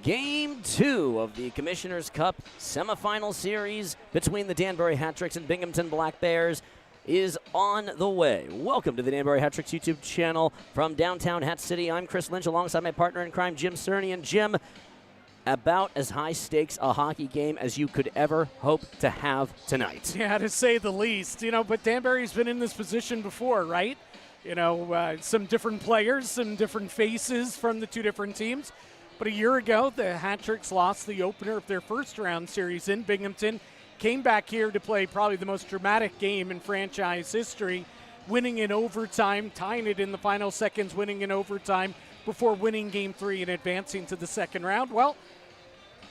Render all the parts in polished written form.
Game 2 of the Commissioner's Cup semifinal series between the Danbury Hat-Tricks and Binghamton Black Bears is on the way. Welcome to the Danbury Hat-Tricks YouTube channel from downtown Hat City. I'm Chris Lynch alongside my partner in crime, Jim Cerny. And Jim, about as high stakes a hockey game as you could ever hope to have tonight. Yeah, to say the least. But Danbury's been in this position before, right? Some different players, some different faces from the two different teams. But a year ago, the Hat-Tricks lost the opener of their first-round series in Binghamton, came back here to play probably the most dramatic game in franchise history, winning in overtime, tying it in the final seconds, winning in overtime before winning Game 3 and advancing to the second round. Well,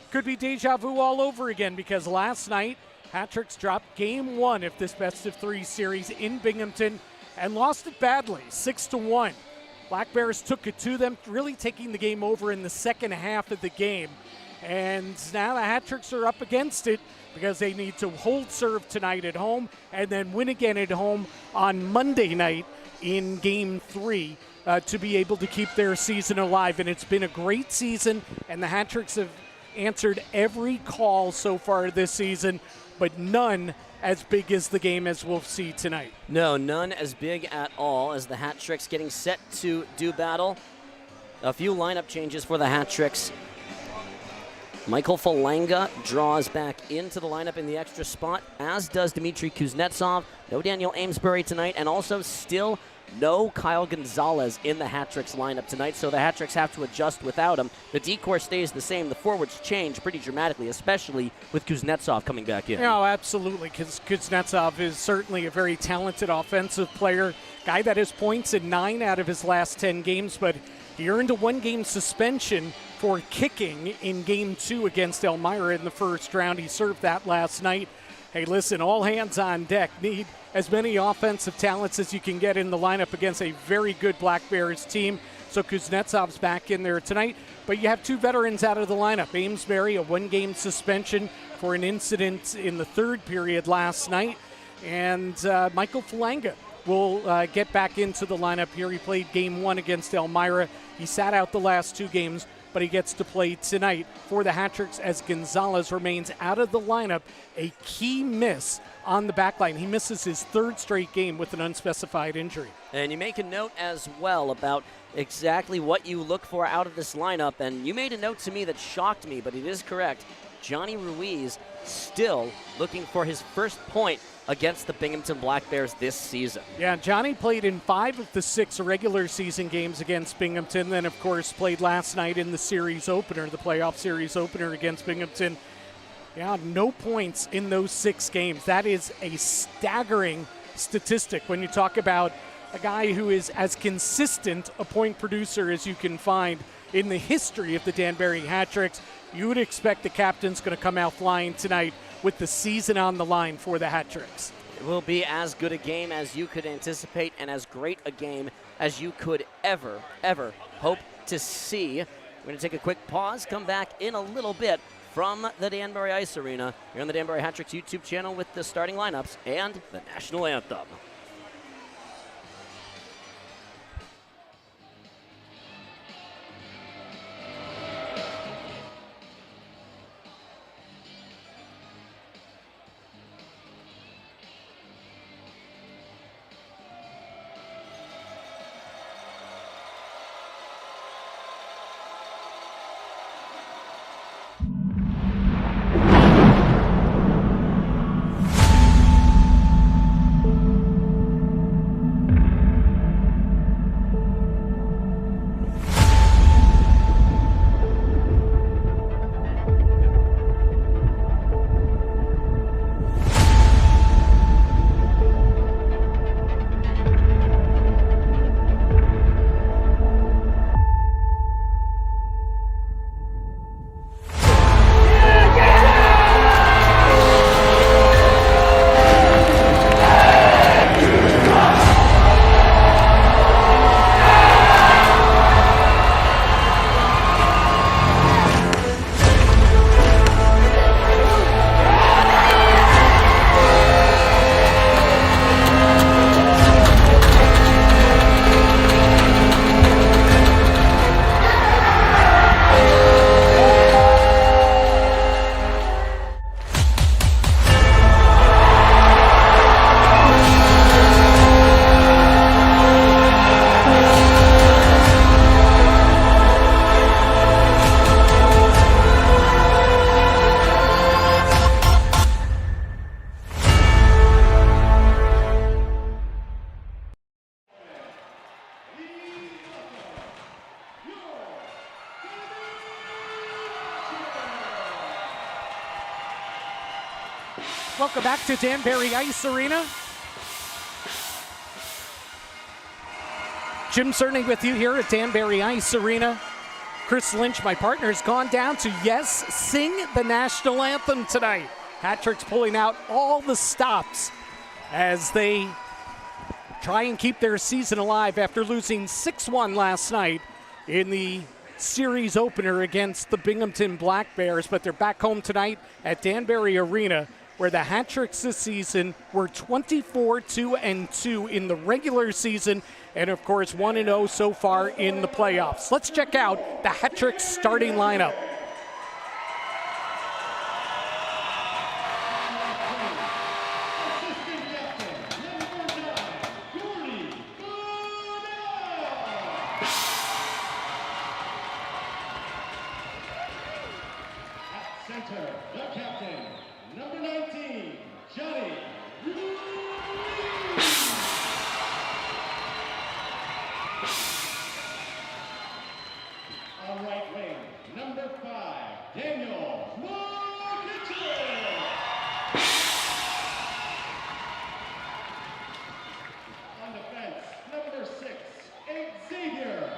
could be deja vu all over again because last night, Hat-Tricks dropped Game 1 of this best-of-3 series in Binghamton and lost it badly, 6-1. Black Bears took it to them, really taking the game over in the second half of the game. And now the Hat-Tricks are up against it because they need to hold serve tonight at home and then win again at home on Monday night in Game 3 to be able to keep their season alive. And it's been a great season, and the Hat-Tricks have answered every call so far this season, but none as big as the game as we'll see tonight. No, none as big at all as the Hat-Tricks getting set to do battle. A few lineup changes for the Hat-Tricks. Michael Falanga draws back into the lineup in the extra spot, as does Dmitry Kuznetsov. No Daniel Amesbury tonight, and also still no Kyle Gonzalez in the Hat-Tricks lineup tonight, so the Hat-Tricks have to adjust without him. The decor stays the same. The forwards change pretty dramatically, especially with Kuznetsov coming back in. Oh, absolutely, because Kuznetsov is certainly a very talented offensive player, guy that has points in 9 out of his last 10 games, but he earned a 1-game suspension for kicking in Game 2 against Elmira in the first round. He served that last night. Hey, listen, all hands on deck. Need as many offensive talents as you can get in the lineup against a very good Black Bears team. So Kuznetsov's back in there tonight. But you have 2 veterans out of the lineup. Amesbury, a 1-game suspension for an incident in the third period last night. And Michael Falanga will get back into the lineup here. He played Game 1 against Elmira. He sat out the last 2 games, but he gets to play tonight for the Hat-Tricks as Gonzalez remains out of the lineup. A key miss on the back line. He misses his 3rd straight game with an unspecified injury. And you make a note as well about exactly what you look for out of this lineup, and you made a note to me that shocked me, but it is correct. Johnny Ruiz still looking for his first point against the Binghamton Black Bears this season. Yeah, Johnny played in 5 of the 6 regular season games against Binghamton, then of course played last night in the series opener, the playoff series opener against Binghamton. Yeah, no points in those 6 games. That is a staggering statistic when you talk about a guy who is as consistent a point producer as you can find in the history of the Danbury Hat-Tricks. You would expect the captain's going to come out flying tonight with the season on the line for the Hat-Tricks. It will be as good a game as you could anticipate and as great a game as you could ever hope to see. We're going to take a quick pause, come back in a little bit from the Danbury Ice Arena here on the Danbury Hat-Tricks YouTube channel with the starting lineups and the national anthem. Welcome back to Danbury Ice Arena. Jim Cerny with you here at Danbury Ice Arena. Chris Lynch, my partner, has gone down to, yes, sing the national anthem tonight. Hat Tricks pulling out all the stops as they try and keep their season alive after losing 6-1 last night in the series opener against the Binghamton Black Bears. But they're back home tonight at Danbury Arena, where the Hat Tricks this season were 24-2-2 in the regular season, and of course 1-0 so far in the playoffs. Let's check out the Hat Tricks starting lineup. Center, the captain, number 19, Johnny. On right wing, number 5, Daniel. On defense, number 6, Xavier.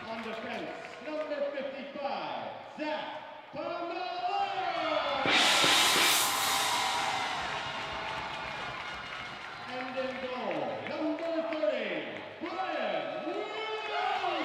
On defense, number 55, Zach Pomelo. And in goal, number 30, Brian Wheeler.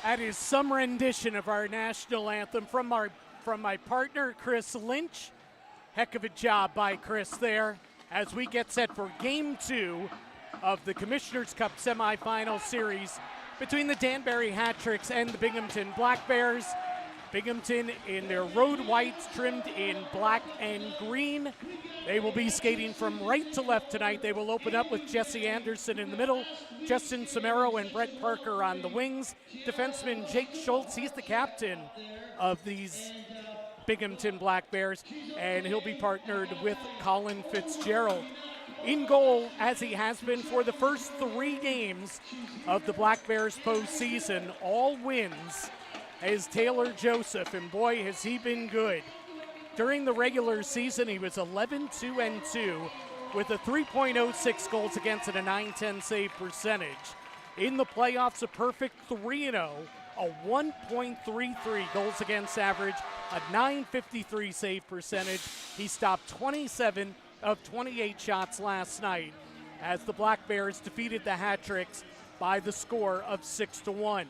That is some rendition of our national anthem from my partner, Chris Lynch. Heck of a job by Chris there as we get set for Game 2 of the Commissioner's Cup semifinal series between the Danbury Hat-Tricks and the Binghamton Black Bears. Binghamton in their road whites trimmed in black and green. They will be skating from right to left tonight. They will open up with Jesse Anderson in the middle, Justin Samero and Brett Parker on the wings. Defenseman Jake Schultz, he's the captain of these Binghamton Black Bears, and he'll be partnered with Colin Fitzgerald. In goal, as he has been for the first 3 games of the Black Bears postseason, all wins, is Taylor Joseph, and boy, has he been good. During the regular season, he was 11-2-2 with a 3.06 goals against and a .910 save percentage. In the playoffs, a perfect 3-0, a 1.33 goals against average, a .953 save percentage. He stopped 27 of 28 shots last night as the Black Bears defeated the Hat-Tricks by the score of 6-1.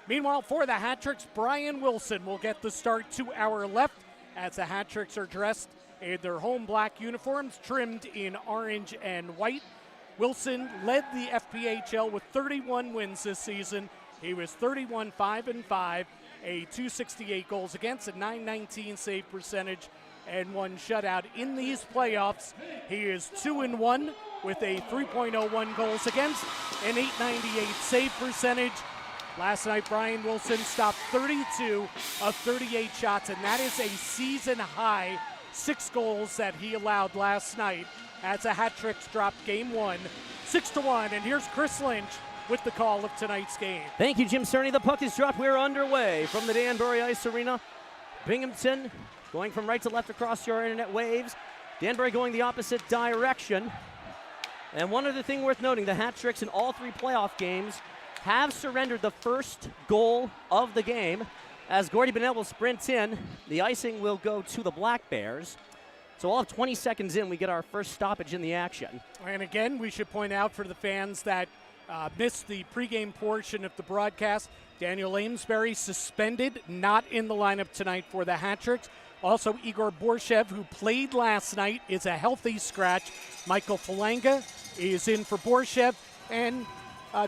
Meanwhile, for the Hat-Tricks, Brian Wilson will get the start to our left as the Hat-Tricks are dressed in their home black uniforms trimmed in orange and white. Wilson led the FPHL with 31 wins this season. He was 31-5-5, a .268 goals against, a .919 save percentage, and 1 shutout. In these playoffs, he is 2-1 with a 3.01 goals against, an .898 save percentage. Last night, Brian Wilson stopped 32 of 38 shots, and that is a season-high 6 goals that he allowed last night as the Hat-Tricks dropped Game 1, 6-1. And here's Chris Lynch with the call of tonight's game. Thank you, Jim Cerny. The puck is dropped. We're underway from the Danbury Ice Arena. Binghamton going from right to left across your internet waves. Danbury going the opposite direction. And one other thing worth noting, the Hat-Tricks in all 3 playoff games have surrendered the first goal of the game. As Gordy Bennett will sprint in, the icing will go to the Black Bears. So all of 20 seconds in, we get our first stoppage in the action. And again, we should point out for the fans that missed the pregame portion of the broadcast, Daniel Amesbury suspended, not in the lineup tonight for the Hat-Tricks. Also, Igor Borshev, who played last night, is a healthy scratch. Michael Falanga is in for Borshev, and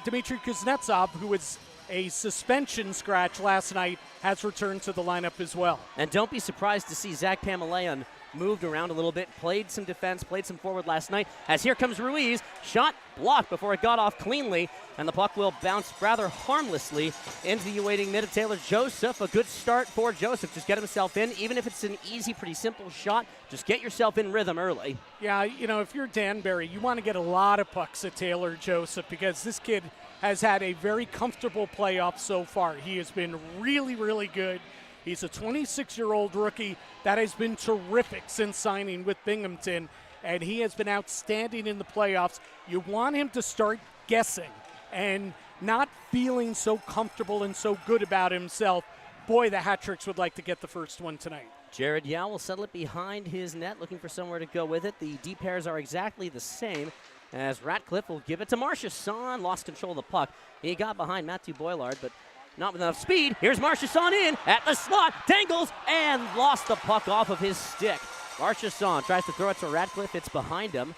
Dmitry Kuznetsov, who was a suspension scratch last night, has returned to the lineup as well. And don't be surprised to see Zach Pamelayan moved around a little bit, played some defense, played some forward last night, as here comes Ruiz, shot blocked before it got off cleanly, and the puck will bounce rather harmlessly into the awaiting mid of Taylor Joseph. A good start for Joseph. Just get himself in, even if it's an easy, pretty simple shot, just get yourself in rhythm early. Yeah, you know, if you're Danbury, you want to get a lot of pucks at Taylor Joseph because this kid has had a very comfortable playoff so far. He has been really, really good. He's a 26-year-old rookie that has been terrific since signing with Binghamton, and he has been outstanding in the playoffs. You want him to start guessing and not feeling so comfortable and so good about himself. Boy, the Hat-Tricks would like to get the first one tonight. Jared Yao will settle it behind his net, looking for somewhere to go with it. The D pairs are exactly the same, as Ratcliffe will give it to Marchesson. Lost control of the puck. He got behind Matthew Boilard, but not with enough speed. Here's Marchesson in at the slot, dangles, and lost the puck off of his stick. Marchesson tries to throw it to Ratcliffe. It's behind him.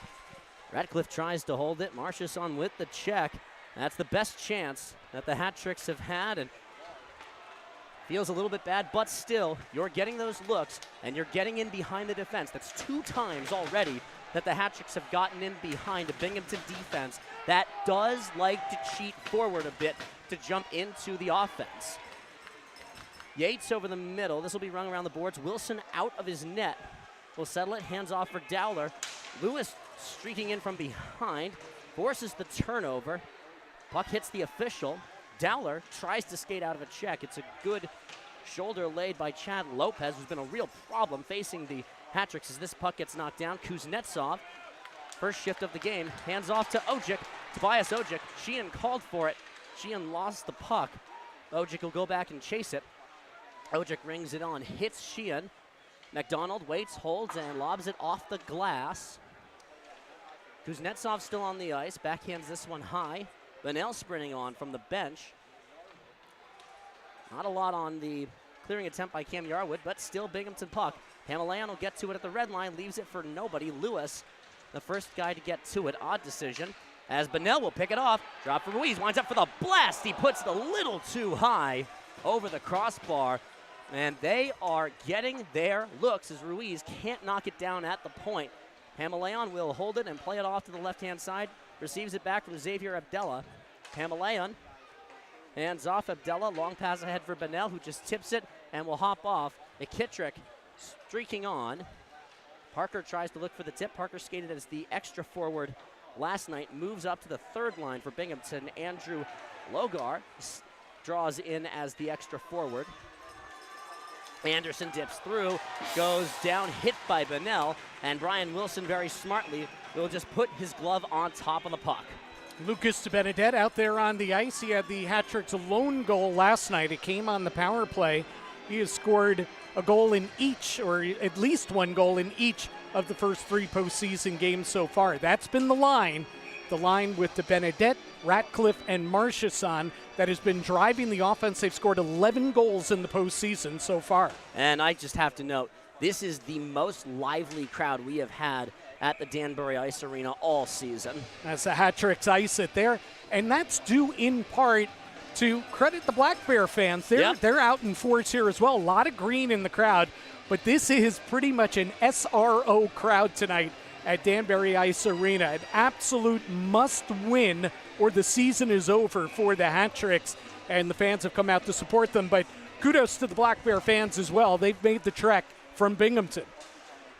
Ratcliffe tries to hold it. Marchesson with the check. That's the best chance that the Hat-Tricks have had, and feels a little bit bad, but still, you're getting those looks, and you're getting in behind the defense. That's 2 times already that the Hat-Tricks have gotten in behind a Binghamton defense that does like to cheat forward a bit to jump into the offense. Yates over the middle. This will be rung around the boards. Wilson out of his net. Will settle it. Hands off for Dowler. Lewis streaking in from behind. Forces the turnover. Puck hits the official. Dowler tries to skate out of a check. It's a good shoulder laid by Chad Lopez, who's been a real problem facing the Hat-Tricks as this puck gets knocked down. Kuznetsov, first shift of the game, hands off to Ojic. Tobias Ojic. Sheehan called for it. Sheehan lost the puck. Ojic will go back and chase it. Ojic rings it on, hits Sheehan. McDonald waits, holds, and lobs it off the glass. Kuznetsov still on the ice, backhands this one high. Benel sprinting on from the bench. Not a lot on the clearing attempt by Cam Yarwood, but still Binghamton puck. Pamelayan will get to it at the red line, leaves it for nobody. Lewis, the first guy to get to it. Odd decision, as Bonnell will pick it off. Drop for Ruiz, winds up for the blast. He puts it a little too high over the crossbar, and they are getting their looks as Ruiz can't knock it down at the point. Pamelayan will hold it and play it off to the left-hand side. Receives it back from Xavier Abdella. Pamelayan hands off Abdella. Long pass ahead for Bonnell, who just tips it and will hop off. McKittrick streaking on. Parker tries to look for the tip. Parker skated as the extra forward last night. Moves up to the third line for Binghamton. Andrew Logar draws in as the extra forward. Anderson dips through, goes down, hit by Bonnell, and Brian Wilson very smartly will just put his glove on top of the puck. Lucas DeBenedette out there on the ice. He had the Hat-Trick's lone goal last night. It came on the power play. He has scored a goal in each, or at least one goal in each of the first 3 postseason games so far. That's been the line with DeBenedette, Ratcliffe, and Marchessault that has been driving the offense. They've scored 11 goals in the postseason so far. And I just have to note, this is the most lively crowd we have had at the Danbury Ice Arena all season. That's the Hat-Trick's ice it there, and that's due in part to credit the Black Bear fans. They're out in force here as well. A lot of green in the crowd, but this is pretty much an SRO crowd tonight at Danbury Ice Arena. An absolute must-win or the season is over for the Hat-Tricks, and the fans have come out to support them. But kudos to the Black Bear fans as well. They've made the trek from Binghamton.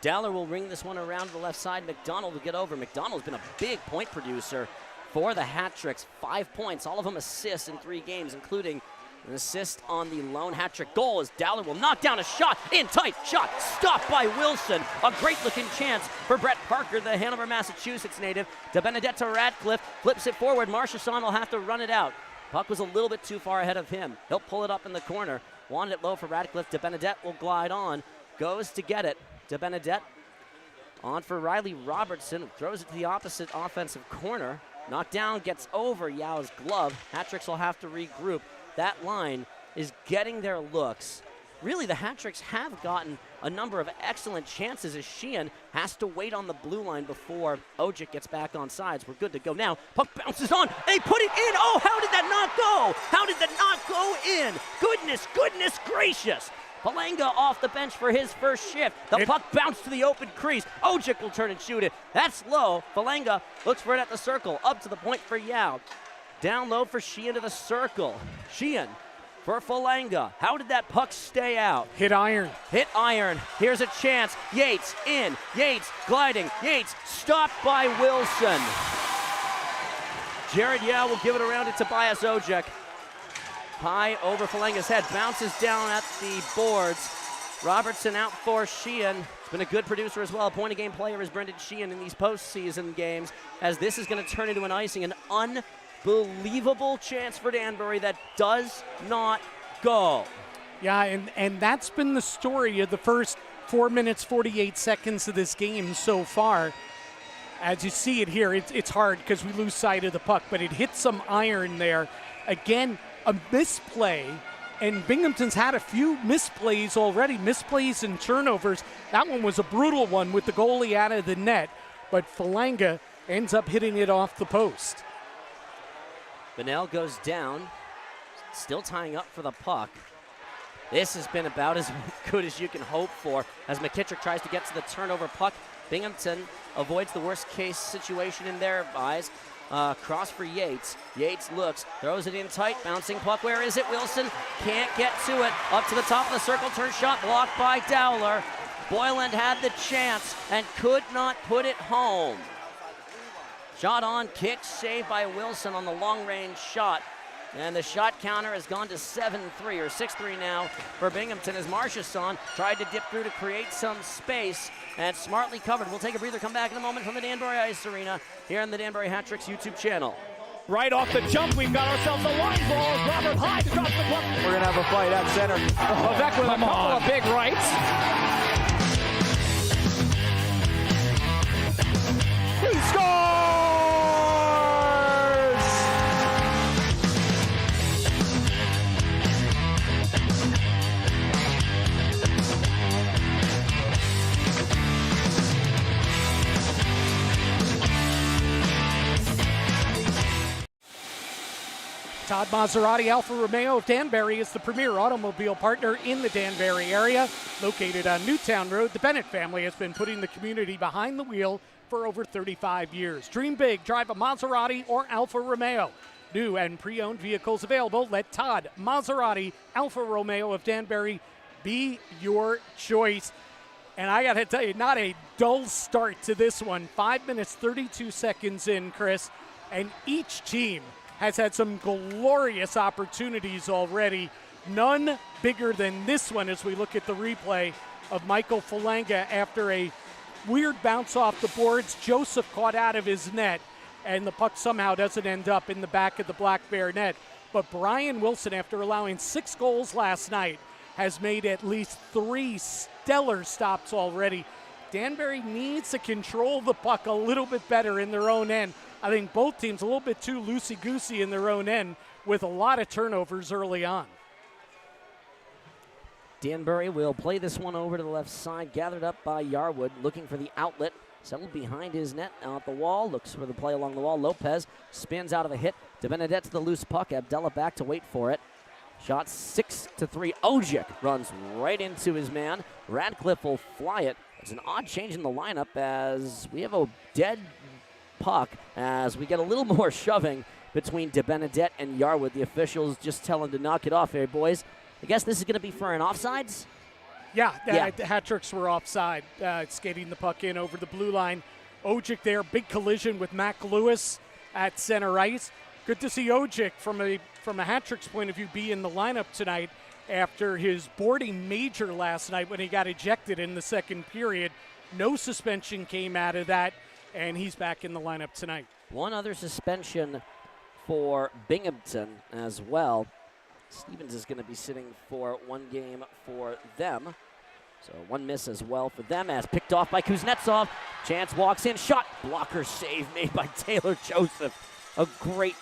Dowler will ring this one around to the left side. McDonald will get over. McDonald's been a big point producer for the Hat-Tricks. 5 points, all of them assists in 3 games, including an assist on the lone Hat-Trick goal as Dowler will knock down a shot. In tight shot, stopped by Wilson. A great-looking chance for Brett Parker, the Hanover, Massachusetts native. DeBenedette to Ratcliffe, flips it forward. Marchessault will have to run it out. Puck was a little bit too far ahead of him. He'll pull it up in the corner. Wanted it low for Ratcliffe. DeBenedette will glide on. Goes to get it. DeBenedette on for Riley Robertson. Throws it to the opposite offensive corner. Knocked down, gets over Yao's glove. Hat-Tricks will have to regroup. That line is getting their looks. Really, the Hat-Tricks have gotten a number of excellent chances as Sheehan has to wait on the blue line before Ojic gets back on sides. We're good to go now. Puck bounces on. They put it in. Oh, how did that not go? How did that not go in? Goodness gracious. Palanga off the bench for his first shift. The puck bounced to the open crease. Ojic will turn and shoot it. That's low. Palanga looks for it at the circle. Up to the point for Yao. Down low for Sheehan to the circle. Sheehan for Falanga. How did that puck stay out? Hit iron. Here's a chance. Yates in. Yates gliding. Yates stopped by Wilson. Jared Yao will give it around to Tobias Ojic. High over Falanga's head. Bounces down at the boards. Robertson out for Sheehan. He's been a good producer as well. A point-a-game player is Brendan Sheehan in these postseason games, as this is going to turn into an icing. An unbelievable chance for Danbury that does not go. Yeah, and that's been the story of the first 4 minutes, 48 seconds of this game so far. As you see it here, it's hard because we lose sight of the puck, but it hit some iron there. Again, a misplay, and Binghamton's had a few misplays already, misplays and turnovers. That one was a brutal one with the goalie out of the net, but Falanga ends up hitting it off the post. Bonnell goes down, still tying up for the puck. This has been about as good as you can hope for as McKittrick tries to get to the turnover puck. Binghamton avoids the worst case situation in their eyes. Cross for Yates. Yates looks, throws it in tight, bouncing puck. Where is it? Wilson can't get to it. Up to the top of the circle, turn shot blocked by Dowler. Boyland had the chance and could not put it home. Shot on, kick, saved by Wilson on the long-range shot. And the shot counter has gone to 7-3 or 6-3 now for Binghamton as Marchessault tried to dip through to create some space and smartly covered. We'll take a breather, come back in a moment from the Danbury Ice Arena here on the Danbury Hat-Tricks YouTube channel. Right off the jump, we've got ourselves a line ball. Robert Hyde drops the puck. We're going to have a fight at center. Levesque with a couple of big rights. He scores! Todd Maserati Alfa Romeo of Danbury is the premier automobile partner in the Danbury area. Located on Newtown Road, the Bennett family has been putting the community behind the wheel for over 35 years. Dream big, drive a Maserati or Alfa Romeo. New and pre-owned vehicles available. Let Todd Maserati Alfa Romeo of Danbury be your choice. And I got to tell you, not a dull start to this one. 5 minutes, 32 seconds in, Chris. And each team has had some glorious opportunities already. None bigger than this one as we look at the replay of Michael Falanga after a weird bounce off the boards. Joseph caught out of his net, and the puck somehow doesn't end up in the back of the Black Bear net. But Brian Wilson, after allowing 6 goals last night, has made at least 3 stellar stops already. Danbury needs to control the puck a little bit better in their own end. I think both teams a little bit too loosey-goosey in their own end with a lot of turnovers early on. Danbury will play this one over to the left side, gathered up by Yarwood, looking for the outlet. Settled behind his net, out the wall, looks for the play along the wall. Lopez spins out of a hit. DeBenedette to the loose puck. Abdella back to wait for it. Shot 6-3. Ojic runs right into his man. Radcliffe will fly it. It's an odd change in the lineup as we have a dead puck as we get a little more shoving between DeBenedette and Yarwood. The officials just tell him to knock it off here, boys. I guess this is going to be for an offsides? Yeah. The hat-tricks were offside, skating the puck in over the blue line. Ojic there, big collision with Mac Lewis at center ice. Good to see Ojic from a hat-tricks point of view be in the lineup tonight after his boarding major last night when he got ejected in the second period. No suspension came out of that, and he's back in the lineup tonight. One other suspension for Binghamton as well. Stevens is going to be sitting for 1 game for them. So 1 miss as well for them as picked off by Kuznetsov. Chance walks in, shot, blocker save made by Taylor Joseph. A great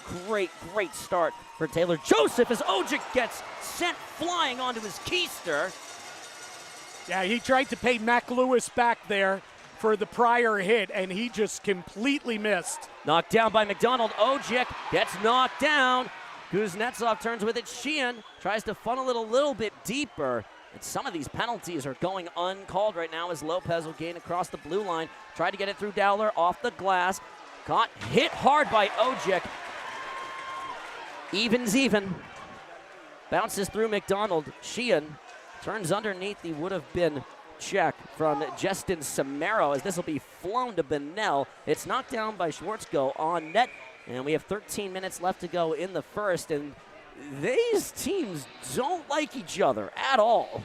start for Taylor Joseph as Ojic gets sent flying onto his keister. Yeah, he tried to pay Mac Lewis back there for the prior hit, and he just completely missed. Knocked down by McDonald. Ojic gets knocked down. Kuznetsov turns with it. Sheehan tries to funnel it a little bit deeper. And some of these penalties are going uncalled right now as Lopez will gain across the blue line. Tried to get it through Dowler off the glass. Caught, hit hard by Ojic. Even. Bounces through McDonald. Sheehan turns underneath the would-have been check from Justin Samaro as this will be flown to Bennell. It's knocked down by Schwartzko on net. And we have 13 minutes left to go in the first, and these teams don't like each other at all.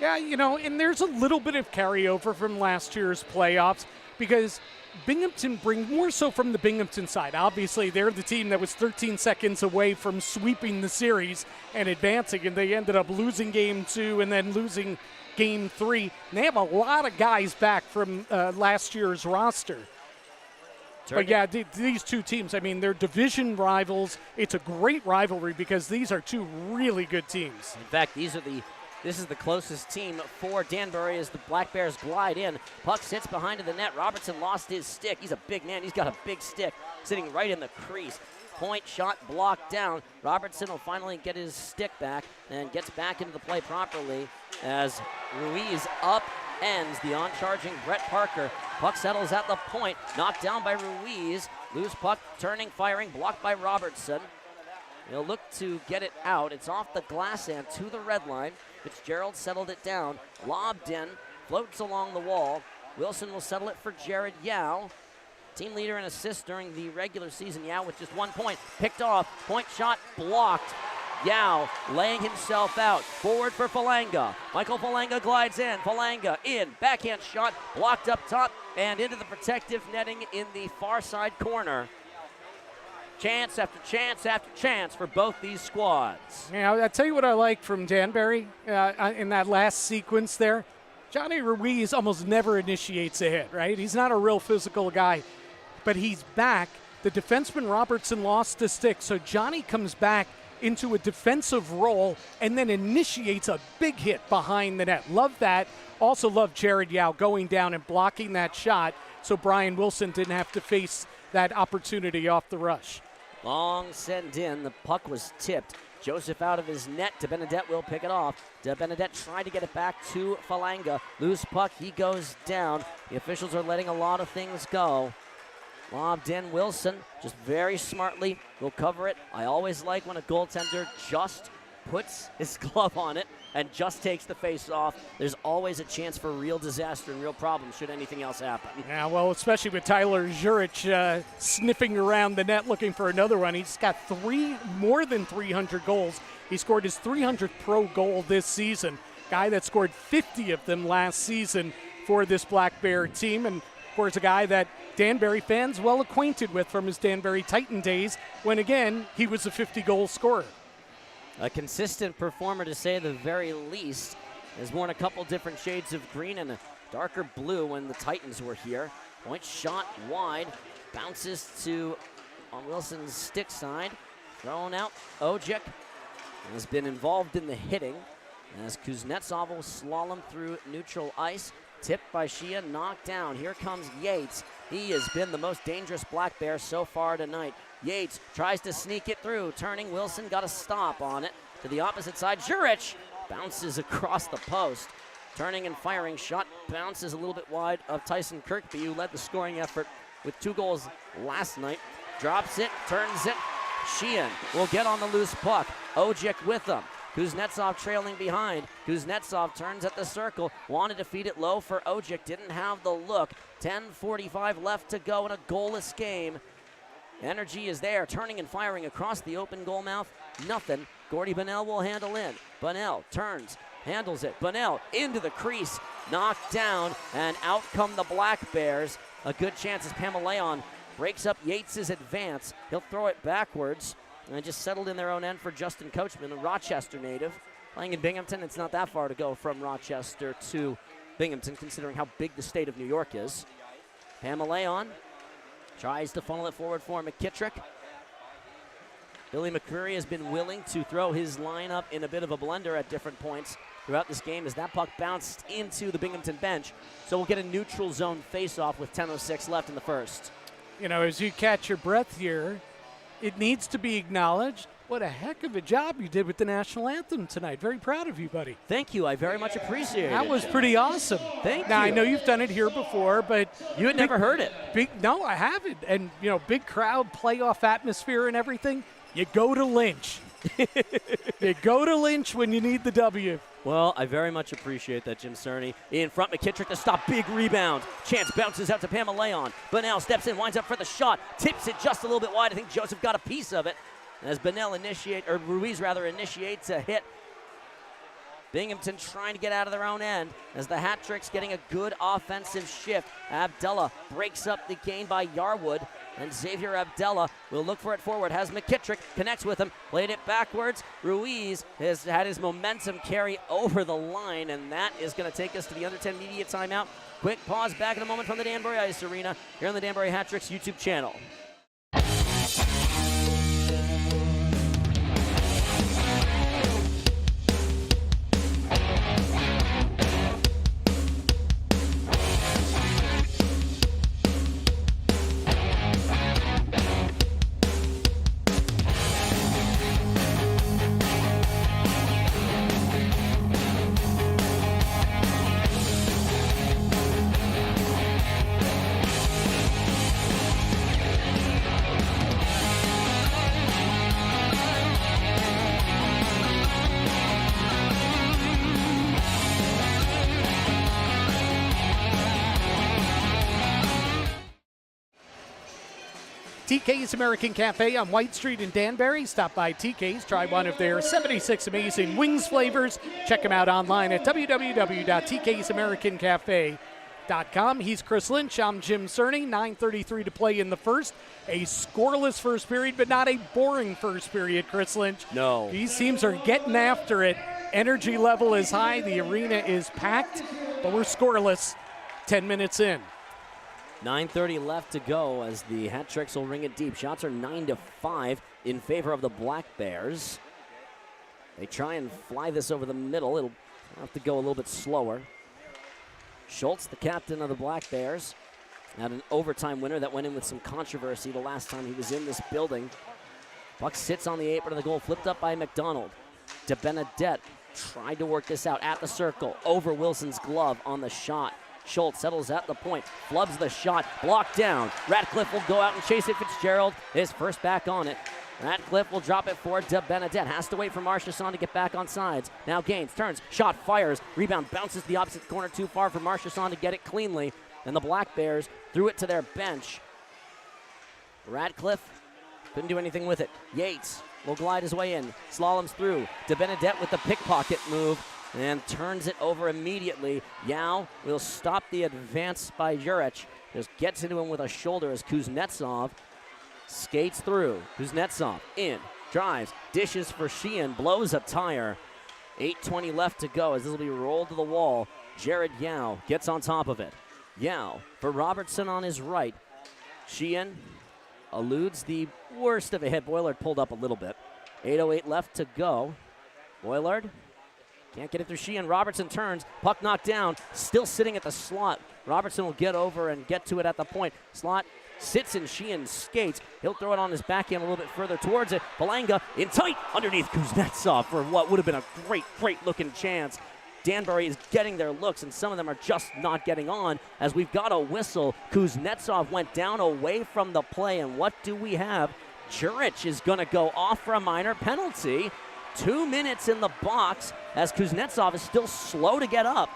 Yeah, and there's a little bit of carryover from last year's playoffs because Binghamton bring more so from the Binghamton side. Obviously, they're the team that was 13 seconds away from sweeping the series and advancing, and they ended up losing game 2 and then losing game 3. And they have a lot of guys back from last year's roster. But yeah, these two teams, they're division rivals. It's a great rivalry because these are 2 really good teams. In fact, this is the closest team for Danbury as the Black Bears glide in. Puck sits behind the net. Robertson lost his stick. He's a big man. He's got a big stick sitting right in the crease. Point shot blocked down. Robertson will finally get his stick back and gets back into the play properly as Ruiz upends the on-charging Brett Parker. Puck settles at the point, knocked down by Ruiz. Loose puck, turning, firing, blocked by Robertson. He'll look to get it out. It's off the glass and to the red line. Fitzgerald settled it down, lobbed in, floats along the wall. Wilson will settle it for Jared Yao. Team leader in assists during the regular season. Yao with just 1 point. Picked off. Point shot blocked. Yao laying himself out. Forward for Falanga. Michael Falanga glides in. Falanga in. Backhand shot. Blocked up top and into the protective netting in the far side corner. Chance after chance after chance for both these squads. Yeah, I'll tell you what I like from Danbury in that last sequence there. Johnny Ruiz almost never initiates a hit, right? He's not a real physical guy, but he's back. The defenseman Robertson lost the stick, so Johnny comes back into a defensive role and then initiates a big hit behind the net. Love that. Also love Jared Yao going down and blocking that shot so Brian Wilson didn't have to face that opportunity off the rush. Long send in. The puck was tipped. Joseph out of his net. DeBenedette will pick it off. DeBenedette tried to get it back to Falanga. Loose puck. He goes down. The officials are letting a lot of things go. Lobbed in. Wilson just very smartly will cover it. I always like when a goaltender just puts his glove on it and just takes the face off. There's always a chance for real disaster and real problems should anything else happen. Yeah, well, especially with Tyler Jurich sniffing around the net looking for another one. He's got more than 300 goals. He scored his 300th pro goal this season. Guy that scored 50 of them last season for this Black Bear team. And, of course, a guy that Danbury fans well acquainted with from his Danbury Titan days when, again, he was a 50-goal scorer. A consistent performer, to say the very least. Has worn a couple different shades of green and a darker blue when the Titans were here. Point shot wide, bounces to on Wilson's stick side. Thrown out. Ojic has been involved in the hitting as Kuznetsov will slalom through neutral ice. Tipped by Shea, knocked down. Here comes Yates. He has been the most dangerous Black Bear so far tonight. Yates tries to sneak it through. Turning, Wilson got a stop on it. To the opposite side, Jurich bounces across the post. Turning and firing, shot bounces a little bit wide of Tyson Kirkby, who led the scoring effort with 2 goals last night. Drops it, turns it. Sheehan will get on the loose puck. Ojic with him. Kuznetsov trailing behind. Kuznetsov turns at the circle. Wanted to feed it low for Ojic. Didn't have the look. 10:45 left to go in a goalless game. Energy is there. Turning and firing across the open goal mouth. Nothing. Gordy Bunnell will handle in. Bunnell turns. Handles it. Bunnell into the crease. Knocked down. And out come the Black Bears. A good chance as Pamaleon breaks up Yates' advance. He'll throw it backwards. And just settled in their own end for Justin Coachman, a Rochester native. Playing in Binghamton, it's not that far to go from Rochester to Binghamton, considering how big the state of New York is. Pamaleon tries to funnel it forward for McKittrick. Billy McCreary has been willing to throw his lineup in a bit of a blender at different points throughout this game as that puck bounced into the Binghamton bench. So we'll get a neutral zone face-off with 10:06 left in the first. You know, as you catch your breath here, it needs to be acknowledged. What a heck of a job you did with the national anthem tonight. Very proud of you, buddy. Thank you. I very much appreciate it. That was pretty awesome. Thank you. Now, I know you've done it here before, but you had never heard it. No, I haven't. And, you know, big crowd, playoff atmosphere and everything. You go to Lynch. You go to Lynch when you need the W. Well, I very much appreciate that, Jim Cerny. In front, McKittrick to stop, big rebound. Chance bounces out to Pamaleon. Bunnell steps in, winds up for the shot, tips it just a little bit wide. I think Joseph got a piece of it. As Ruiz initiates a hit. Binghamton trying to get out of their own end as the Hat Tricks getting a good offensive shift. Abdella breaks up the gain by Yarwood, and Xavier Abdella will look for it forward. Has McKittrick, connects with him, played it backwards. Ruiz has had his momentum carry over the line, and that is going to take us to the under 10 media timeout. Quick pause, back in a moment from the Danbury Ice Arena here on the Danbury Hat Tricks YouTube channel. TK's American Cafe on White Street in Danbury. Stop by TK's, try one of their 76 amazing wings flavors. Check them out online at www.tksamericancafe.com. He's Chris Lynch, I'm Jim Cerny. 9:33 to play in the first. A scoreless first period, but not a boring first period, Chris Lynch. No. These teams are getting after it. Energy level is high, the arena is packed, but we're scoreless 10 minutes in. 9:30 left to go as the Hat Tricks will ring it deep. Shots are 9-5 in favor of the Black Bears. They try and fly this over the middle. It'll have to go a little bit slower. Schultz, the captain of the Black Bears, had an overtime winner that went in with some controversy the last time he was in this building Puck sits on the apron of the goal, flipped up by McDonald. DeBenedette tried to work this out at the circle, over Wilson's glove on the shot. Schultz settles at the point, flubs the shot, blocked down. Ratcliffe will go out and chase it. Fitzgerald is first back on it. Ratcliffe will drop it for DeBenedette. Has to wait for Marchessault to get back on sides. Now Gaines turns, shot fires, rebound bounces the opposite corner too far for Marchessault to get it cleanly. And the Black Bears threw it to their bench. Ratcliffe couldn't do anything with it. Yates will glide his way in, slaloms through. DeBenedette with the pickpocket move and turns it over immediately. Yao will stop the advance by Juric. Just gets into him with a shoulder as Kuznetsov skates through. Kuznetsov in, drives, dishes for Sheehan, blows a tire. 8:20 left to go as this will be rolled to the wall. Jared Yao gets on top of it. Yao for Robertson on his right. Sheehan eludes the worst of a hit. Boilard pulled up a little bit. 8:08 left to go. Boilard can't get it through Sheehan. Robertson turns, puck knocked down, still sitting at the slot. Robertson will get over and get to it at the point. Slot sits in Sheehan's skates. He'll throw it on his backhand a little bit further towards it. Palanga in tight underneath Kuznetsov for what would have been a great looking chance. Danbury is getting their looks, and some of them are just not getting on as we've got a whistle. Kuznetsov went down away from the play, and what do we have? Juric is going to go off for a minor penalty. 2 minutes in the box as Kuznetsov is still slow to get up.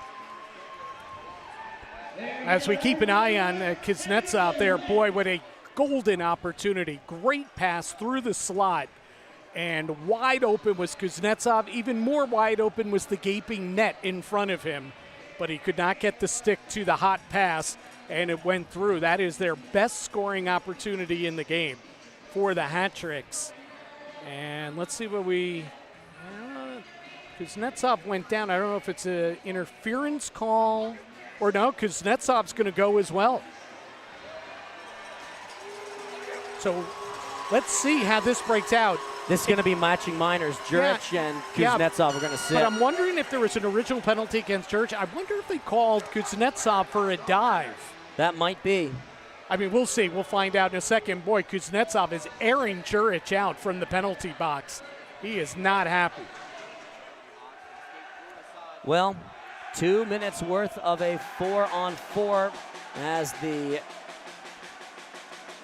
As we keep an eye on Kuznetsov there, boy, what a golden opportunity. Great pass through the slot. And wide open was Kuznetsov. Even more wide open was the gaping net in front of him. But he could not get the stick to the hot pass, and it went through. That is their best scoring opportunity in the game for the Hat-Tricks. And let's see what we... Kuznetsov went down. I don't know if it's an interference call or no. Kuznetsov's going to go as well. So let's see how this breaks out. This is going to be matching minors. Juric and Kuznetsov are going to sit. But I'm wondering if there was an original penalty against Juric. I wonder if they called Kuznetsov for a dive. That might be. I mean, we'll see. We'll find out in a second. Boy, Kuznetsov is airing Juric out from the penalty box. He is not happy. Well, 2 minutes worth of a 4-on-4 as the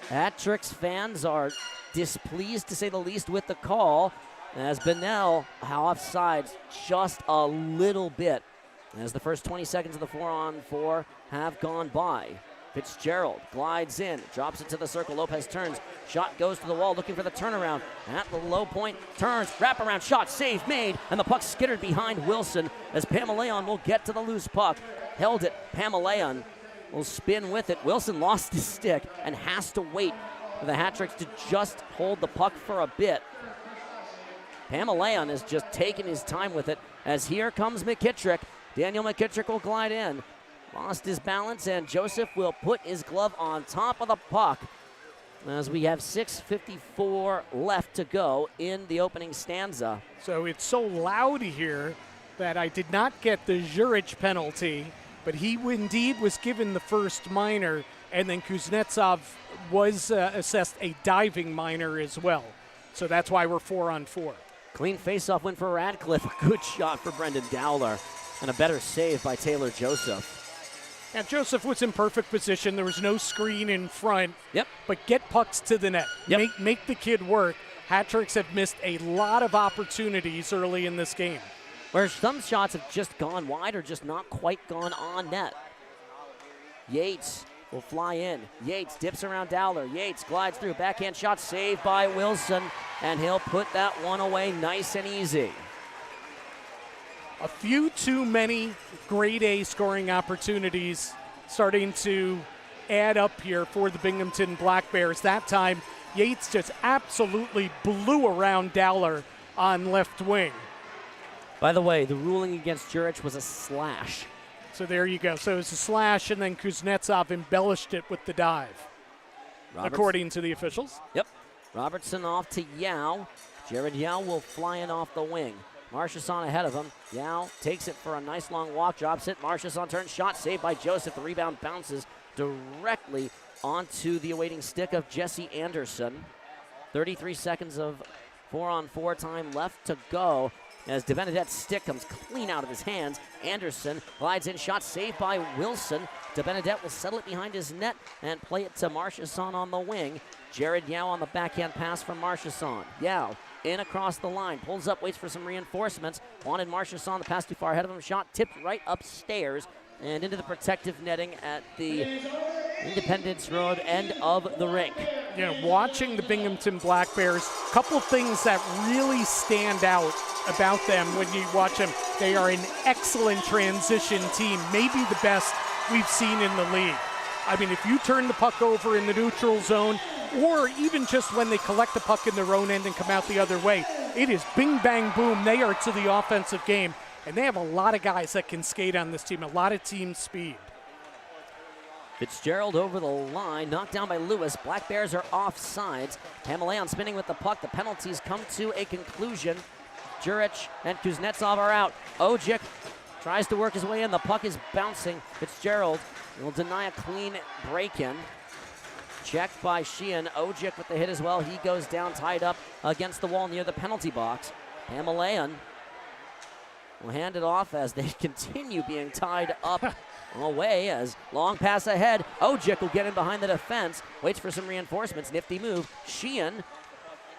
Hat-Tricks fans are displeased, to say the least, with the call, as Bennell offsides just a little bit as the first 20 seconds of the 4-on-4 have gone by. Fitzgerald glides in, drops it to the circle. Lopez turns, shot goes to the wall, looking for the turnaround. At the low point, turns, wraparound shot, save made, and the puck skittered behind Wilson as Pamelayan will get to the loose puck. Held it, Pamelayan will spin with it. Wilson lost his stick and has to wait for the Hat-Tricks to just hold the puck for a bit. Pamelayan is just taking his time with it as here comes McKittrick. Daniel McKittrick will glide in. Lost his balance, and Joseph will put his glove on top of the puck as we have 6:54 left to go in the opening stanza. So it's so loud here that I did not get the Juric penalty, but he indeed was given the first minor, and then Kuznetsov was assessed a diving minor as well. So that's why we're 4-on-4. Clean faceoff win for Radcliffe. A good shot for Brendan Dowler, and a better save by Taylor Joseph. And Joseph was in perfect position. There was no screen in front. Yep. But get pucks to the net. Yep. Make the kid work. Hat-Tricks have missed a lot of opportunities early in this game. Where some shots have just gone wide or just not quite gone on net. Yates will fly in. Yates dips around Dowler. Yates glides through. Backhand shot saved by Wilson, and he'll put that one away nice and easy. A few too many grade A scoring opportunities starting to add up here for the Binghamton Black Bears. That time, Yates just absolutely blew around Dowler on left wing. By the way, the ruling against Juric was a slash. So there you go. So it was a slash, and then Kuznetsov embellished it with the dive, according to the officials. Yep. Robertson off to Yao. Jared Yao will fly in off the wing. Marchessault ahead of him. Yao takes it for a nice long walk, drops it. Marchessault turns, shot saved by Joseph. The rebound bounces directly onto the awaiting stick of Jesse Anderson. 33 seconds of 4-on-4 time left to go as DeBenedette's stick comes clean out of his hands. Anderson glides in, shot saved by Wilson. DeBenedette will settle it behind his net and play it to Marchesson on the wing. Jared Yao on the backhand pass from Marchesson. Yao in across the line, pulls up, waits for some reinforcements. Wanted Marchesson, the pass too far ahead of him. Shot tipped right upstairs and into the protective netting at the Independence Road end of the rink. You know, watching the Binghamton Black Bears, a couple things that really stand out about them when you watch them. They are an excellent transition team, maybe the best we've seen in the league. I mean, if you turn the puck over in the neutral zone, or even just when they collect the puck in their own end and come out the other way, it is bing, bang, boom. They are to the offensive game, and they have a lot of guys that can skate on this team, a lot of team speed. Fitzgerald over the line, knocked down by Lewis. Black Bears are offsides. Pamaleon spinning with the puck. The penalties come to a conclusion. Jurich and Kuznetsov are out. Ojic tries to work his way in. The puck is bouncing. Fitzgerald will deny a clean break-in. Checked by Sheehan. Ojic with the hit as well. He goes down, tied up against the wall near the penalty box. Pamaleon will hand it off as they continue being tied up away as long pass ahead. Ojic will get in behind the defense. Waits for some reinforcements. Nifty move. Sheehan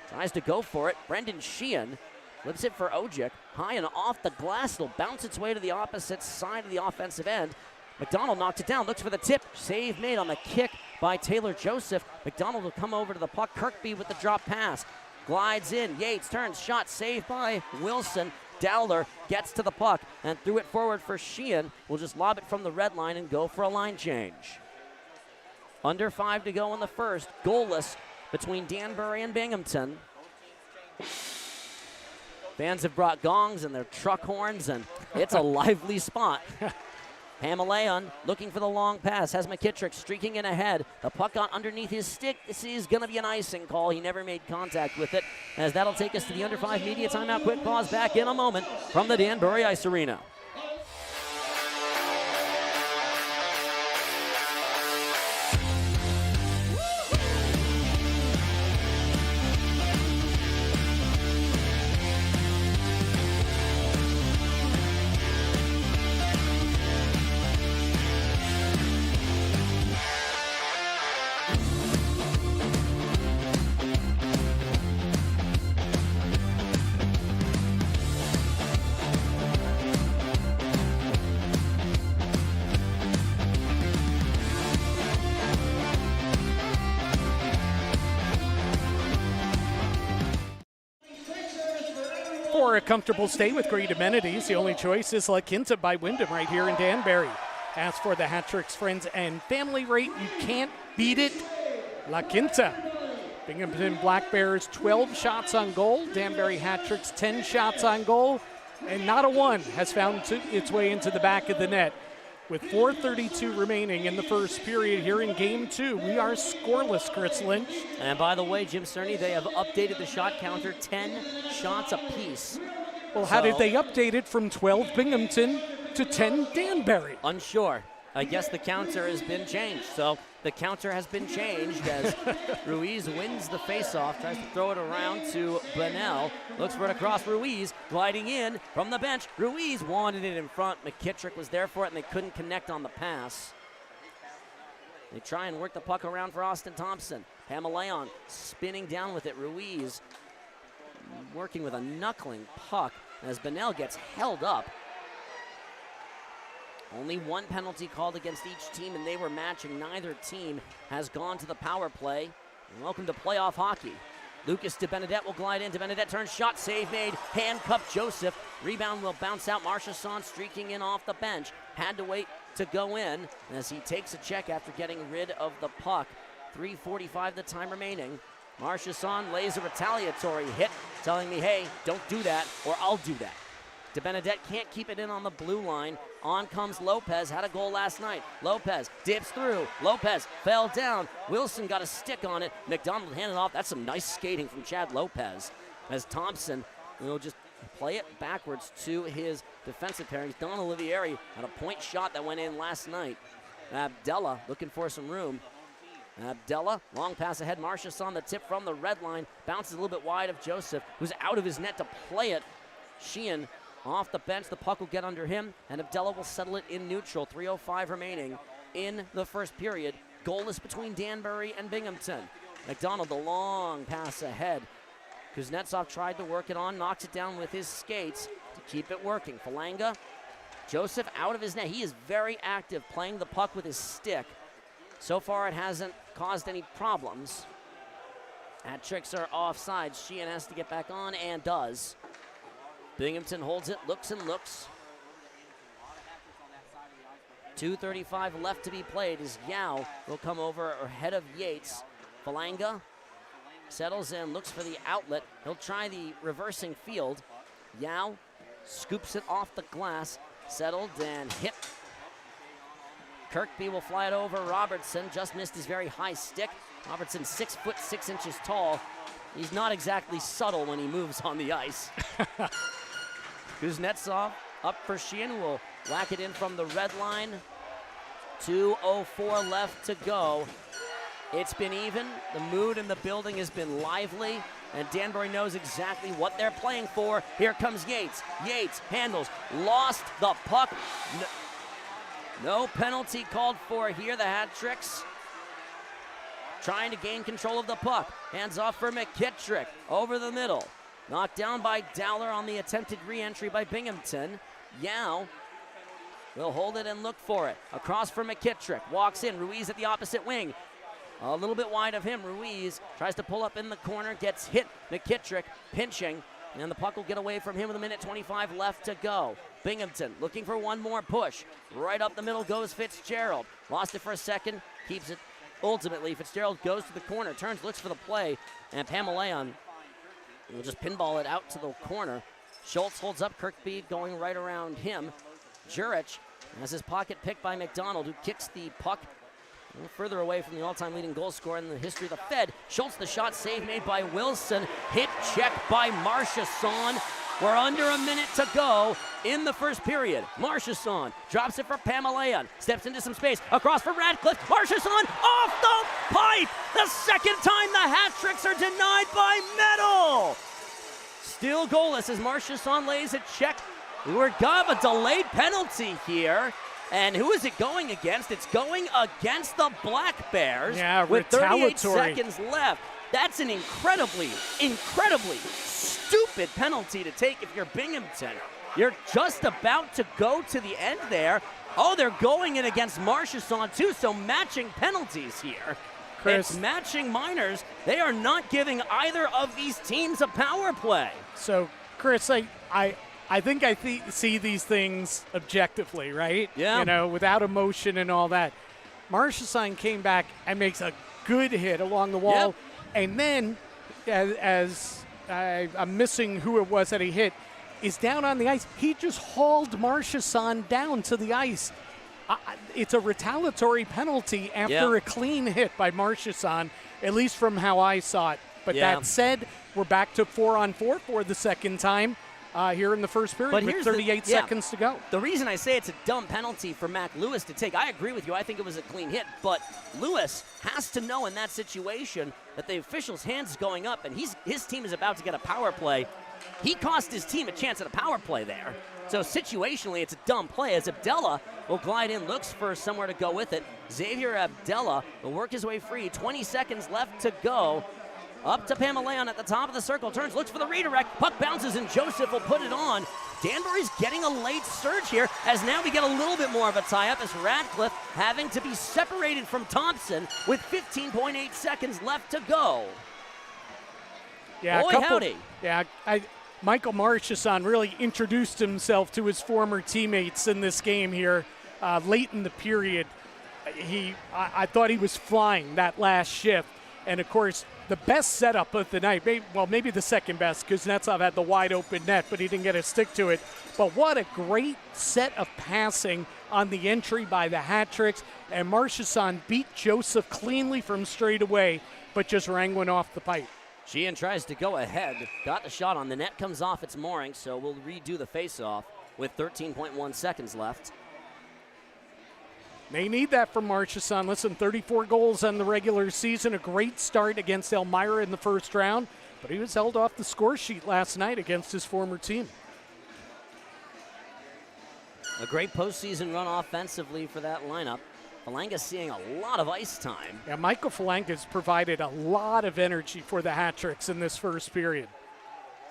tries to go for it. Brendan Sheehan flips it for Ojic. High and off the glass. It'll bounce its way to the opposite side of the offensive end. McDonald knocks it down. Looks for the tip. Save made on the kick by Taylor Joseph. McDonald will come over to the puck. Kirkby with the drop pass. Glides in. Yates turns. Shot saved by Wilson. Dowler gets to the puck and threw it forward for Sheehan. Will just lob it from the red line and go for a line change. Under 5 to go in the first. Goalless between Danbury and Binghamton. Fans have brought gongs and their truck horns, and it's a lively spot. Pamaleon looking for the long pass. Has McKittrick streaking in ahead. The puck got underneath his stick. This is going to be an icing call. He never made contact with it, as that'll take us to the under 5 media timeout. Quick pause, back in a moment from the Danbury Ice Arena. For a comfortable stay with great amenities, the only choice is La Quinta by Wyndham right here in Danbury. As for the Hat Tricks friends and family rate, you can't beat it. La Quinta. Binghamton Black Bears 12 shots on goal. Danbury Hat Tricks 10 shots on goal. And not a one has found its way into the back of the net. With 4:32 remaining in the first period here in Game 2, we are scoreless, Chris Lynch. And by the way, Jim Cerny, they have updated the shot counter 10 shots apiece. Well, how did they update it from 12 Binghamton to 10 Danbury? Unsure. I guess the counter has been changed. So the counter has been changed as Ruiz wins the faceoff, tries to throw it around to Bunnell. Looks for it across. Ruiz gliding in from the bench. Ruiz wanted it in front. McKittrick was there for it, and they couldn't connect on the pass. They try and work the puck around for Austin Thompson. Pamaleon spinning down with it. Ruiz working with a knuckling puck as Bunnell gets held up. Only one penalty called against each team, and they were matching. Neither team has gone to the power play. And welcome to playoff hockey. Lucas DeBenedette will glide in. DeBenedette turns, shot, save made. Handcuffed Joseph. Rebound will bounce out. Marchesson streaking in off the bench. Had to wait to go in as he takes a check after getting rid of the puck. 3:45 the time remaining. Marchesson lays a retaliatory hit, telling me, hey, don't do that or I'll do that. DeBenedette can't keep it in on the blue line. On comes Lopez, had a goal last night. Lopez dips through. Lopez fell down. Wilson got a stick on it. McDonald handed off. That's some nice skating from Chad Lopez. As Thompson will just play it backwards to his defensive pairings. Don Olivieri had a point shot that went in last night. Abdella looking for some room. Abdella, long pass ahead. Marcius on the tip from the red line. Bounces a little bit wide of Joseph, who's out of his net to play it. Sheehan off the bench. The puck will get under him, and Abdella will settle it in neutral. 3:05 remaining in the first period. Goalless between Danbury and Binghamton. McDonald, the long pass ahead. Kuznetsov tried to work it on, knocks it down with his skates to keep it working. Falanga, Joseph out of his net. He is very active playing the puck with his stick. So far it hasn't caused any problems. Hat tricks are offside. Sheehan has to get back on and does. Binghamton holds it, looks and looks. 2:35 left to be played as Yao will come over ahead of Yates. Falanga settles in, looks for the outlet. He'll try the reversing field. Yao scoops it off the glass, settled and hit. Kirkby will fly it over Robertson, just missed his very high stick. Robertson 6'6" tall. He's not exactly subtle when he moves on the ice. Kuznetsov up for Sheehan, who will whack it in from the red line. 2:04 left to go. It's been even. The mood in the building has been lively, and Danbury knows exactly what they're playing for. Here comes Yates. Yates handles, lost the puck. No penalty called for here. The Hat Tricks trying to gain control of the puck. Hands off for McKittrick over the middle. Knocked down by Dowler on the attempted re-entry by Binghamton. Yao will hold it and look for it. Across for McKittrick. Walks in. Ruiz at the opposite wing. A little bit wide of him. Ruiz tries to pull up in the corner. Gets hit. McKittrick pinching. And the puck will get away from him with 1:25 left to go. Binghamton looking for one more push. Right up the middle goes Fitzgerald. Lost it for a second. Keeps it. Ultimately, Fitzgerald goes to the corner. Turns, looks for the play. And Pamelayan will just pinball it out to the corner. Schultz holds up Kirkby, going right around him. Jurich has his pocket picked by McDonald, who kicks the puck a little further away from the all-time leading goal scorer in the history of the Fed. Schultz, the shot save made by Wilson. Hit check by Marchesson. We're under a minute to go in the first period. Marchesson drops it for Pamelayan. Steps into some space. Across for Radcliffe. Marchesson off the pipe. The second time the Hat Tricks are denied by Metal. Still goalless as Marchesson lays a check. We're got a delayed penalty here. And who is it going against? It's going against the Black Bears with 38 seconds left. That's an incredibly stupid penalty to take if you're Binghamton. You're just about to go to the end there. Oh, they're going in against Marchesson too, so matching penalties here. Chris, it's matching minors. They are not giving either of these teams a power play. So, Chris, I think I see these things objectively, right? Yeah. You know, without emotion and all that. Marchesson came back and makes a good hit along the wall. Yep. And then, as I'm missing who it was that he hit, is down on the ice. He just hauled Marchesson down to the ice. It's a retaliatory penalty after a clean hit by Marchesson, at least from how I saw it. But that said, we're back to 4-on-4 for the second time. Here in the first period with 38 seconds to go. The reason I say it's a dumb penalty for Mac Lewis to take, I agree with you. I think it was a clean hit, but Lewis has to know in that situation that the official's hands is going up and his team is about to get a power play. He cost his team a chance at a power play there. So situationally, it's a dumb play as Abdella will glide in, looks for somewhere to go with it. Xavier Abdella will work his way free. 20 seconds left to go. Up to Pamelayan at the top of the circle. Turns, looks for the redirect. Puck bounces, and Joseph will put it on. Danbury's getting a late surge here, as now we get a little bit more of a tie-up as Radcliffe having to be separated from Thompson with 15.8 seconds left to go. Yeah, boy, howdy. Yeah, Michael Marchesson really introduced himself to his former teammates in this game here late in the period. I thought he was flying that last shift. And, of course, the best setup of the night, maybe the second best, because Kuznetsov had the wide open net, but he didn't get a stick to it. But what a great set of passing on the entry by the Hat Tricks. And Marchesson beat Joseph cleanly from straight away, but just rang one off the pipe. Sheehan tries to go ahead. Got the shot on. The net comes off its mooring, so we'll redo the face-off with 13.1 seconds left. They need that from Marchessault. Listen, 34 goals on the regular season, a great start against Elmira in the first round, but he was held off the score sheet last night against his former team. A great postseason run offensively for that lineup. Falanga seeing a lot of ice time. Yeah, Michael Falanga's provided a lot of energy for the Hat-Tricks in this first period.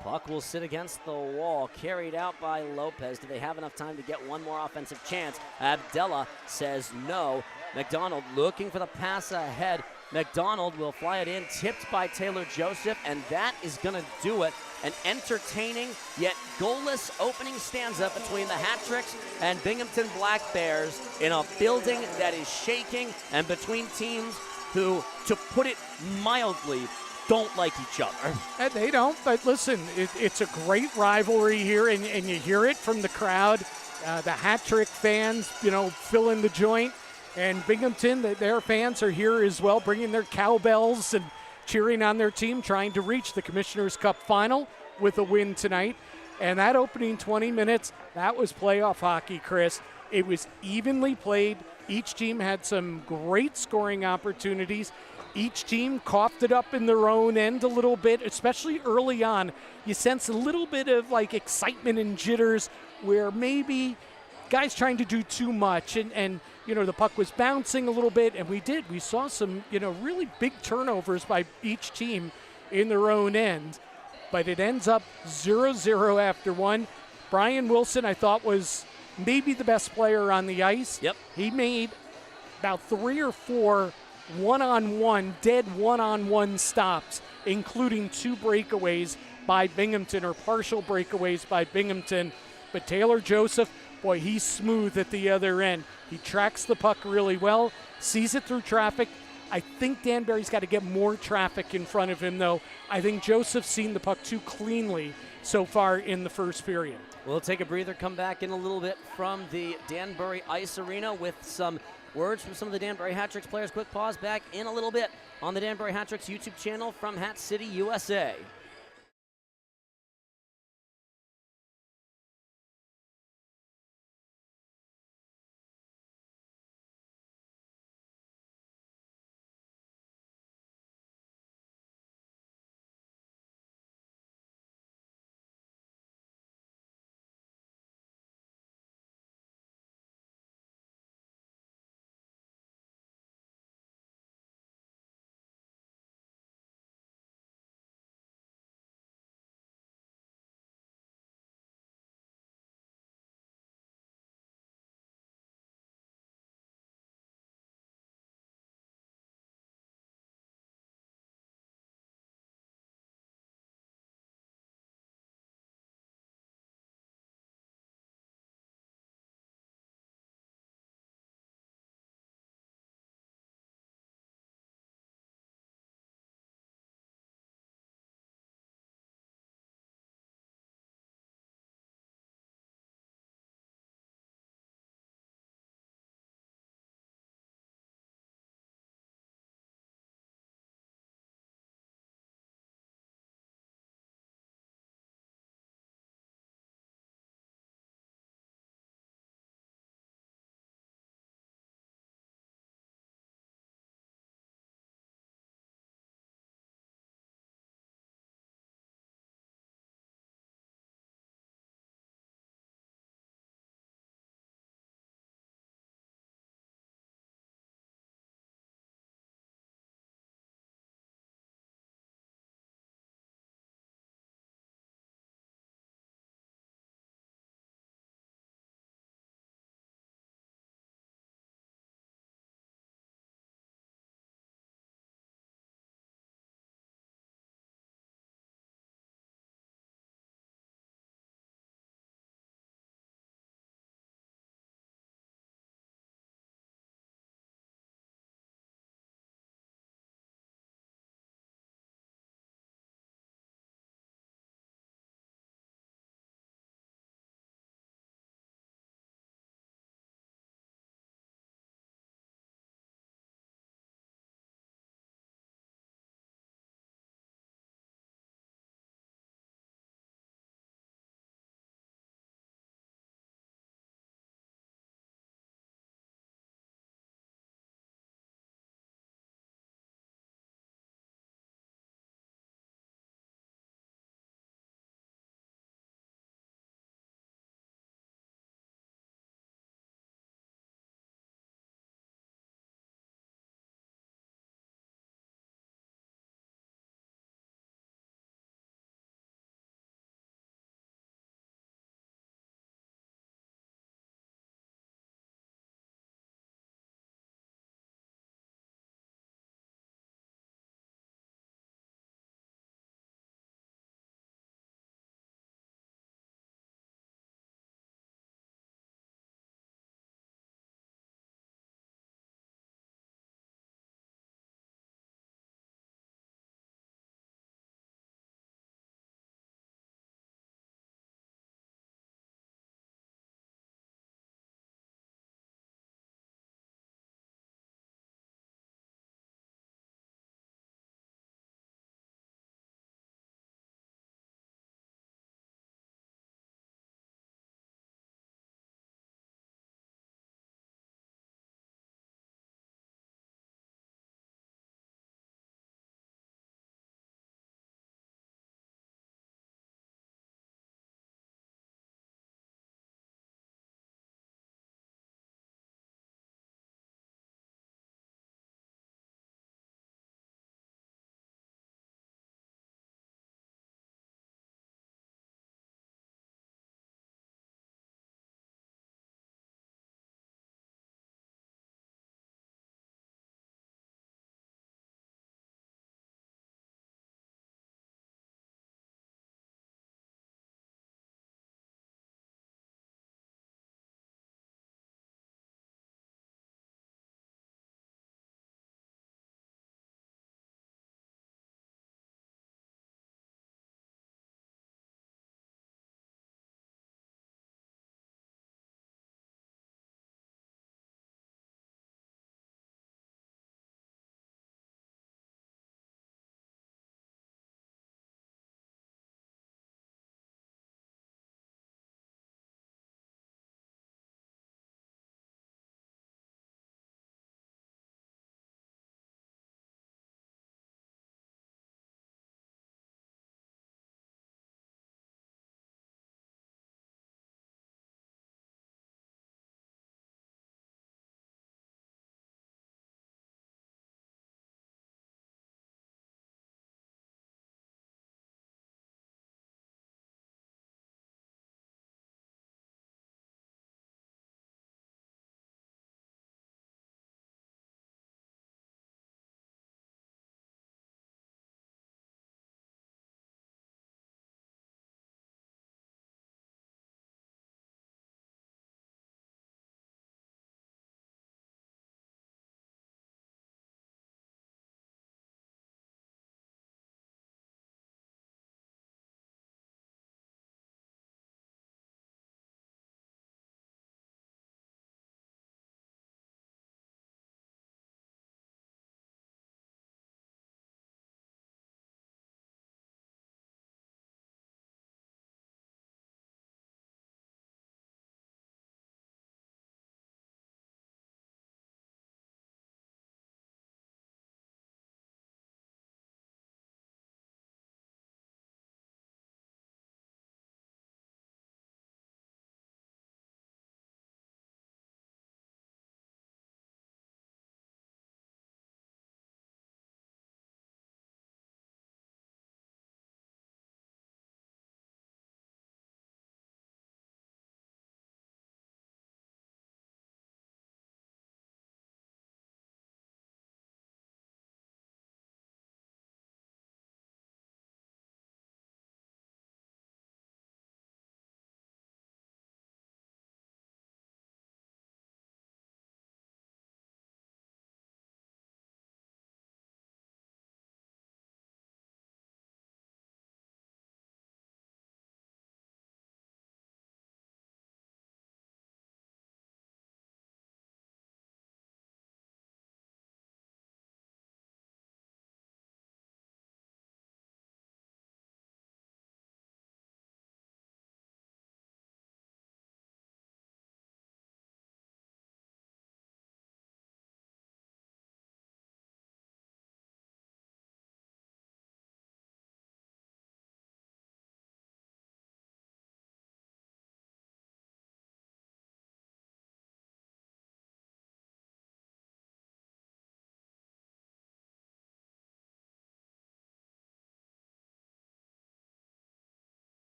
Puck will sit against the wall, carried out by Lopez. Do they have enough time to get one more offensive chance? Abdella says no. McDonald looking for the pass ahead. McDonald will fly it in, tipped by Taylor Joseph, and that is going to do it. An entertaining yet goalless opening stanza between the Hat-Tricks and Binghamton Black Bears in a building that is shaking, and between teams who, to put it mildly, don't like each other. And they don't, but listen, it's a great rivalry here, and you hear it from the crowd. The Hat-Trick fans, filling the joint. And Binghamton, their fans are here as well, bringing their cowbells and cheering on their team, trying to reach the Commissioner's Cup final with a win tonight. And that opening 20 minutes, that was playoff hockey, Chris. It was evenly played. Each team had some great scoring opportunities. Each team coughed it up in their own end a little bit, especially early on. You sense a little bit of excitement and jitters where maybe guys trying to do too much and the puck was bouncing a little bit, and we saw some really big turnovers by each team in their own end, but it ends up 0-0 after one. Brian Wilson, I thought, was maybe the best player on the ice. Yep. He made about 3 or 4 one-on-one stops, including 2 breakaways by Binghamton, or partial breakaways by Binghamton. But Taylor Joseph, boy, he's smooth at the other end. He tracks the puck really well, sees it through traffic. I think Danbury's got to get more traffic in front of him, though. I think Joseph's seen the puck too cleanly so far in the first period. We'll take a breather, come back in a little bit from the Danbury Ice Arena with some words from some of the Danbury Hat-Tricks players. Quick pause, back in a little bit on the Danbury Hat-Tricks YouTube channel from Hat City, USA.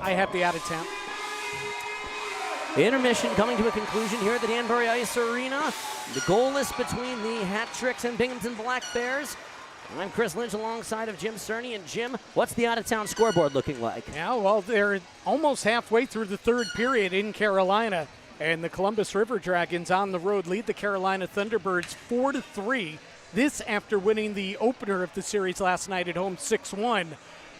I have the out of town. Intermission coming to a conclusion here at the Danbury Ice Arena. The goalless between the Hat Tricks and Binghamton Black Bears. I'm Chris Lynch alongside of Jim Cerny. And Jim, what's the out-of-town scoreboard looking like? Yeah, well, they're almost halfway through the third period in Carolina. And the Columbus River Dragons on the road lead the Carolina Thunderbirds 4-3. This after winning the opener of the series last night at home 6-1.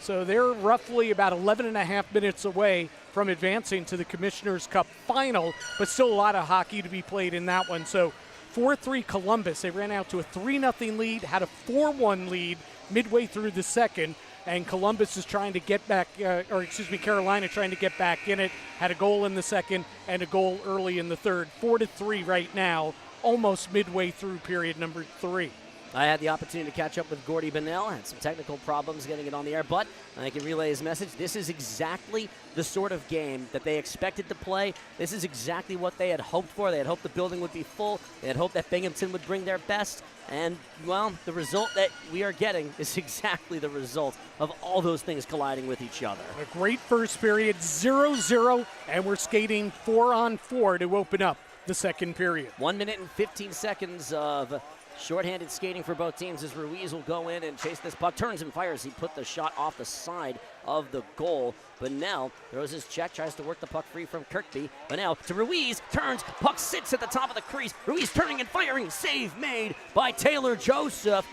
So they're roughly about 11 and a half minutes away from advancing to the Commissioner's Cup final, but still a lot of hockey to be played in that one. So 4-3 Columbus. They ran out to a 3-0 lead, had a 4-1 lead midway through the second, and Columbus is trying to get back, Carolina trying to get back in it. Had a goal in the second and a goal early in the third. 4-3 right now, almost midway through period number 3. I had the opportunity to catch up with Gordy Bonnell. Had some technical problems getting it on the air, but I can relay his message. This is exactly the sort of game that they expected to play. This is exactly what they had hoped for. They had hoped the building would be full. They had hoped that Binghamton would bring their best. And, well, the result that we are getting is exactly the result of all those things colliding with each other. A great first period, 0-0, and we're skating 4-on-4 to open up the second period. 1 minute and 15 seconds of shorthanded skating for both teams as Ruiz will go in and chase this puck. Turns and fires. He put the shot off the side of the goal. Bonnell throws his check, tries to work the puck free from Kirkby. Bonnell to Ruiz, turns, puck sits at the top of the crease. Ruiz turning and firing. Save made by Taylor Joseph.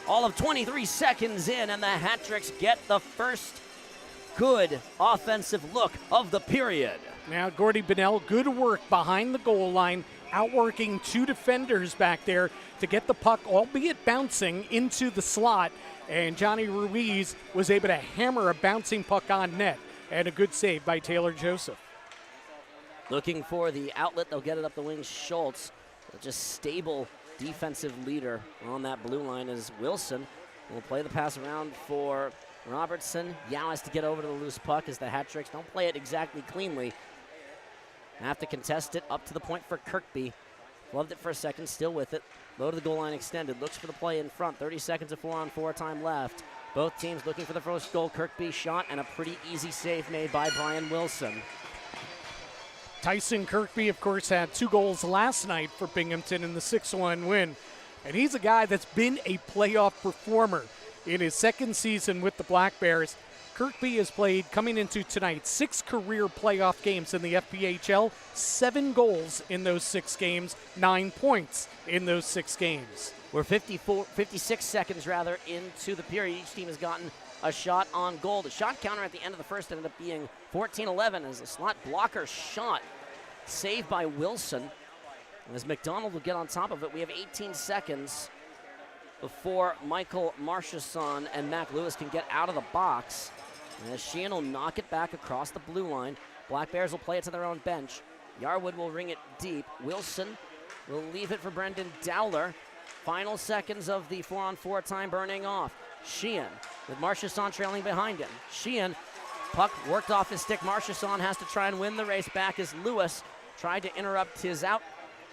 All of 23 seconds in, and the Hat Tricks get the first good offensive look of the period. Now Gordy Bonnell, good work behind the goal line, outworking two defenders back there to get the puck, albeit bouncing, into the slot. And Johnny Ruiz was able to hammer a bouncing puck on net. And a good save by Taylor Joseph. Looking for the outlet. They'll get it up the wing. Schultz, just stable defensive leader on that blue line, as Wilson will play the pass around for Robertson. Yao has to get over to the loose puck as the Hat Tricks don't play it exactly cleanly. Have to contest it up to the point for Kirkby. Loved it for a second, still with it. Low to the goal line extended. Looks for the play in front. 30 seconds of 4-on-4 time left. Both teams looking for the first goal. Kirkby shot and a pretty easy save made by Brian Wilson. Tyson Kirkby, of course, had 2 goals last night for Binghamton in the 6-1 win. And he's a guy that's been a playoff performer in his second season with the Black Bears. Kirkby has played, coming into tonight, 6 career playoff games in the FPHL, 7 goals in those 6 games, 9 points in those 6 games. We're 56 seconds into the period. Each team has gotten a shot on goal. The shot counter at the end of the first ended up being 14-11 as a slot blocker shot saved by Wilson. As McDonald will get on top of it, we have 18 seconds before Michael Marchesson and Mac Lewis can get out of the box. And as Sheehan will knock it back across the blue line, Black Bears will play it to their own bench. Yarwood will ring it deep. Wilson will leave it for Brendan Dowler. Final seconds of the 4-on-4 time burning off. Sheehan with Marchesson trailing behind him. Sheehan, puck worked off his stick. Marchesson has to try and win the race back as Lewis tried to interrupt his out.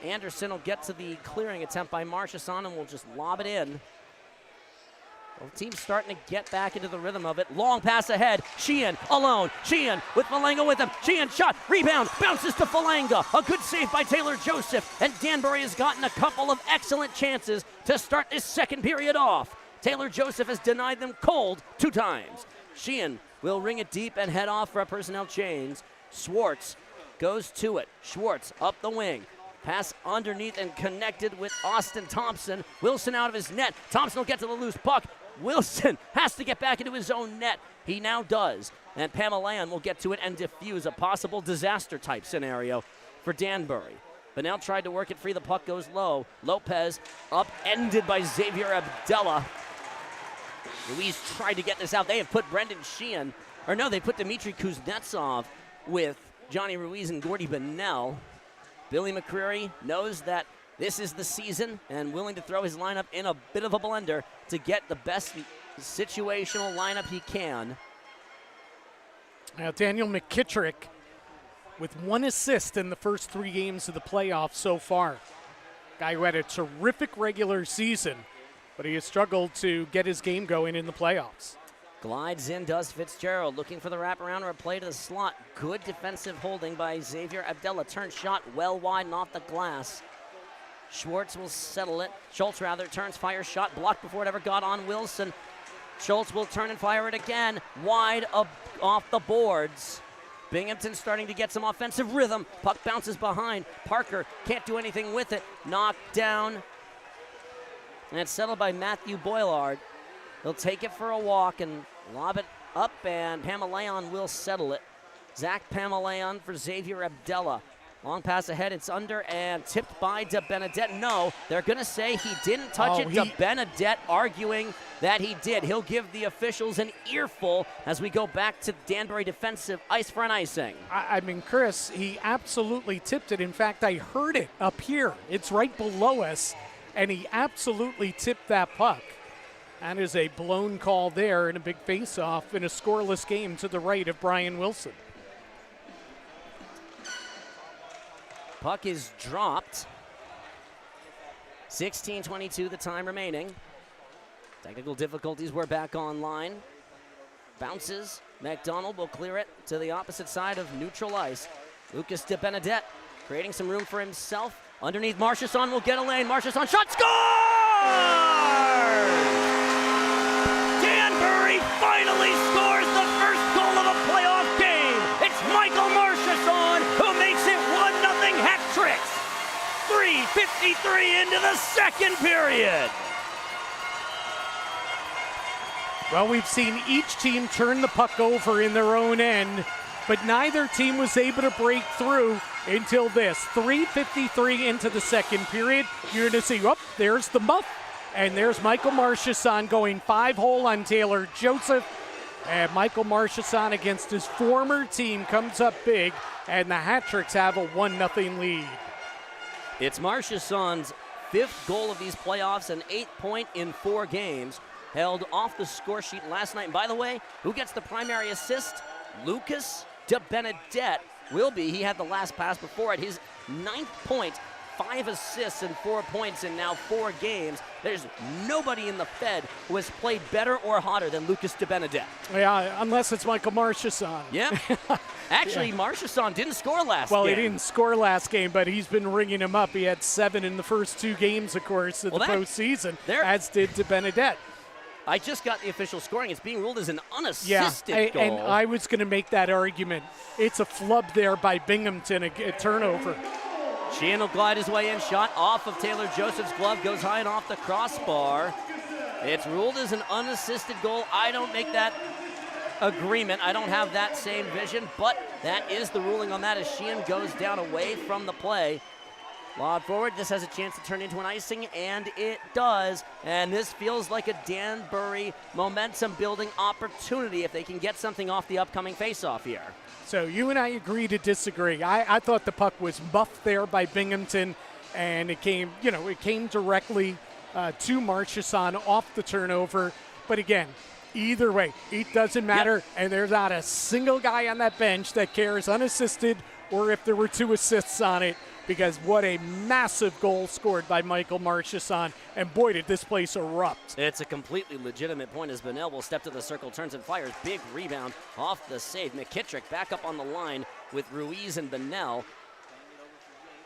Anderson will get to the clearing attempt by Marchesson and will just lob it in. Well, the team's starting to get back into the rhythm of it. Long pass ahead. Sheehan alone. Sheehan with Falanga with him. Sheehan shot. Rebound. Bounces to Falanga. A good save by Taylor Joseph. And Danbury has gotten a couple of excellent chances to start this second period off. Taylor Joseph has denied them cold 2 times. Sheehan will ring it deep and head off for a personnel change. Schwartz goes to it. Schwartz up the wing. Pass underneath and connected with Austin Thompson. Wilson out of his net. Thompson will get to the loose puck. Wilson has to get back into his own net. He now does. And Pamelayan will get to it and defuse a possible disaster-type scenario for Danbury. Bonnell tried to work it free. The puck goes low. Lopez upended by Xavier Abdella. Ruiz tried to get this out. They have put Brendan Sheehan, or no, they put Dmitry Kuznetsov with Johnny Ruiz and Gordy Bonnell. Billy McCreary knows that this is the season and willing to throw his lineup in a bit of a blender to get the best situational lineup he can. Now Daniel McKittrick with 1 assist in the first 3 games of the playoffs so far. Guy who had a terrific regular season, but he has struggled to get his game going in the playoffs. Glides in, does Fitzgerald, looking for the wraparound or a play to the slot. Good defensive holding by Xavier Abdella. Turn shot well wide and off the glass. Schwartz will settle it. Schultz rather turns, fires shot, blocked before it ever got on Wilson. Schultz will turn and fire it again, wide up off the boards. Binghamton starting to get some offensive rhythm. Puck bounces behind. Parker can't do anything with it. Knocked down. And it's settled by Matthew Boilard. He'll take it for a walk and lob it up, and Pamelayan will settle it. Zach Pamelayan for Xavier Abdella. Long pass ahead, it's under and tipped by DeBenedette. No, they're going to say he didn't touch it. DeBenedette arguing that he did. He'll give the officials an earful as we go back to Danbury defensive ice for an icing. I mean, Chris, he absolutely tipped it. In fact, I heard it up here. It's right below us, and he absolutely tipped that puck. That is a blown call there in a big face-off in a scoreless game to the right of Brian Wilson. Puck is dropped. 16:22 the time remaining. Technical difficulties, we're back online. Bounces, McDonald will clear it to the opposite side of neutral ice. Lucas DeBenedette creating some room for himself. Underneath, Marchesson will get a lane. Marchesson shot, score! Danbury finally scores the first goal of a playoff game. It's Michael Marchesson who makes it 1-0 hat-tricks. 3:53 into the second period. Well, we've seen each team turn the puck over in their own end, but neither team was able to break through until this. 3:53 into the second period. You're going to see, there's the muff, and there's Michael Marchesson going 5-hole on Taylor Joseph. And Michael Marchesson against his former team comes up big, and the Hat-Tricks have a 1-0 lead. It's Marchesson's 5th goal of these playoffs, an 8-point in 4 games. Held off the score sheet last night. And by the way, who gets the primary assist? Lucas DeBenedette will be. He had the last pass before it. His 9th point, 5 assists and 4 points in now 4 games. There's nobody in the Fed who has played better or hotter than Lucas DeBenedette. Yeah, unless it's Michael Marchesson. Yeah. Actually, Marchesson didn't score last game. Well, he didn't score last game, but he's been ringing him up. He had 7 in the first 2 games, of course, of the postseason, as did DeBenedette. I just got the official scoring. It's being ruled as an unassisted goal. And I was going to make that argument. It's a flub there by Binghamton, a turnover. Sheehan will glide his way in. Shot off of Taylor Joseph's glove. Goes high and off the crossbar. It's ruled as an unassisted goal. I don't make that agreement. I don't have that same vision, but that is the ruling on that as Sheehan goes down away from the play. Lob forward, this has a chance to turn into an icing, and it does. And this feels like a Danbury momentum-building opportunity if they can get something off the upcoming face-off here. So you and I agree to disagree. I thought the puck was muffed there by Binghamton, and it came directly to Marchesson off the turnover. But again, either way, it doesn't matter, and there's not a single guy on that bench that cares unassisted or if there were 2 assists on it. Because what a massive goal scored by Michael Marchesson, and boy, did this place erupt. It's a completely legitimate point as Bonnell will step to the circle, turns and fires. Big rebound off the save. McKittrick back up on the line with Ruiz and Bonnell.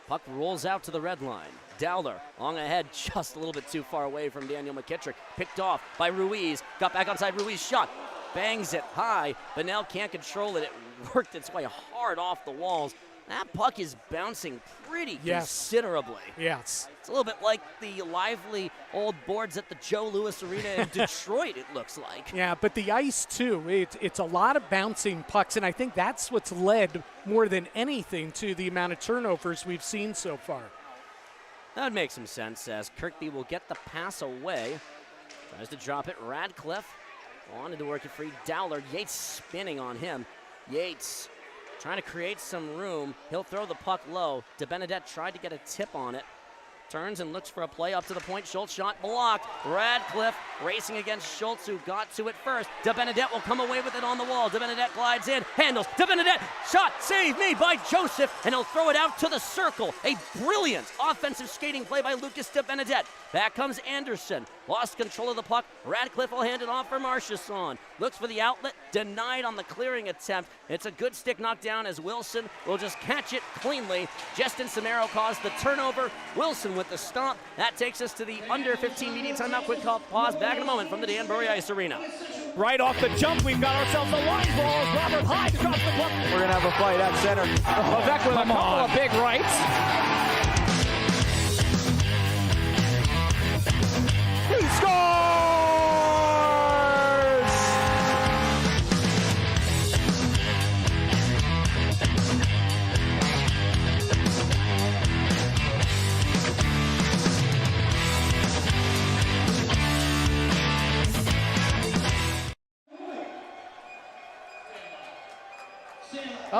Puck rolls out to the red line. Dowler long ahead, just a little bit too far away from Daniel McKittrick. Picked off by Ruiz. Got back onside. Ruiz shot. Bangs it high. Bonnell can't control it. It worked its way hard off the walls. That puck is bouncing pretty considerably. Yes. It's a little bit like the lively old boards at the Joe Louis Arena in Detroit, it looks like. Yeah, but the ice, too. It's a lot of bouncing pucks, and I think that's what's led more than anything to the amount of turnovers we've seen so far. That would make some sense as Kirkby will get the pass away. Tries to drop it. Radcliffe wanted to work it free. Dowler, Yates spinning on him. Yates trying to create some room. He'll throw the puck low. DeBenedette tried to get a tip on it. turns and looks for a play up to the point. Schultz shot blocked. Radcliffe racing against Schultz, who got to it first. DeBenedette will come away with it on the wall. DeBenedette glides in, handles. DeBenedette shot, saved me by Joseph, and he'll throw it out to the circle. A brilliant offensive skating play by Lucas DeBenedette. Back comes Anderson. Lost control of the puck. Radcliffe will hand it off for Marchesson. Looks for the outlet. Denied on the clearing attempt. It's a good stick knockdown as Wilson will just catch it cleanly. Justin Samaro caused the turnover. Wilson with the stop. That takes us to the under 15 media timeout. Quick call pause. Back in a moment from the Danbury Ice Arena. Right off the jump, we've got ourselves a line ball. Robert Hyde across the puck. We're going to have a fight at center. Avec with a couple of big rights. He scores!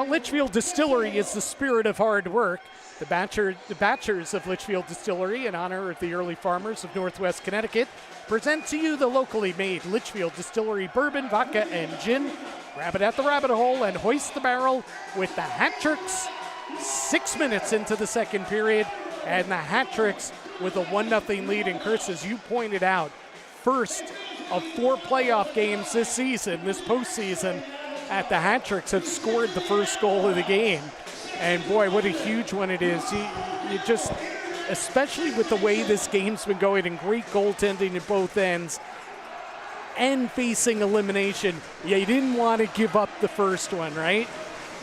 Litchfield Distillery is the spirit of hard work. The Batchers of Litchfield Distillery, in honor of the early farmers of Northwest Connecticut, present to you the locally made Litchfield Distillery bourbon, vodka, and gin. Grab it at the rabbit hole and hoist the barrel with the Hat Tricks. 6 minutes into the second period, and the Hat Tricks with a 1-0 lead. And Chris, as you pointed out, first of 4 playoff games this season, this postseason, at the Hat Tricks have scored the first goal of the game. And boy, what a huge one it is. You just, especially with the way this game's been going and great goaltending at both ends and facing elimination, you didn't want to give up the first one, right?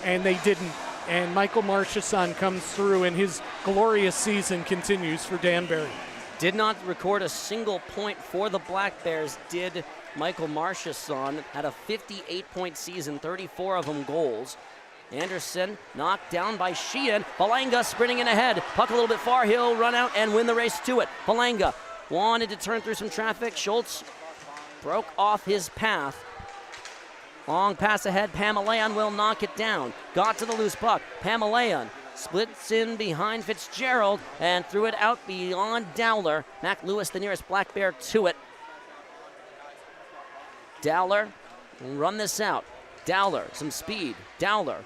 And they didn't. And Michael Marchesson comes through, and his glorious season continues for Danbury. Did not record a single point for the Black Bears, did Michael Marchesson. Had a 58-point season, 34 of them goals. Anderson knocked down by Sheehan. Palanga sprinting in ahead. Puck a little bit far. He'll run out and win the race to it. Palanga wanted to turn through some traffic. Schultz broke off his path. Long pass ahead. Pamelayan will knock it down. Got to the loose puck. Pamelayan splits in behind Fitzgerald and threw it out beyond Dowler. Mac Lewis, the nearest Black Bear, to it. Dowler will run this out. Dowler, some speed. Dowler,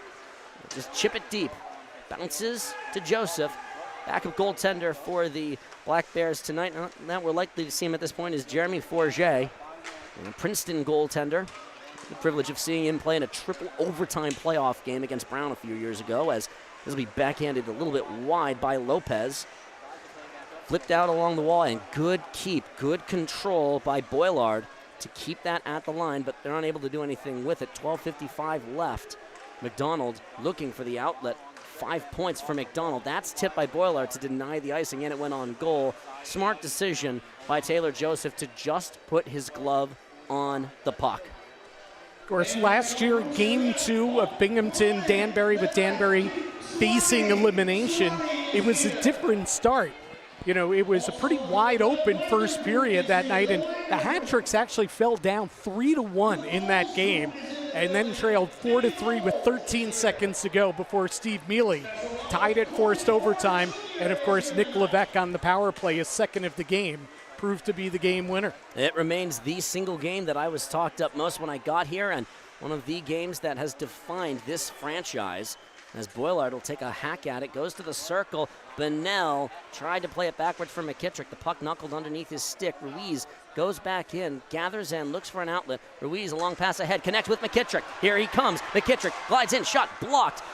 just chip it deep. Bounces to Joseph. Backup goaltender for the Black Bears tonight. That we're likely to see him at this point is Jeremy Forget, a Princeton goaltender. The privilege of seeing him play in a triple overtime playoff game against Brown a few years ago, as this will be backhanded a little bit wide by Lopez. Flipped out along the wall, and good keep, good control by Boilard to keep that at the line, but they're unable to do anything with it. 12:55 left. McDonald looking for the outlet. 5 points for McDonald. That's tipped by Boilard to deny the icing, and it went on goal. Smart decision by Taylor Joseph to just put his glove on the puck. Of course, last year, Game 2 of Binghamton, Danbury, with Danbury facing elimination, it was a different start. You know, it was a pretty wide open first period that night, and the Hat Tricks actually fell down 3-1 in that game, and then trailed 4-3 with 13 seconds to go before Steve Mealy tied it, forced overtime, and of course Nick Levesque on the power play, his second of the game, proved to be the game winner. It remains the single game that I was talked up most when I got here, and one of the games that has defined this franchise. As Boilard will take a hack at it, goes to the circle. Bennell tried to play it backwards for McKittrick. The puck knuckled underneath his stick. Ruiz goes back in, gathers in, looks for an outlet. Ruiz, a long pass ahead, connects with McKittrick. Here he comes. McKittrick glides in, shot blocked.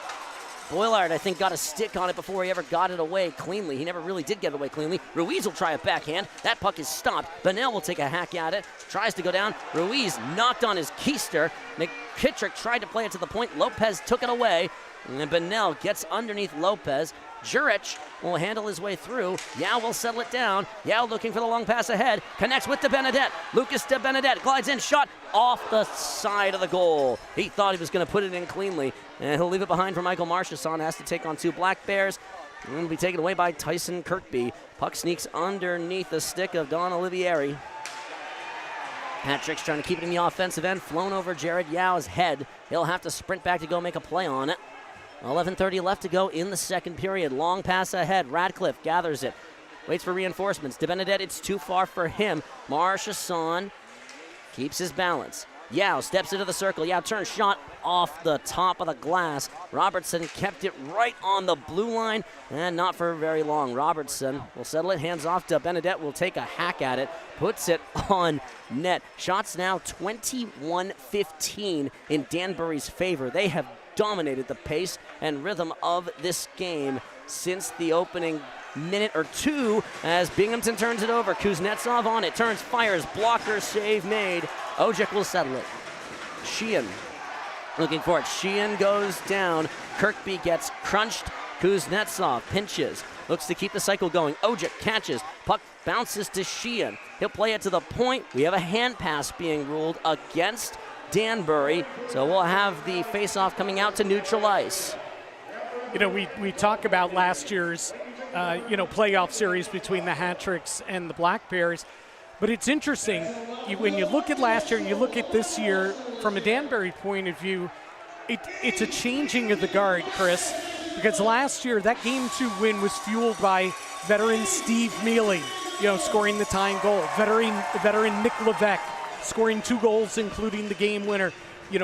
Boilard, I think, got a stick on it before he ever got it away cleanly. He never really did get it away cleanly. Ruiz will try a backhand. That puck is stopped. Bennell will take a hack at it. Tries to go down. Ruiz knocked on his keister. McKittrick tried to play it to the point. Lopez took it away. And Bennell gets underneath Lopez. Jurich will handle his way through. Yao will settle it down. Yao looking for the long pass ahead. Connects with DeBenedette. Lucas DeBenedette glides in. Shot off the side of the goal. He thought he was going to put it in cleanly. And he'll leave it behind for Michael Marchesson. Has to take on 2 Black Bears. And will be taken away by Tyson Kirkby. Puck sneaks underneath the stick of Don Olivieri. Hat Tricks trying to keep it in the offensive end. Flown over Jared Yao's head. He'll have to sprint back to go make a play on it. 11:30 left to go in the second period. Long pass ahead. Radcliffe gathers it. waits for reinforcements. DeBenedette, it's too far for him. Marchesson keeps his balance. Yao steps into the circle. Yao turns, shot off the top of the glass. Robertson kept it right on the blue line, and not for very long. Robertson will settle it, hands off to Benedette, will take a hack at it, puts it on net. Shots now 21-15 in Danbury's favor. They have dominated the pace and rhythm of this game since the opening minute or two as Binghamton turns it over. Kuznetsov on it, turns, fires, blocker, save made. Ojek will settle it. Sheehan looking for it. Sheehan goes down. Kirkby gets crunched. Kuznetsov pinches, looks to keep the cycle going. Ojek catches, puck bounces to Sheehan. He'll play it to the point. We have a hand pass being ruled against Danbury, so we'll have the face-off coming out to neutral ice. You know, we talk about last year's playoff series between the Hat-Tricks and the Black Bears. But it's interesting, when you look at last year and you look at this year, from a Danbury point of view, it's a changing of the guard, Chris, because last year that Game 2 win was fueled by veteran Steve Mealy, scoring the tying goal, veteran Nick Levesque scoring 2 goals, including the game winner.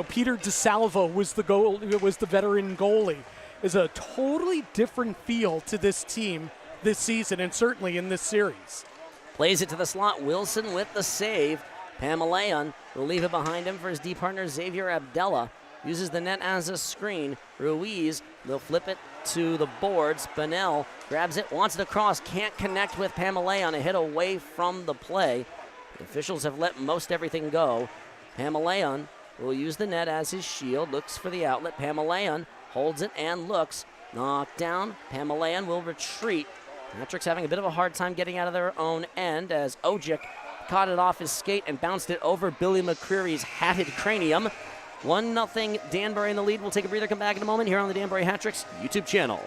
Peter DeSalvo was the veteran goalie. Is a totally different feel to this team this season, and certainly in this series. Plays it to the slot. Wilson with the save. Pamelayan will leave it behind him for his D partner Xavier Abdella. Uses the net as a screen. Ruiz will flip it to the boards. Bunnell grabs it, wants it across, can't connect with Pamelayan. A hit away from the play. The officials have let most everything go. Pamelayan will use the net as his shield. Looks for the outlet. Pamelayan holds it and looks. Knocked down. Pamelayan will retreat. Hat-Tricks having a bit of a hard time getting out of their own end as Ojek caught it off his skate and bounced it over Billy McCreary's hatted cranium. 1-0 Danbury in the lead. We'll take a breather, come back in a moment here on the Danbury Hat-Tricks YouTube channel.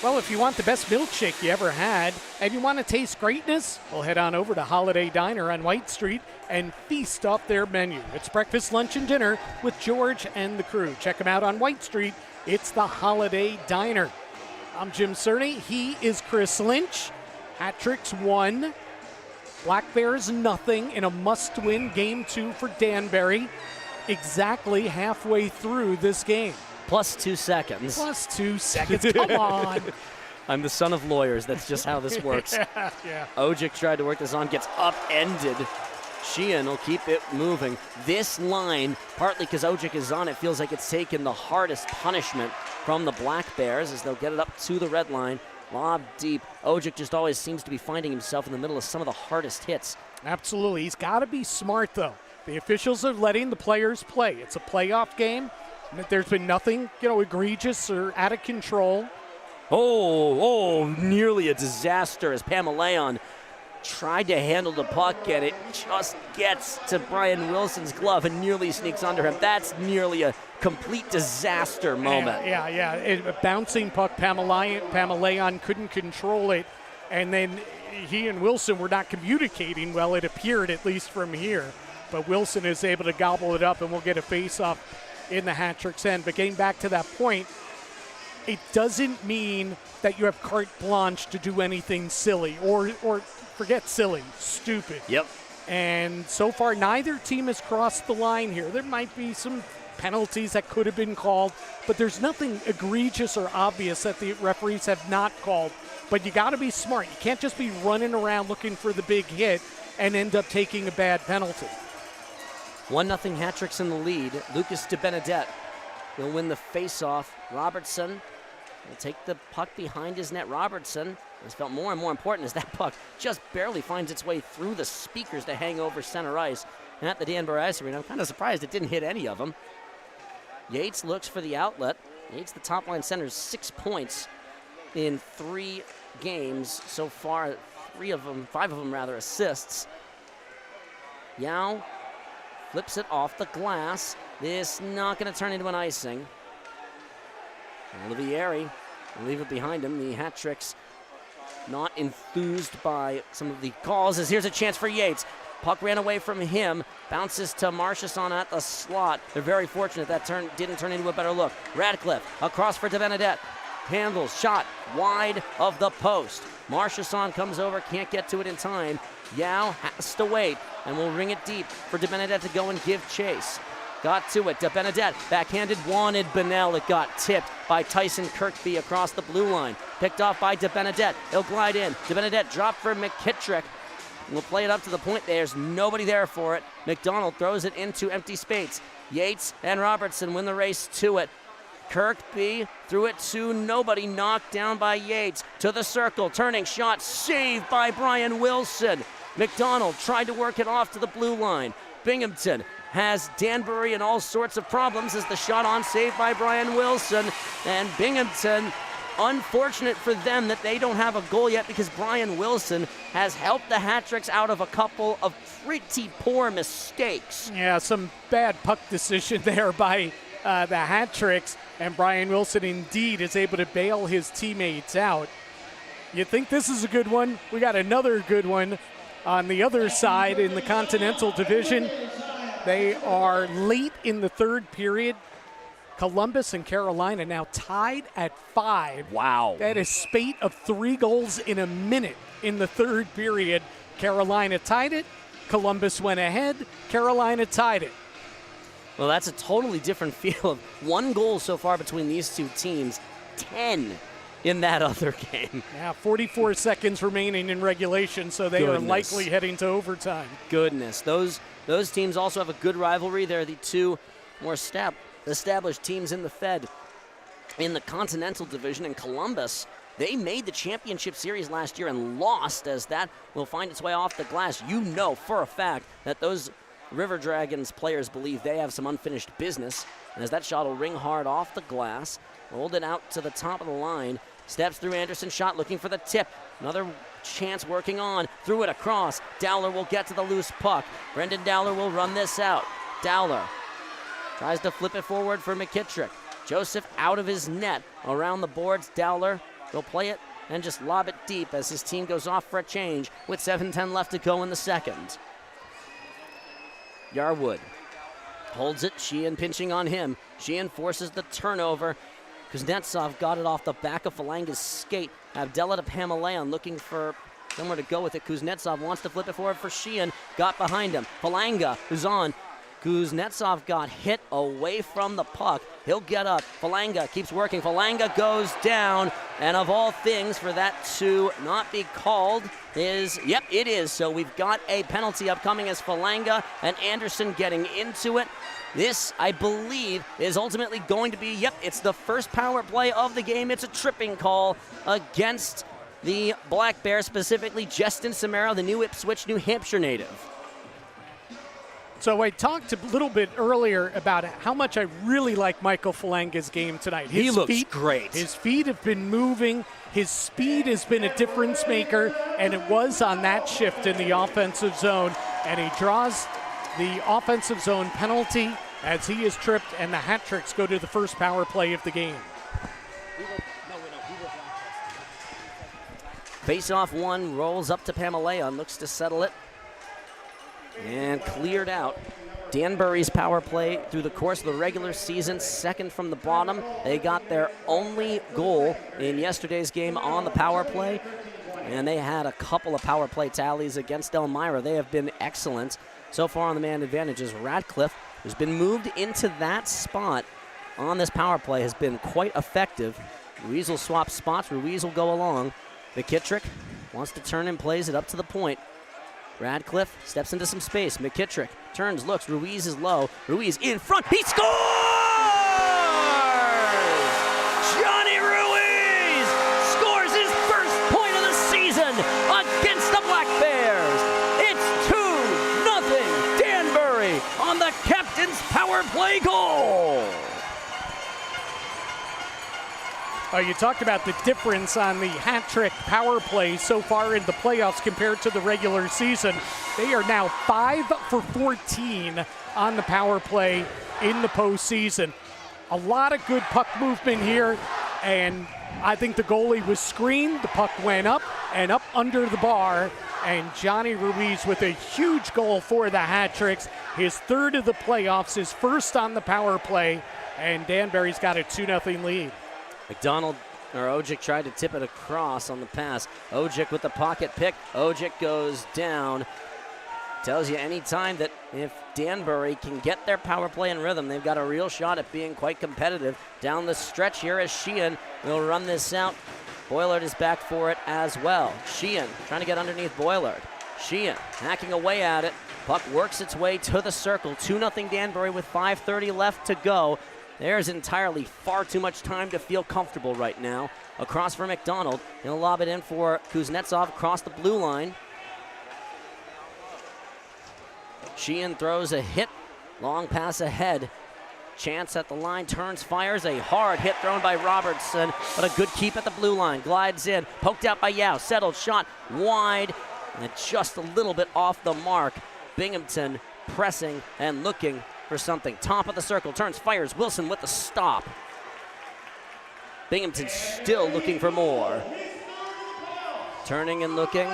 Well, if you want the best milkshake you ever had and you want to taste greatness, well, head on over to Holiday Diner on White Street and feast off their menu. It's breakfast, lunch, and dinner with George and the crew. Check them out on White Street. It's the Holiday Diner. I'm Jim Cerny. He is Chris Lynch. Hat-Tricks 1, Black Bears 0 in a must-win Game 2 for Danbury. Exactly halfway through this game. Plus 2 seconds. Plus 2 seconds. Come on. I'm the son of lawyers. That's just how this works. Yeah. Ojek tried to work this on, gets upended. Sheehan will keep it moving. This line, partly because Ojek is on it, feels like it's taken the hardest punishment from the Black Bears as they'll get it up to the red line. Lob deep. Ojek just always seems to be finding himself in the middle of some of the hardest hits. Absolutely. He's got to be smart, though. The officials are letting the players play. It's a playoff game. There's been nothing, egregious or out of control. Nearly a disaster as Pamelayan tried to handle the puck and it just gets to Brian Wilson's glove and nearly sneaks under him. That's nearly a complete disaster moment. Yeah. A bouncing puck, Pamelayan couldn't control it, and then he and Wilson were not communicating well, it appeared, at least from here. But Wilson is able to gobble it up, and we'll get a face-off in the Hat-Tricks end. But getting back to that point, it doesn't mean that you have carte blanche to do anything silly or forget silly, stupid. Yep. And so far, neither team has crossed the line here. There might be some penalties that could have been called, but there's nothing egregious or obvious that the referees have not called. But you got to be smart. You can't just be running around looking for the big hit and end up taking a bad penalty. 1-0 Hat-Tricks in the lead. Lucas DeBenedette will win the face-off. Robertson will take the puck behind his net. Robertson has felt more and more important as that puck just barely finds its way through the speakers to hang over center ice at the Danbury Ice Arena. I'm kind of surprised it didn't hit any of them. Yates looks for the outlet. Yates, the top line center, 6 points in 3 games so far. 5 of them assists. Yao flips it off the glass. This not going to turn into an icing. Olivieri will leave it behind him. The hat tricks not enthused by some of the calls, as here's a chance for Yates. Puck ran away from him, bounces to Marchesson at the slot. They're very fortunate that didn't turn into a better look. Radcliffe across for DeBenedette. Handles, shot wide of the post. Marchesson comes over, can't get to it in time. Yao has to wait and will ring it deep for DeBenedette to go and give chase. Got to it, DeBenedette, backhanded, wanted Bonnell. It got tipped by Tyson Kirkby across the blue line. Picked off by DeBenedette, he'll glide in. DeBenedette dropped for McKittrick. We'll play it up to the point. There's nobody there for it. McDonald throws it into empty space. Yates and Robertson win the race to it. Kirkby threw it to nobody, knocked down by Yates. To the circle, turning shot, saved by Brian Wilson. McDonald tried to work it off to the blue line. Binghamton has Danbury in all sorts of problems as the shot on saved by Brian Wilson. And Binghamton, unfortunate for them that they don't have a goal yet because Brian Wilson has helped the hat-tricks out of a couple of pretty poor mistakes. Yeah, some bad puck decision there by the hat-tricks, and Brian Wilson indeed is able to bail his teammates out. You think this is a good one? We got another good one on the other side in the Continental Division. They are late in the third period. Columbus and Carolina now tied at 5. Wow. That is a spate of 3 goals in a minute in the third period. Carolina tied it. Columbus went ahead. Carolina tied it. Well, that's a totally different feel of 1 goal so far between these two teams. 10 in that other game. Yeah, 44 seconds remaining in regulation, so they are likely heading to overtime. Goodness. Those teams also have a good rivalry. They're the two more established teams in the Fed. In the Continental Division in Columbus, they made the championship series last year and lost, as that will find its way off the glass. You know for a fact that those River Dragons players believe they have some unfinished business. And as that shot will ring hard off the glass, rolled it out to the top of the line, steps through Anderson's shot looking for the tip. Another chance working on, threw it across. Dowler will get to the loose puck. Brendan Dowler will run this out. Dowler tries to flip it forward for McKittrick. Joseph out of his net around the boards. Dowler will play it and just lob it deep as his team goes off for a change with 7:10 left to go in the second. Yarwood holds it. Sheehan pinching on him. Sheehan forces the turnover. Kuznetsov got it off the back of Falanga's skate. Abdella to Pamelayan looking for somewhere to go with it. Kuznetsov wants to flip it forward for Sheehan. Got behind him. Falanga, who's on. Kuznetsov got hit away from the puck. He'll get up. Falanga keeps working. Falanga goes down. And of all things, for that to not be called is, yep, it is. So we've got a penalty upcoming as Falanga and Anderson getting into it. This, I believe, is ultimately going to be, yep, it's the first power play of the game. It's a tripping call against the Black Bears, specifically Justin Samaro, the new Ipswich, New Hampshire native. So I talked a little bit earlier about how much I really like Michael Falanga's game tonight. He looks great. His feet have been moving. His speed has been a difference maker, and it was on that shift in the offensive zone. And he draws the offensive zone penalty as he is tripped, and the hat-tricks go to the first power play of the game. Face-off one, rolls up to Pamelayan, looks to settle it. And cleared out. Danbury's power play through the course of the regular season, second from the bottom. They got their only goal in yesterday's game on the power play, and they had a couple of power play tallies against Elmira. They have been excellent so far on the man advantage. As Radcliffe, who's been moved into that spot on this power play, has been quite effective. Ruiz will swap spots. Ruiz will go along. McKittrick wants to turn and plays it up to the point. Radcliffe steps into some space. McKittrick turns, looks. Ruiz is low. Ruiz in front. He scores! Johnny Ruiz! power play goal. You talked about the difference on the hat trick power play so far in the playoffs compared to the regular season. They are now 5 for 14 on the power play in the postseason. A lot of good puck movement here, and I think the goalie was screened. The puck went up and up under the bar, and Johnny Ruiz with a huge goal for the hat tricks. His third of the playoffs, his first on the power play, and Danbury's got a 2-0 lead. Ojic tried to tip it across on the pass. Ojic with the pocket pick. Ojic goes down. Tells you anytime that if Danbury can get their power play in rhythm, they've got a real shot at being quite competitive. Down the stretch here as Sheehan will run this out. Boilard is back for it as well. Sheehan trying to get underneath Boilard. Sheehan hacking away at it. Puck works its way to the circle. 2-0 Danbury with 5:30 left to go. There's entirely far too much time to feel comfortable right now. Across for McDonald. He'll lob it in for Kuznetsov across the blue line. Sheehan throws a hit. Long pass ahead. Chance at the line, turns, fires. A hard hit thrown by Robertson, but a good keep at the blue line. Glides in, poked out by Yao. Settled, shot wide, and just a little bit off the mark. Binghamton pressing and looking for something. Top of the circle, turns, fires. Wilson with the stop. Binghamton still looking for more. Turning and looking.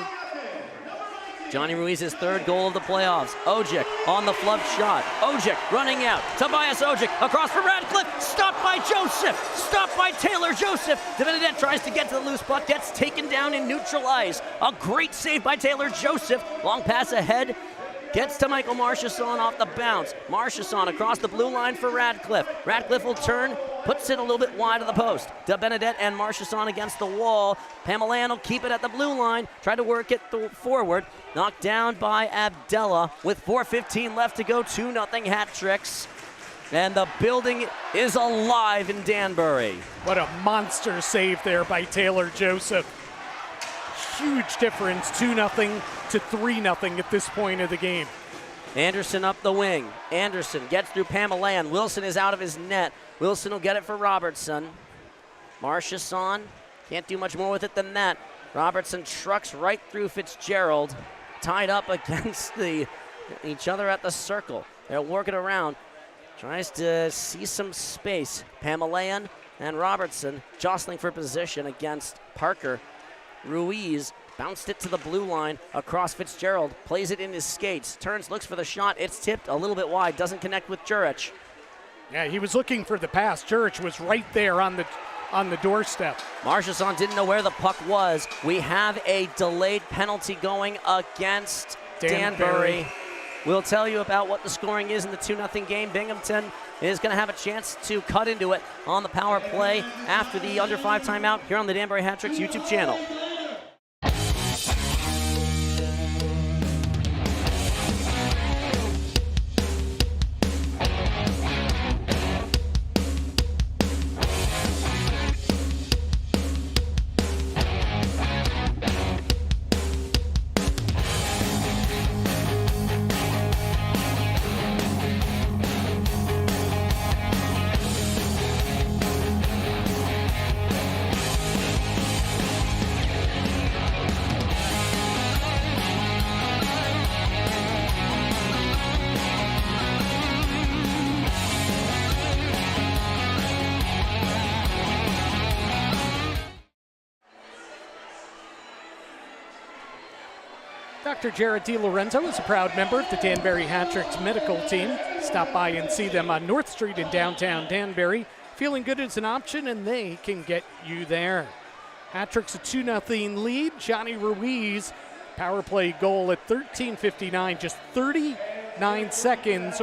Johnny Ruiz's third goal of the playoffs. Ojic on the flub shot. Ojic running out. Tobias Ojic across for Radcliffe. Stopped by Joseph. Stopped by Taylor Joseph. Benedette tries to get to the loose puck. Gets taken down in neutral ice. A great save by Taylor Joseph. Long pass ahead. Gets to Michael Marchesson off the bounce. Marchesson across the blue line for Radcliffe. Radcliffe will turn, puts it a little bit wide of the post. De Benedette and Marchesson against the wall. Pamelayan will keep it at the blue line. Try to work it forward. Knocked down by Abdella with 4:15 left to go. 2-0 hat tricks. And the building is alive in Danbury. What a monster save there by Taylor Joseph. Huge difference, 2-0 to 3-0 at this point of the game. Anderson up the wing. Anderson gets through Pamelayan. Wilson is out of his net. Wilson will get it for Robertson. Marchesson can't do much more with it than that. Robertson trucks right through Fitzgerald. Tied up against each other at the circle. They'll work it around. Tries to see some space. Pamelayan and Robertson jostling for position against Parker. Ruiz bounced it to the blue line across Fitzgerald, plays it in his skates, turns, looks for the shot. It's tipped a little bit wide, doesn't connect with Jurich. Yeah, he was looking for the pass. Jurich was right there on the doorstep. Marchesson didn't know where the puck was. We have a delayed penalty going against Danbury. We'll tell you about what the scoring is in the 2-0 game. Binghamton is going to have a chance to cut into it on the power play after the under 5 timeout here on the Danbury Hat Tricks YouTube channel. Dr. Jared DiLorenzo is a proud member of the Danbury Hat Tricks medical team. Stop by and see them on North Street in downtown Danbury. Feeling good is an option, and they can get you there. Hat Tricks a 2-0 lead. Johnny Ruiz, power play goal at 13:59, just 39 seconds,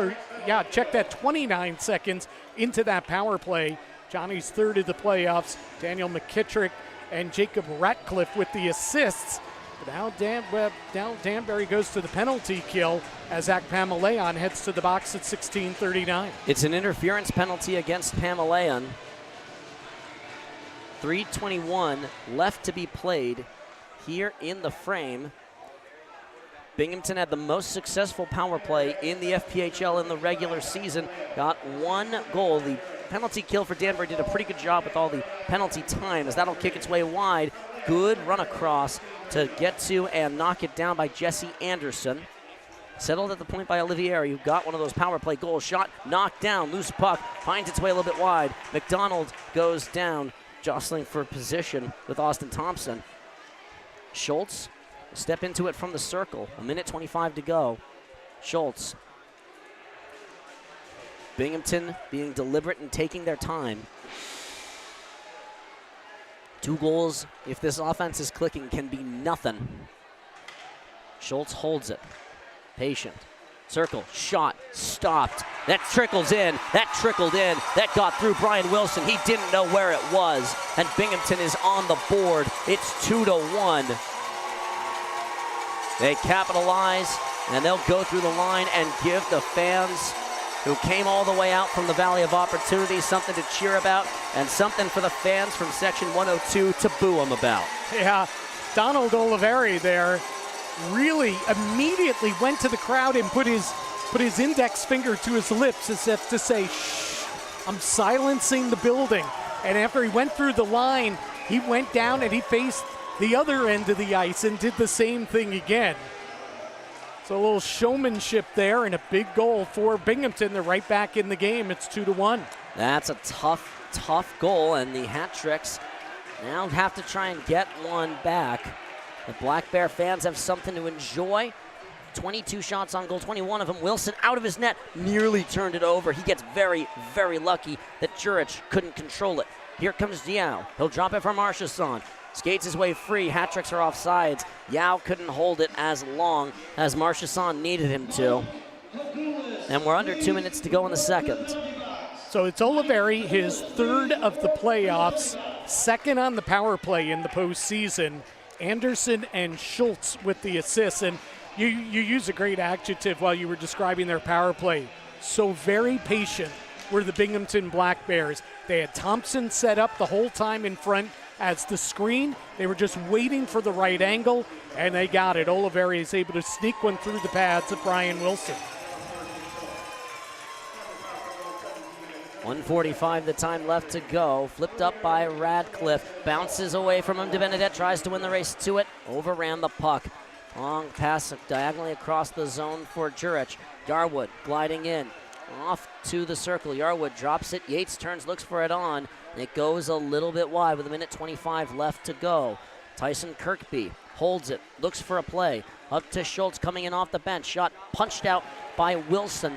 check that, 29 seconds into that power play. Johnny's third of the playoffs. Daniel McKittrick and Jacob Ratcliffe with the assists. But now Danbury goes to the penalty kill as Zach Pamelayan heads to the box at 16:39. It's an interference penalty against Pamelayan. 3:21 left to be played here in the frame. Binghamton had the most successful power play in the FPHL in the regular season. Got 1 goal. The penalty kill for Danbury did a pretty good job with all the penalty time, as that'll kick its way wide. Good run across to get to and knock it down by Jesse Anderson. Settled at the point by Olivieri, who got one of those power play goals. Shot knocked down, loose puck, finds its way a little bit wide. McDonald goes down, jostling for position with Austin Thompson. Schultz step into it from the circle. 1:25 to go. Schultz. Binghamton being deliberate and taking their time. 2 goals, if this offense is clicking, can be nothing. Schultz holds it. Patient. Circle. Shot. Stopped. That trickles in. That trickled in. That got through Brian Wilson. He didn't know where it was. And Binghamton is on the board. It's 2-1. They capitalize, and they'll go through the line and give the fans who came all the way out from the Valley of Opportunity something to cheer about and something for the fans from Section 102 to boo them about. Yeah, Donald Olivieri there really immediately went to the crowd and put his index finger to his lips as if to say, shh, I'm silencing the building. And after he went through the line, he went down and he faced the other end of the ice and did the same thing again. So a little showmanship there and a big goal for Binghamton. They're right back in the game. It's 2-1. That's a tough goal, and the Hat Tricks now have to try and get one back. The Black Bear fans have something to enjoy. 22 shots on goal, 21 of them. Wilson out of his net, nearly turned it over. He gets very, very lucky that Jurich couldn't control it. Here comes Diao. He'll drop it for Marchesson. Skates his way free. Hat Tricks are offsides. Yao couldn't hold it as long as Marchesson needed him to. And we're under 2 minutes to go in the second. So it's Olivieri, his 3rd of the playoffs, 2nd on the power play in the postseason. Anderson and Schultz with the assists. And you used a great adjective while you were describing their power play. So very patient were the Binghamton Black Bears. They had Thompson set up the whole time in front as the screen. They were just waiting for the right angle, and they got it. Olivieri is able to sneak one through the pads of Brian Wilson. 1:45 the time left to go. Flipped up by Radcliffe. Bounces away from him. DeBenedette tries to win the race to it. Overran the puck. Long pass diagonally across the zone for Jurich. Yarwood gliding in. Off to the circle. Yarwood drops it. Yates turns, looks for it on. It goes a little bit wide with 1:25 left to go. Tyson Kirkby holds it. Looks for a play. Up to Schultz coming in off the bench. Shot punched out by Wilson.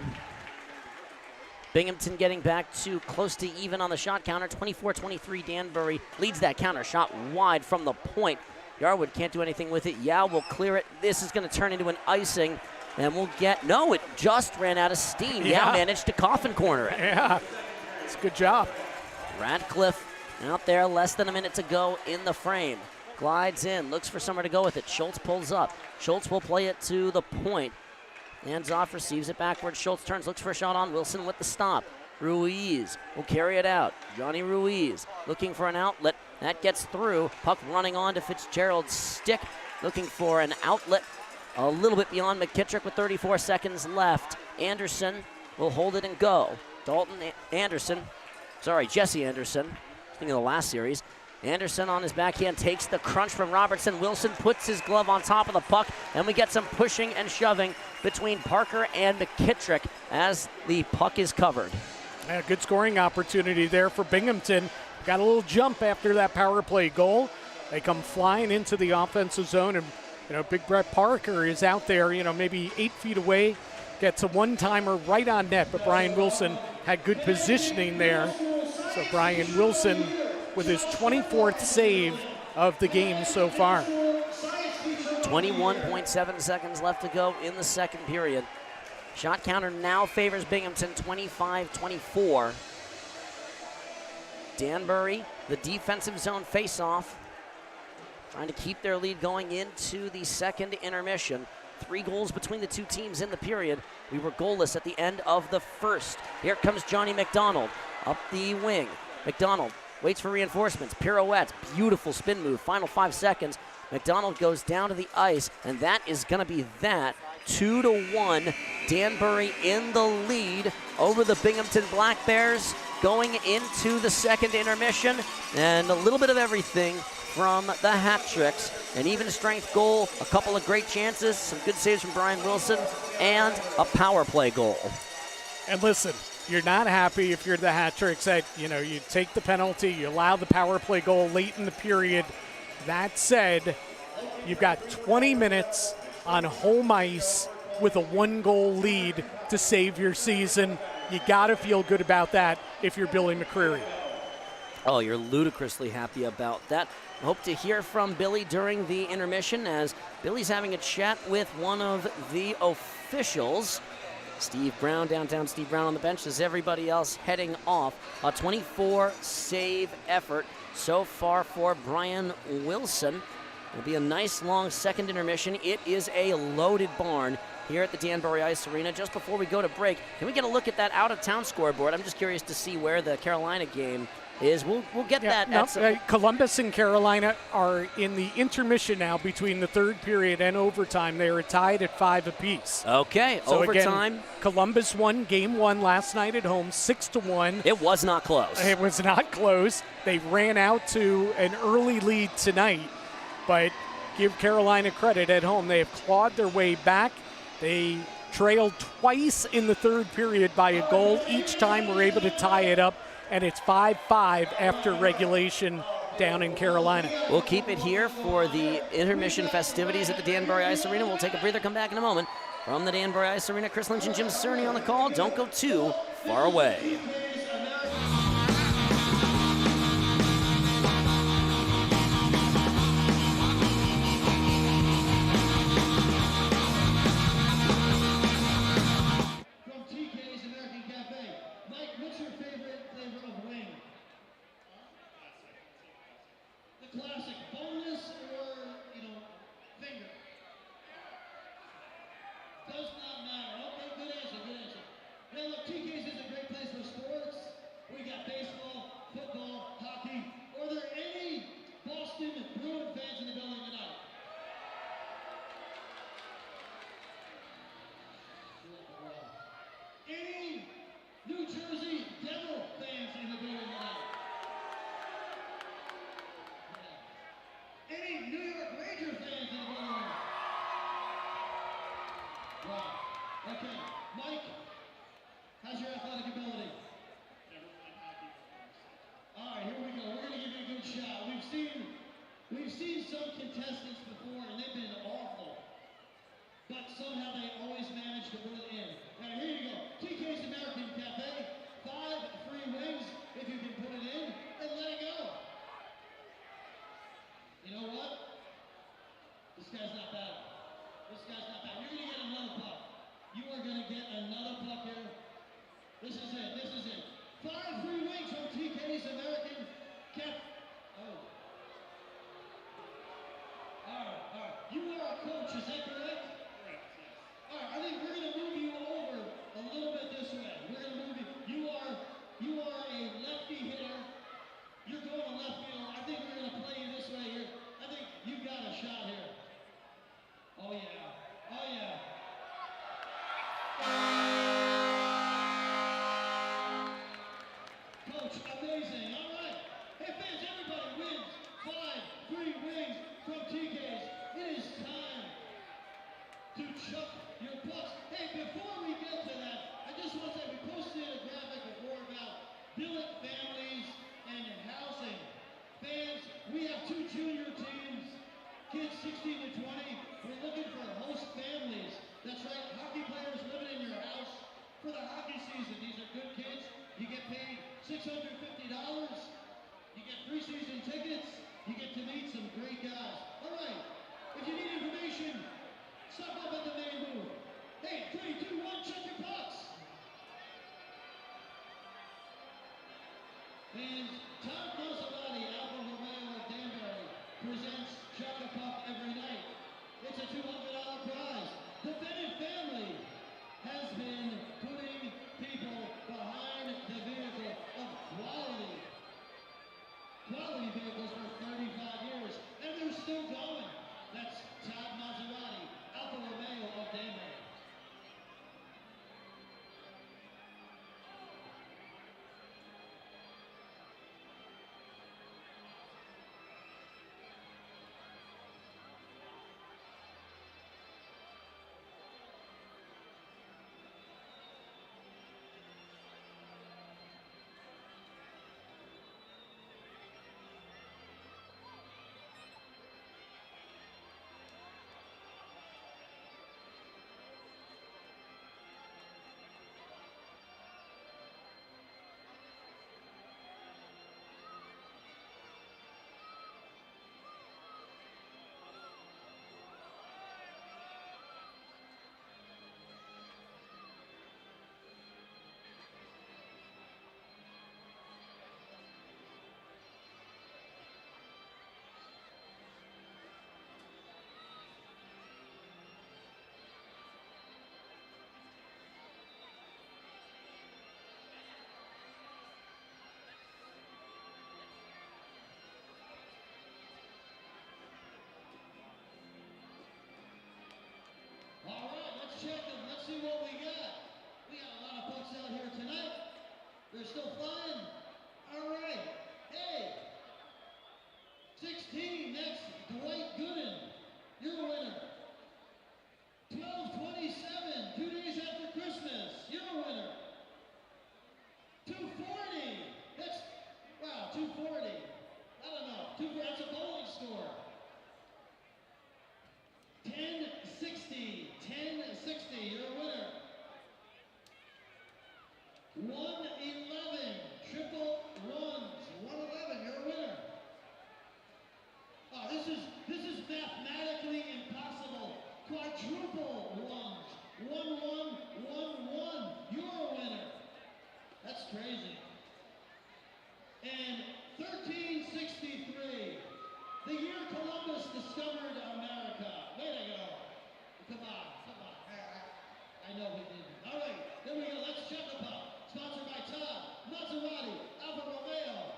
Binghamton getting back to close to even on the shot counter. 24-23 Danbury leads that counter. Shot wide from the point. Yarwood can't do anything with it. Yao will clear it. This is going to turn into an icing. And we'll get, no, it just ran out of steam. Yeah. Yao managed to coffin corner it. Yeah, it's a good job. Radcliffe out there, less than a minute to go in the frame. Glides in, looks for somewhere to go with it. Schultz pulls up. Schultz will play it to the point. Hands off, receives it backwards. Schultz turns, looks for a shot on. Wilson with the stop. Ruiz will carry it out. Johnny Ruiz looking for an outlet. That gets through. Puck running on to Fitzgerald's stick. Looking for an outlet a little bit beyond McKittrick with 34 seconds left. Anderson will hold it and go. Jesse Anderson. Thinking of the last series. Anderson on his backhand takes the crunch from Robertson. Wilson puts his glove on top of the puck, and we get some pushing and shoving between Parker and McKittrick as the puck is covered. A good scoring opportunity there for Binghamton. Got a little jump after that power play goal. They come flying into the offensive zone, and Big Brett Parker is out there, maybe 8 feet away. Gets a one-timer right on net, but Brian Wilson had good positioning there. So Brian Wilson with his 24th save of the game so far. 21.7 seconds left to go in the second period. Shot counter now favors Binghamton, 25-24. Danbury, the defensive zone face-off, trying to keep their lead going into the second intermission. 3 goals between the two teams in the period. We were goalless at the end of the first. Here comes Johnny McDonald up the wing. McDonald waits for reinforcements, pirouettes, beautiful spin move, final 5 seconds. McDonald goes down to the ice, and that is going to be that. 2-1, Danbury in the lead over the Binghamton Black Bears going into the second intermission, and a little bit of everything from the hat tricks. An even strength goal, a couple of great chances, some good saves from Brian Wilson, and a power play goal. And listen, you're not happy if you're the hat tricks that, you take the penalty, you allow the power play goal late in the period. That said, you've got 20 minutes on home ice with a 1-goal lead to save your season. You got to feel good about that if you're Billy McCreary. Oh, you're ludicrously happy about that. Hope to hear from Billy during the intermission as Billy's having a chat with one of the officials. Steve Brown, downtown Steve Brown on the bench as everybody else heading off. A 24-save effort so far for Brian Wilson. It'll be a nice long second intermission. It is a loaded barn here at the Danbury Ice Arena. Just before we go to break, can we get a look at that out-of-town scoreboard? I'm just curious to see where the Carolina game is. We'll get that. No, Columbus and Carolina are in the intermission now between the third period and overtime. They are tied at 5 apiece. Okay, so overtime. Again, Columbus won game 1 last night at home, 6-1. It was not close. It was not close. They ran out to an early lead tonight, but give Carolina credit at home. They have clawed their way back. They trailed twice in the third period by a goal. Each time we're able to tie it up, and it's 5-5 after regulation down in Carolina. We'll keep it here for the intermission festivities at the Danbury Ice Arena. We'll take a breather, come back in a moment. From the Danbury Ice Arena, Chris Lynch and Jim Cerny on the call. Don't go too far away. Classic, boneless or, finger? Does not matter. Okay, good answer, good answer. Now look, TK's is a great place for sports. We got baseball, football, hockey. Are there any Boston Bruin fans in the building tonight? Any New Jersey Devil fans in the building tonight? Any New York Ranger fans in the building? Wow. Okay. Mike, how's your athletic ability? All right, here we go. We're going to give you a good shot. We've seen some contestants before, and they've been awful. But somehow they always manage to put it in. All right, here you go. TK's American Cafe. 5 free wings if you can put it in and let it go. You know what? This guy's not bad. This guy's not bad. You're going to get another puck. You are going to get another puck here. This is it. This is it. 5 free wings from TK's American Cafe. Oh. All right. You are a coach, is that correct? Correct, yes. All right, I think we're going to move you over a little bit this way. We're going to move you. You are a lefty hitter. You're going to left field. I think we're going to play you this way here. I think you got a shot here. Oh, yeah. Oh, yeah. Coach, amazing. All right. Hey, fans, everybody wins 5 free wings from TK's. It is time to chuck your pucks. Hey, before we get to that, I just want to say we posted a graphic before about billet families and housing. Fans, we have 2 junior teams, kids 16 to 20. We're looking for host families. That's right, hockey players living in your house for the hockey season. These are good kids. You get paid $650. You get free season tickets. You get to meet some great guys. All right, if you need information, stop up at the main booth. Hey, 3, 2, 1, check your pucks. And Tom Cosolati, Alpha Romeo of Danbury, presents Chuck a Puck every night. It's a $200 prize. The Bennett family has been putting people behind the vehicle of quality vehicles for 35 years, and they're still going. let's see what we got. We got a lot of bucks out here tonight. They're still flying. All right. Hey, 16, that's Dwight Gooden. You're a winner. 1227, 2 days after Christmas. You're a winner. 240. That's, wow, 240. I don't know. That's a bowling score. 1060. 1060. You're a winner. 111. Triple runs. 111. You're a winner. Oh, this is mathematically impossible. Quadruple runs. 1111. You're a winner. That's crazy. And 1363. The year Columbus discovered America. Way to go. Come on. I know we did. All right, there we go. Let's check the puck. Sponsored by Todd, Maserati, Alfa Romeo.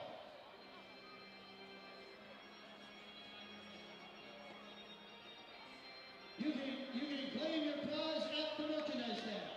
You can claim your prize at the merchandise stand.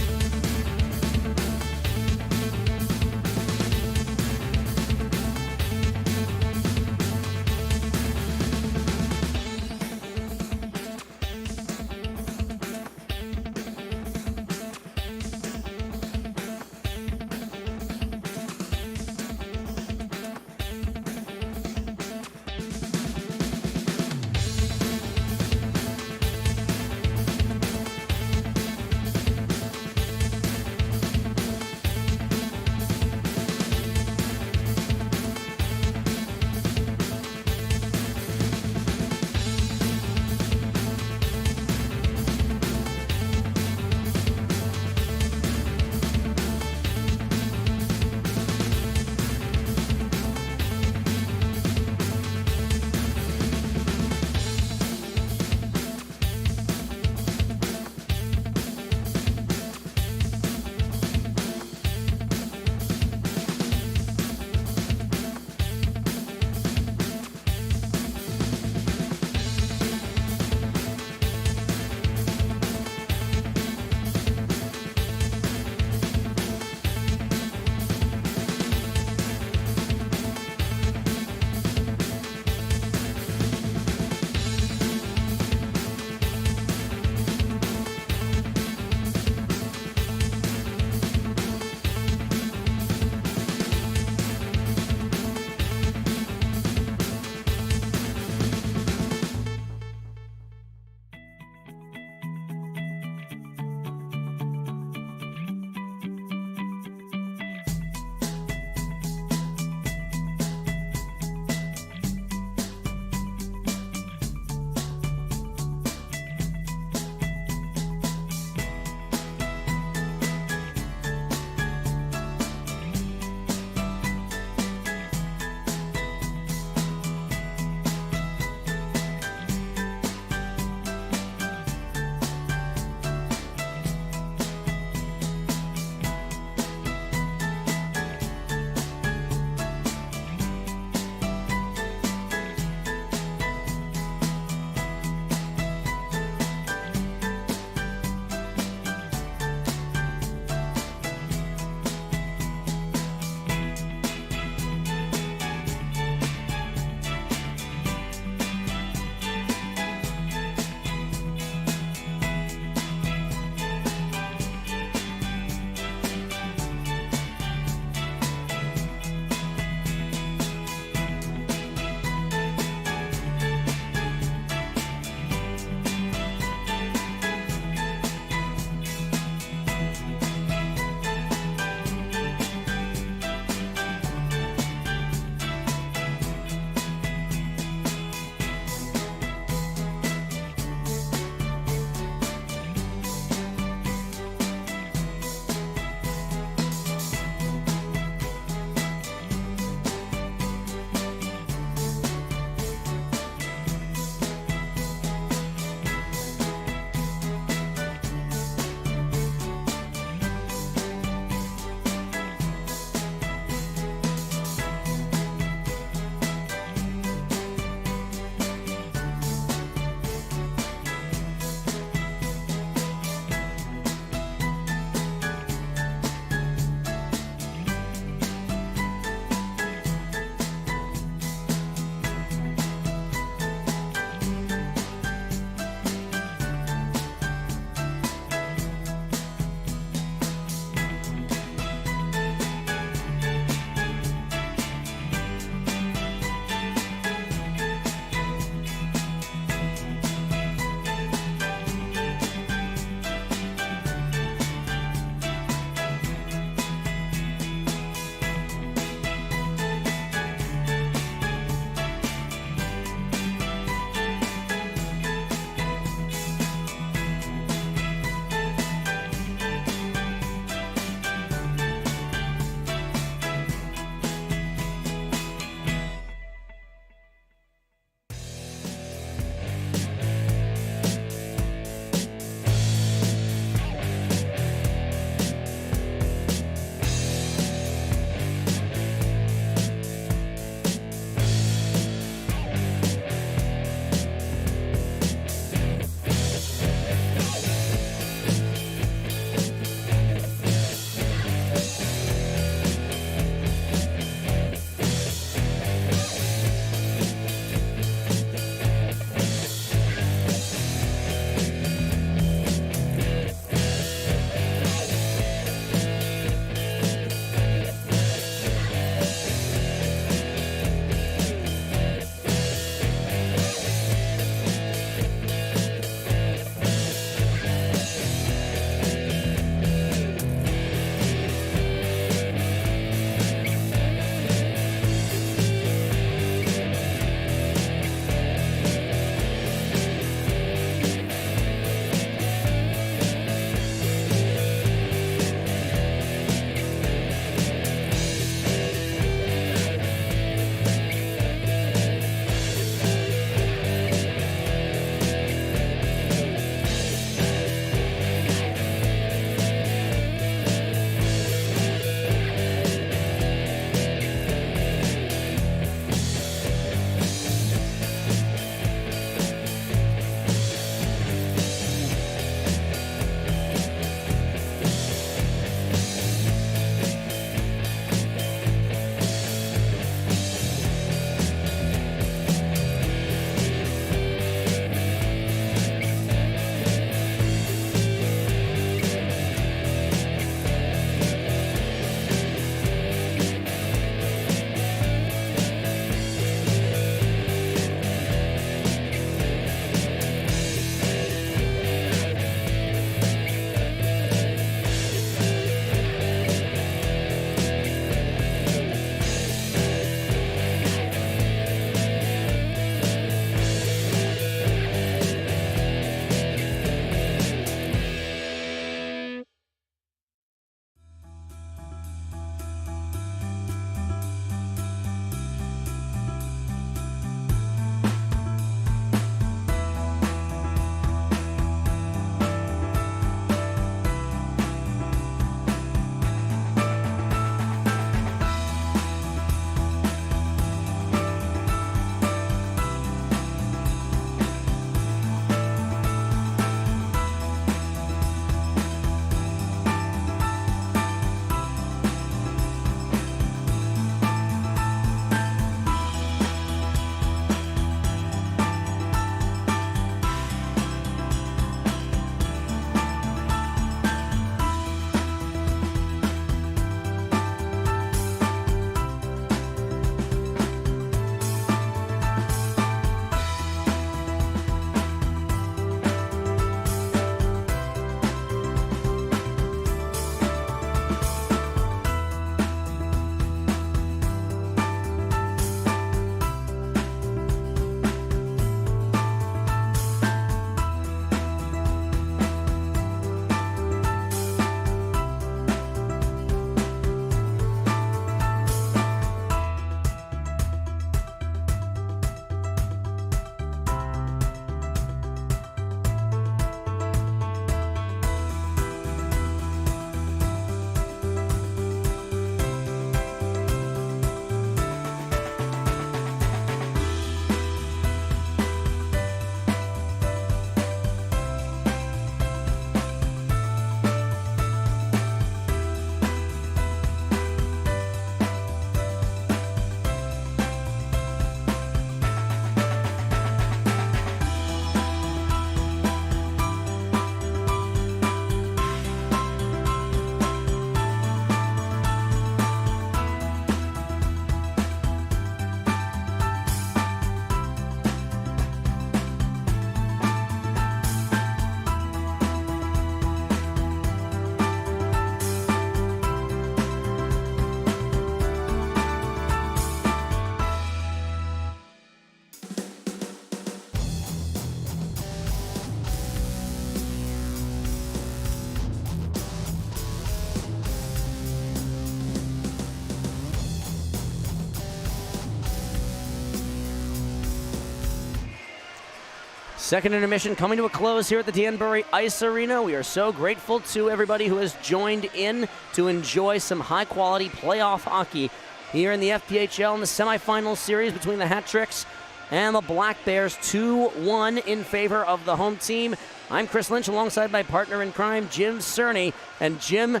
Second intermission coming to a close here at the Danbury Ice Arena. We are so grateful to everybody who has joined in to enjoy some high-quality playoff hockey here in the FPHL in the semifinal series between the Hat Tricks and the Black Bears. 2-1 in favor of the home team. I'm Chris Lynch alongside my partner in crime, Jim Cerny. And Jim,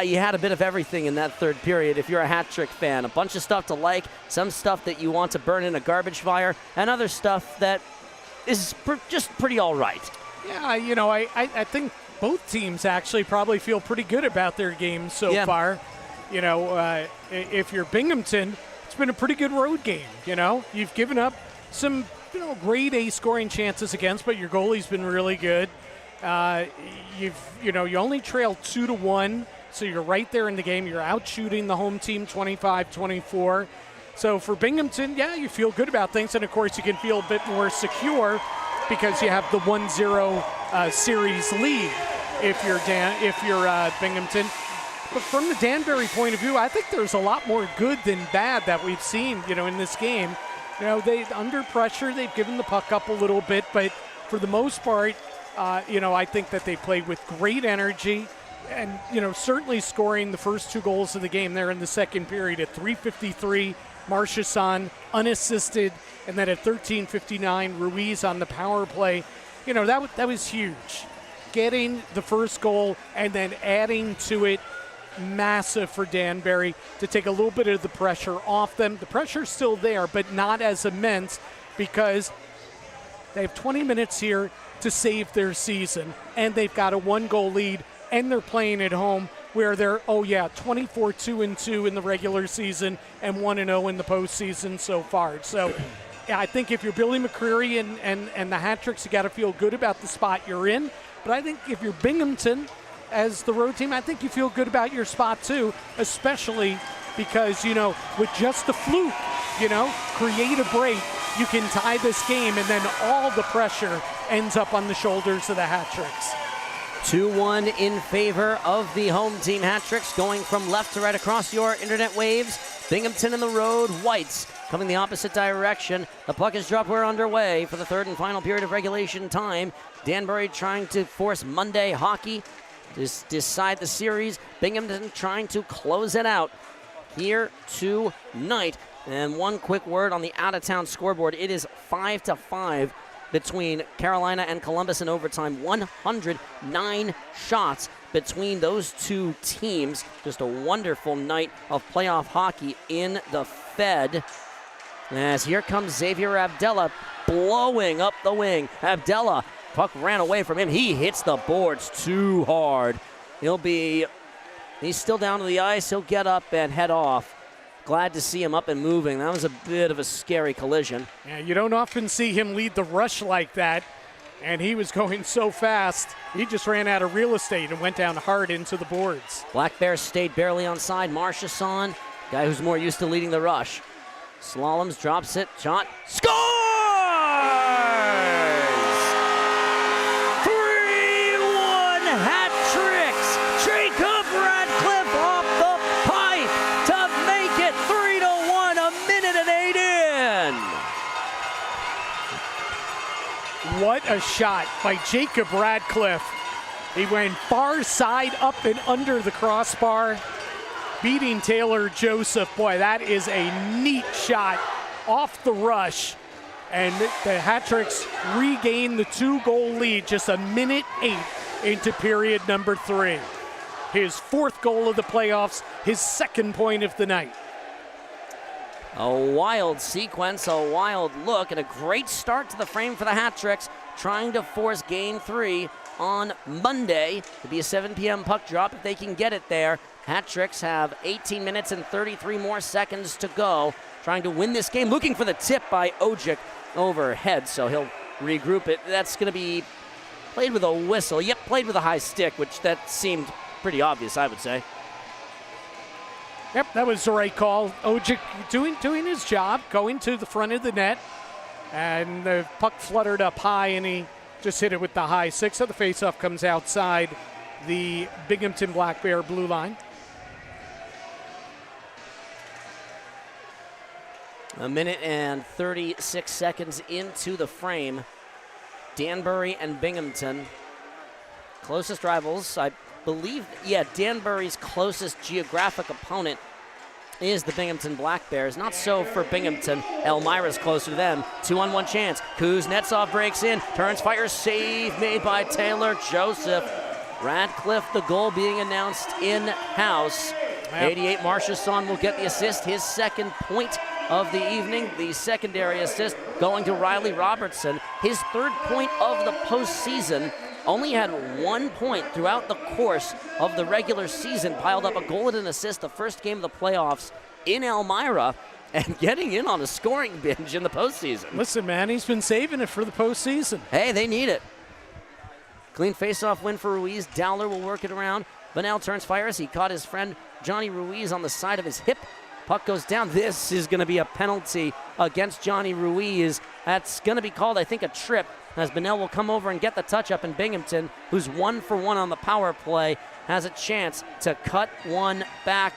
you had a bit of everything in that third period if you're a Hat Trick fan. A bunch of stuff to like, some stuff that you want to burn in a garbage fire, and other stuff that is just pretty all right. Yeah, I think both teams actually probably feel pretty good about their games so far. If you're Binghamton, it's been a pretty good road game. You've given up some, grade A scoring chances against, but your goalie's been really good. You only trail 2-1, so you're right there in the game. You're out shooting the home team 25-24. So for Binghamton, you feel good about things, and of course you can feel a bit more secure because you have the 1-0 series lead if you're Binghamton. But from the Danbury point of view, I think there's a lot more good than bad that we've seen, in this game. They under pressure, they've given the puck up a little bit, but for the most part, I think that they played with great energy and, certainly scoring the first 2 goals of the game there in the second period at 3:53. Marchessault unassisted, and then at 13:59, Ruiz on the power play. That was huge. Getting the first goal and then adding to it, massive for Danbury to take a little bit of the pressure off them. The pressure's still there, but not as immense because they have 20 minutes here to save their season, and they've got a 1-goal lead, and they're playing at home where they're, 24-2-2 in the regular season and 1-0 in the postseason so far. So I think if you're Billy McCreary and the Hat Tricks, you got to feel good about the spot you're in. But I think if you're Binghamton as the road team, I think you feel good about your spot too, especially because, with just the fluke, create a break, you can tie this game, and then all the pressure ends up on the shoulders of the Hat Tricks. 2-1 in favor of the home team. Hat Tricks going from left to right across your internet waves. Binghamton in the road. Whites coming the opposite direction. The puck is dropped. We're underway for the third and final period of regulation time. Danbury trying to force Monday hockey to decide the series. Binghamton trying to close it out here tonight. And one quick word on the out-of-town scoreboard. It is 5-5 between Carolina and Columbus in overtime. 109 shots between those two teams. Just a wonderful night of playoff hockey in the Fed. As here comes Xavier Abdella blowing up the wing. Abdella, puck ran away from him. He hits the boards too hard. He's still down to the ice. He'll get up and head off. Glad to see him up and moving. That was a bit of a scary collision. Yeah, you don't often see him lead the rush like that, and he was going so fast, he just ran out of real estate and went down hard into the boards. Black Bears stayed barely onside. Marchessault, guy who's more used to leading the rush. Slaloms, drops it, shot, scores! 3-1 Hat Tricks. Jacob Radcliffe off the pipe to make it 3-1, a minute and 8 in. What a shot by Jacob Radcliffe. He went far side up and under the crossbar, beating Taylor Joseph. Boy, that is a neat shot off the rush. And the Hat Tricks regain the 2-goal lead just a minute 8 into period number 3. His 4th goal of the playoffs, his 2nd point of the night. A wild sequence, a wild look, and a great start to the frame for the Hat Tricks, trying to force Game 3 on Monday. It'll be a 7 p.m. puck drop if they can get it there. Hat Tricks have 18 minutes and 33 more seconds to go, trying to win this game, looking for the tip by Ojic overhead, so he'll regroup it. That's going to be played with a whistle. Yep, played with a high stick, which that seemed pretty obvious, I would say. Yep, that was the right call. Ojic doing his job, going to the front of the net, and the puck fluttered up high, and he just hit it with the high 6. So the faceoff comes outside the Binghamton Black Bear blue line. A minute and 36 seconds into the frame. Danbury and Binghamton. Closest rivals, I believe, Danbury's closest geographic opponent is the Binghamton Black Bears. Not so for Binghamton. Elmira's closer to them. 2-on-1 chance. Kuznetsov breaks in, turns, fires, save made by Taylor Joseph. Radcliffe, the goal being announced in-house. 88 Marchesson will get the assist, his second point of the evening. The secondary assist going to Riley Robertson. His third point of the postseason. Only had 1 point throughout the course of the regular season. Piled up a goal and an assist the first game of the playoffs in Elmira, and getting in on a scoring binge in the postseason. Listen, man, he's been saving it for the postseason. Hey, they need it. Clean face-off win for Ruiz. Dowler will work it around. Vanel turns, fires. He caught his friend Johnny Ruiz on the side of his hip. Puck goes down. This is going to be a penalty against Johnny Ruiz. That's going to be called, I think, a trip, as Benel will come over and get the touch-up, in Binghamton, who's 1 for 1 on the power play, has a chance to cut one back.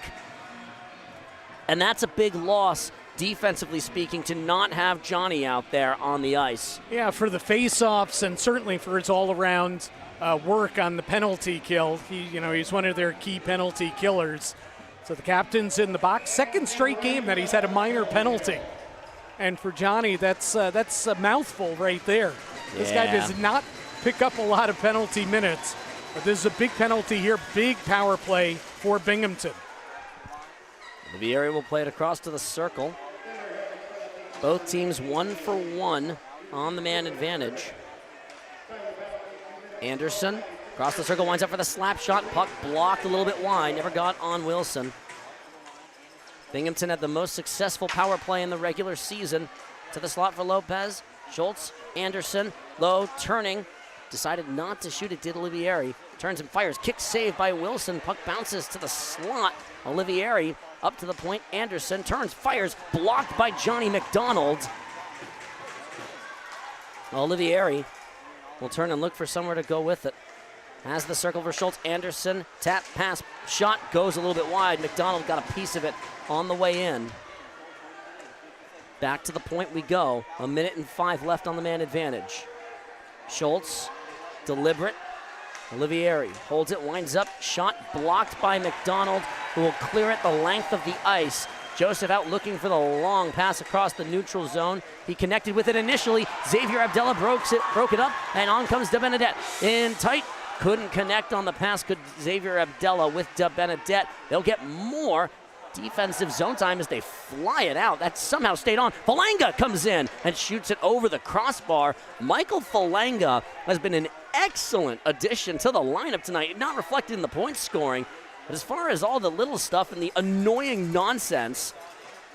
And that's a big loss, defensively speaking, to not have Johnny out there on the ice. Yeah, for the face-offs and certainly for his all-around work on the penalty kill. He's one of their key penalty killers. So the captain's in the box. Second straight game that he's had a minor penalty. And for Johnny, that's a mouthful right there. This guy does not pick up a lot of penalty minutes. But this is a big penalty here, big power play for Binghamton. Vieri will play it across to the circle. Both teams 1 for 1 on the man advantage. Anderson across the circle, winds up for the slap shot. Puck blocked a little bit wide, never got on Wilson. Binghamton had the most successful power play in the regular season. To the slot for Lopez. Schultz, Anderson, Lowe turning. Decided not to shoot it, did Olivieri. Turns and fires, kick save by Wilson. Puck bounces to the slot. Olivieri up to the point. Anderson turns, fires, blocked by Johnny McDonald. Olivieri will turn and look for somewhere to go with it. Has the circle for Schultz. Anderson, tap, pass, shot goes a little bit wide. McDonald got a piece of it on the way in. Back to the point we go. 1:05 left on the man advantage. Schultz, deliberate. Olivieri holds it, winds up, shot blocked by McDonald, who will clear it the length of the ice. Joseph out looking for the long pass across the neutral zone. He connected with it initially. Xavier Abdella broke it up, and on comes De Benedette. In tight, couldn't connect on the pass, could Xavier Abdella with De Benedette. They'll get more defensive zone time as they fly it out. That somehow stayed on. Falanga comes in and shoots it over the crossbar. Michael Falanga has been an excellent addition to the lineup tonight, not reflected in the point scoring, but as far as all the little stuff and the annoying nonsense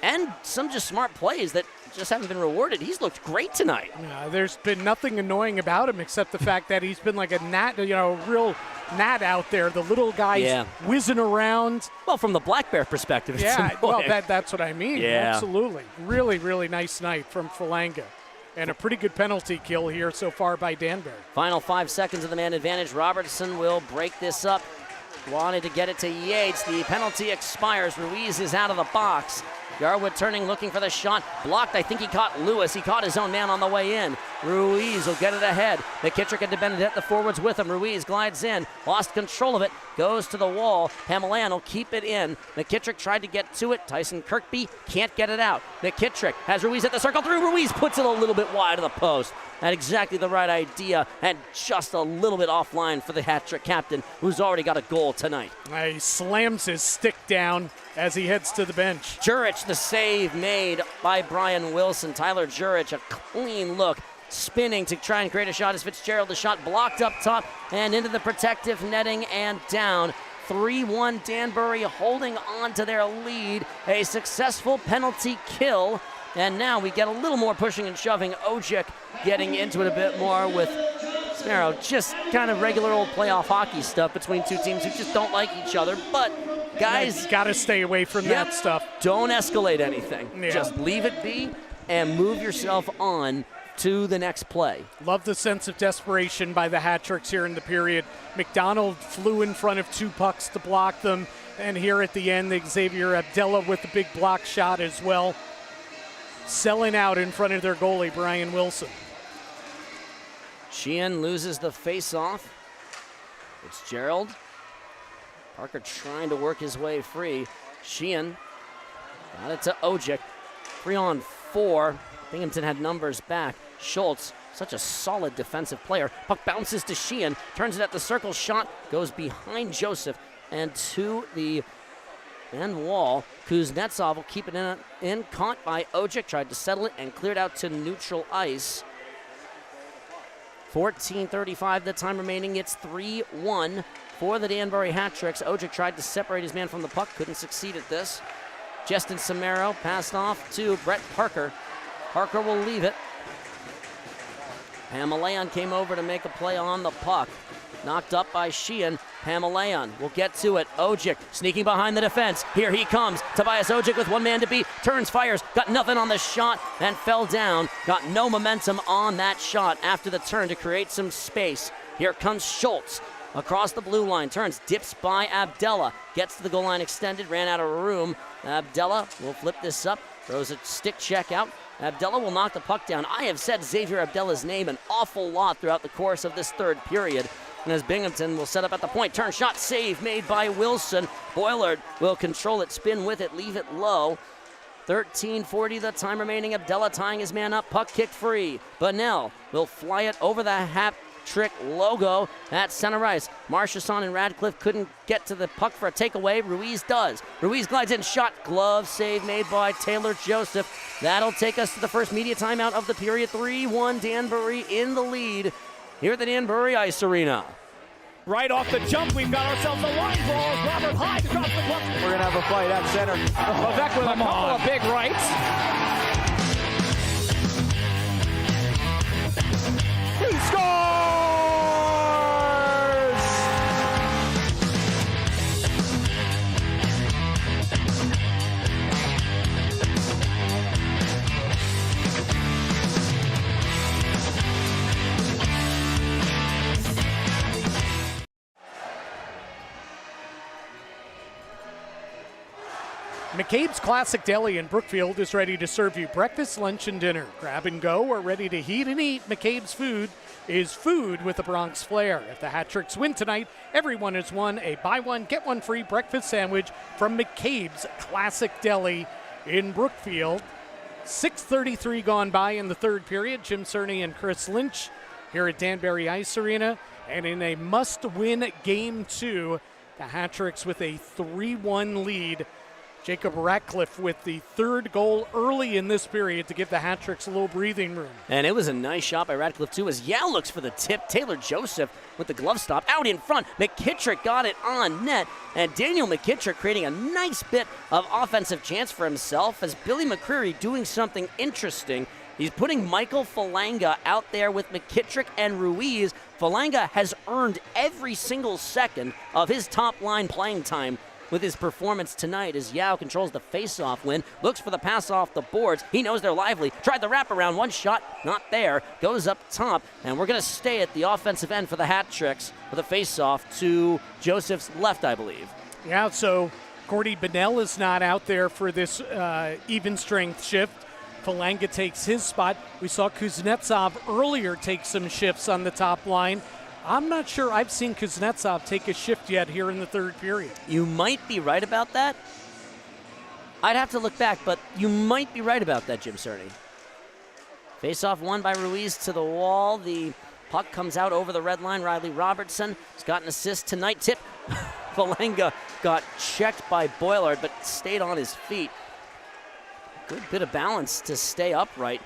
and some just smart plays that just haven't been rewarded, he's looked great tonight. Yeah, there's been nothing annoying about him except the fact that he's been like a gnat, real gnat out there. The little guy's whizzing around. Well, from the Black Bear perspective, it's annoying. Well, that's what I mean. Yeah. Absolutely. Really, really nice night from Falanga. And a pretty good penalty kill here so far by Danbury. Final 5 seconds of the man advantage. Robertson will break this up. Wanted to get it to Yates. The penalty expires. Ruiz is out of the box. Garwood turning, looking for the shot. Blocked. I think he caught Lewis. He caught his own man on the way in. Ruiz will get it ahead. McKittrick and De Benedette, the forwards with him. Ruiz glides in. Lost control of it. Goes to the wall. Pamelayan will keep it in. McKittrick tried to get to it. Tyson Kirkby can't get it out. McKittrick has Ruiz at the circle through. Ruiz puts it a little bit wide of the post. Had exactly the right idea and just a little bit offline for the hat-trick captain, who's already got a goal tonight. He slams his stick down as he heads to the bench. Jurich, the save made by Brian Wilson. Tyler Jurich, a clean look, spinning to try and create a shot as Fitzgerald. The shot blocked up top and into the protective netting and down. 3-1 Danbury holding on to their lead. A successful penalty kill. And now we get a little more pushing and shoving. Ojic getting into it a bit more with Sparrow. Just kind of regular old playoff hockey stuff between two teams who just don't like each other. But guys, got to stay away from that stuff. Don't escalate anything. Yeah. Just leave it be and move yourself on to the next play. Love the sense of desperation by the hat-tricks here in the period. McDonald flew in front of 2 pucks to block them. And here at the end, Xavier Abdella with the big block shot as well. Selling out in front of their goalie, Brian Wilson. Sheehan loses the face-off. Fitzgerald. Parker trying to work his way free. Sheehan got it to Ojic. 3-on-4. Binghamton had numbers back. Schultz, such a solid defensive player. Puck bounces to Sheehan, turns it at the circle, shot goes behind Joseph and to the end wall. Kuznetsov will keep it in, caught by Ojic, tried to settle it and cleared out to neutral ice. 14:35 the time remaining. It's 3-1 for the Danbury Hat Tricks. Ojic tried to separate his man from the puck, couldn't succeed at this. Justin Samaro passed off to Brett Parker. Parker will leave it. Pamelayan came over to make a play on the puck. Knocked up by Sheehan. Pamelayan will get to it. Ojic sneaking behind the defense. Here he comes. Tobias Ojic with one man to beat. Turns, fires. Got nothing on the shot and fell down. Got no momentum on that shot after the turn to create some space. Here comes Schultz. Across the blue line. Turns, dips by Abdella. Gets to the goal line extended. Ran out of room. Abdella will flip this up. Throws a stick check out. Abdella will knock the puck down. I have said Xavier Abdella's name an awful lot throughout the course of this third period. And as Binghamton will set up at the point, turn shot, save made by Wilson. Boilard will control it, spin with it, leave it low. 13:40 the time remaining. Abdella tying his man up, puck kicked free. Bunnell will fly it over the hat trick logo at center ice. Marchesson and Radcliffe couldn't get to the puck for a takeaway. Ruiz does. Ruiz glides in, shot, glove save made by Taylor Joseph. That'll take us to the first media timeout of the period. 3-1 Danbury in the lead here at the Danbury Ice Arena. Right off the jump, we've got ourselves a line ball. Robert Hyde across the block. We're going to have a fight at center. Avec with a couple of big rights. He scores! McCabe's Classic Deli in Brookfield is ready to serve you breakfast, lunch, and dinner. Grab and go or ready to heat and eat. McCabe's food is food with a Bronx flair. If the Hat Tricks win tonight, everyone has won a buy one, get one free breakfast sandwich from McCabe's Classic Deli in Brookfield. 6:33 gone by in the third period. Jim Cerny and Chris Lynch here at Danbury Ice Arena. And in a must-win Game 2, the Hat Tricks with a 3-1 lead. Jacob Ratcliffe with the third goal early in this period to give the Hat Tricks a little breathing room. And it was a nice shot by Ratcliffe, too, as Yao looks for the tip. Taylor Joseph with the glove stop out in front. McKittrick got it on net, and Daniel McKittrick creating a nice bit of offensive chance for himself as Billy McCreary doing something interesting. He's putting Michael Falanga out there with McKittrick and Ruiz. Falanga has earned every single second of his top-line playing time with his performance tonight as Yao controls the face-off win, looks for the pass off the boards. He knows they're lively. Tried the wraparound, one shot, not there. Goes up top, and we're going to stay at the offensive end for the Hat Tricks with a face-off to Joseph's left, I believe. Yeah, so Gordy Bunnell is not out there for this even strength shift. Falanga takes his spot. We saw Kuznetsov earlier take some shifts on the top line. I'm not sure I've seen Kuznetsov take a shift yet here in the third period. You might be right about that. I'd have to look back, but you might be right about that, Jim Cerny. Face-off won by Ruiz to the wall. The puck comes out over the red line. Riley Robertson has got an assist tonight. Tip. Falanga got checked by Boilard, but stayed on his feet. Good bit of balance to stay upright.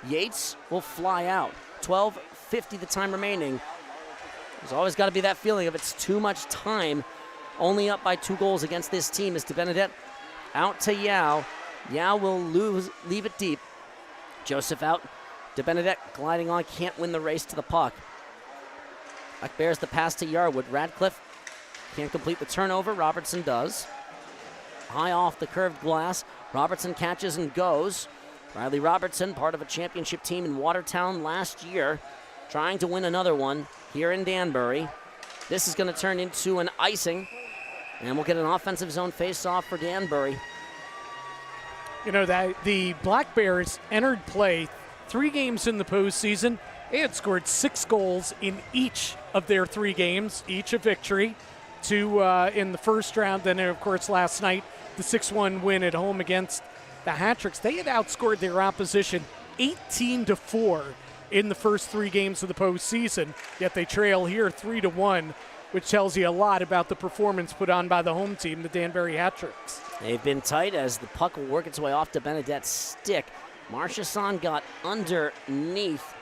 Yates will fly out. 12:50 the time remaining. There's always got to be that feeling of it's too much time. Only up by 2 goals against this team is DeBenedette out to Yao. Yao will leave it deep. Joseph out. DeBenedette gliding on, can't win the race to the puck. Buck bears the pass to Yarwood. Radcliffe can't complete the turnover. Robertson does. High off the curved glass. Robertson catches and goes. Riley Robertson, part of a championship team in Watertown last year, trying to win another one here in Danbury. This is going to turn into an icing, and we'll get an offensive zone face-off for Danbury. You know, that the Black Bears entered play 3 games in the postseason, They had scored 6 goals in each of their 3 games, each a victory. 2 in the first round, then of course last night the 6-1 win at home against the Hat-Tricks. They had outscored their opposition 18-4 in the first 3 games of the postseason, yet they trail here 3-1, which tells you a lot about the performance put on by the home team, the Danbury Hat-Tricks. They've been tight as the puck will work its way off to Benedette's stick. Marchesson got underneath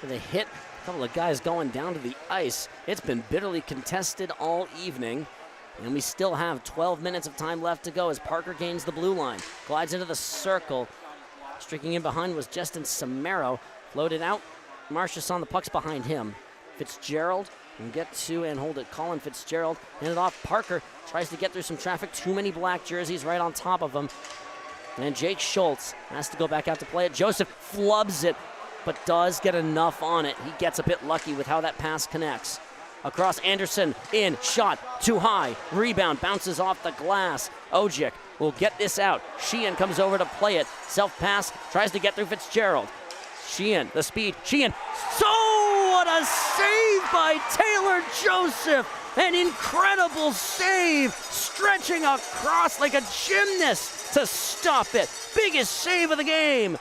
with a hit. A couple of guys going down to the ice. It's been bitterly contested all evening, and we still have 12 minutes of time left to go as Parker gains the blue line. Glides into the circle. Streaking in behind was Justin Samaro. Floated out. Marchesson, the puck's behind him. Fitzgerald can get to and hold it. Colin Fitzgerald handed off. Parker tries to get through some traffic. Too many black jerseys right on top of him. And Jake Schultz has to go back out to play it. Joseph flubs it, but does get enough on it. He gets a bit lucky with how that pass connects. Across Anderson, in, shot, too high. Rebound, bounces off the glass. Ojic will get this out. Sheehan comes over to play it. Self-pass, tries to get through Fitzgerald. Sheehan, the speed, Sheehan. So what a save by Taylor Joseph. An incredible save, stretching across like a gymnast to stop it. Biggest save of the game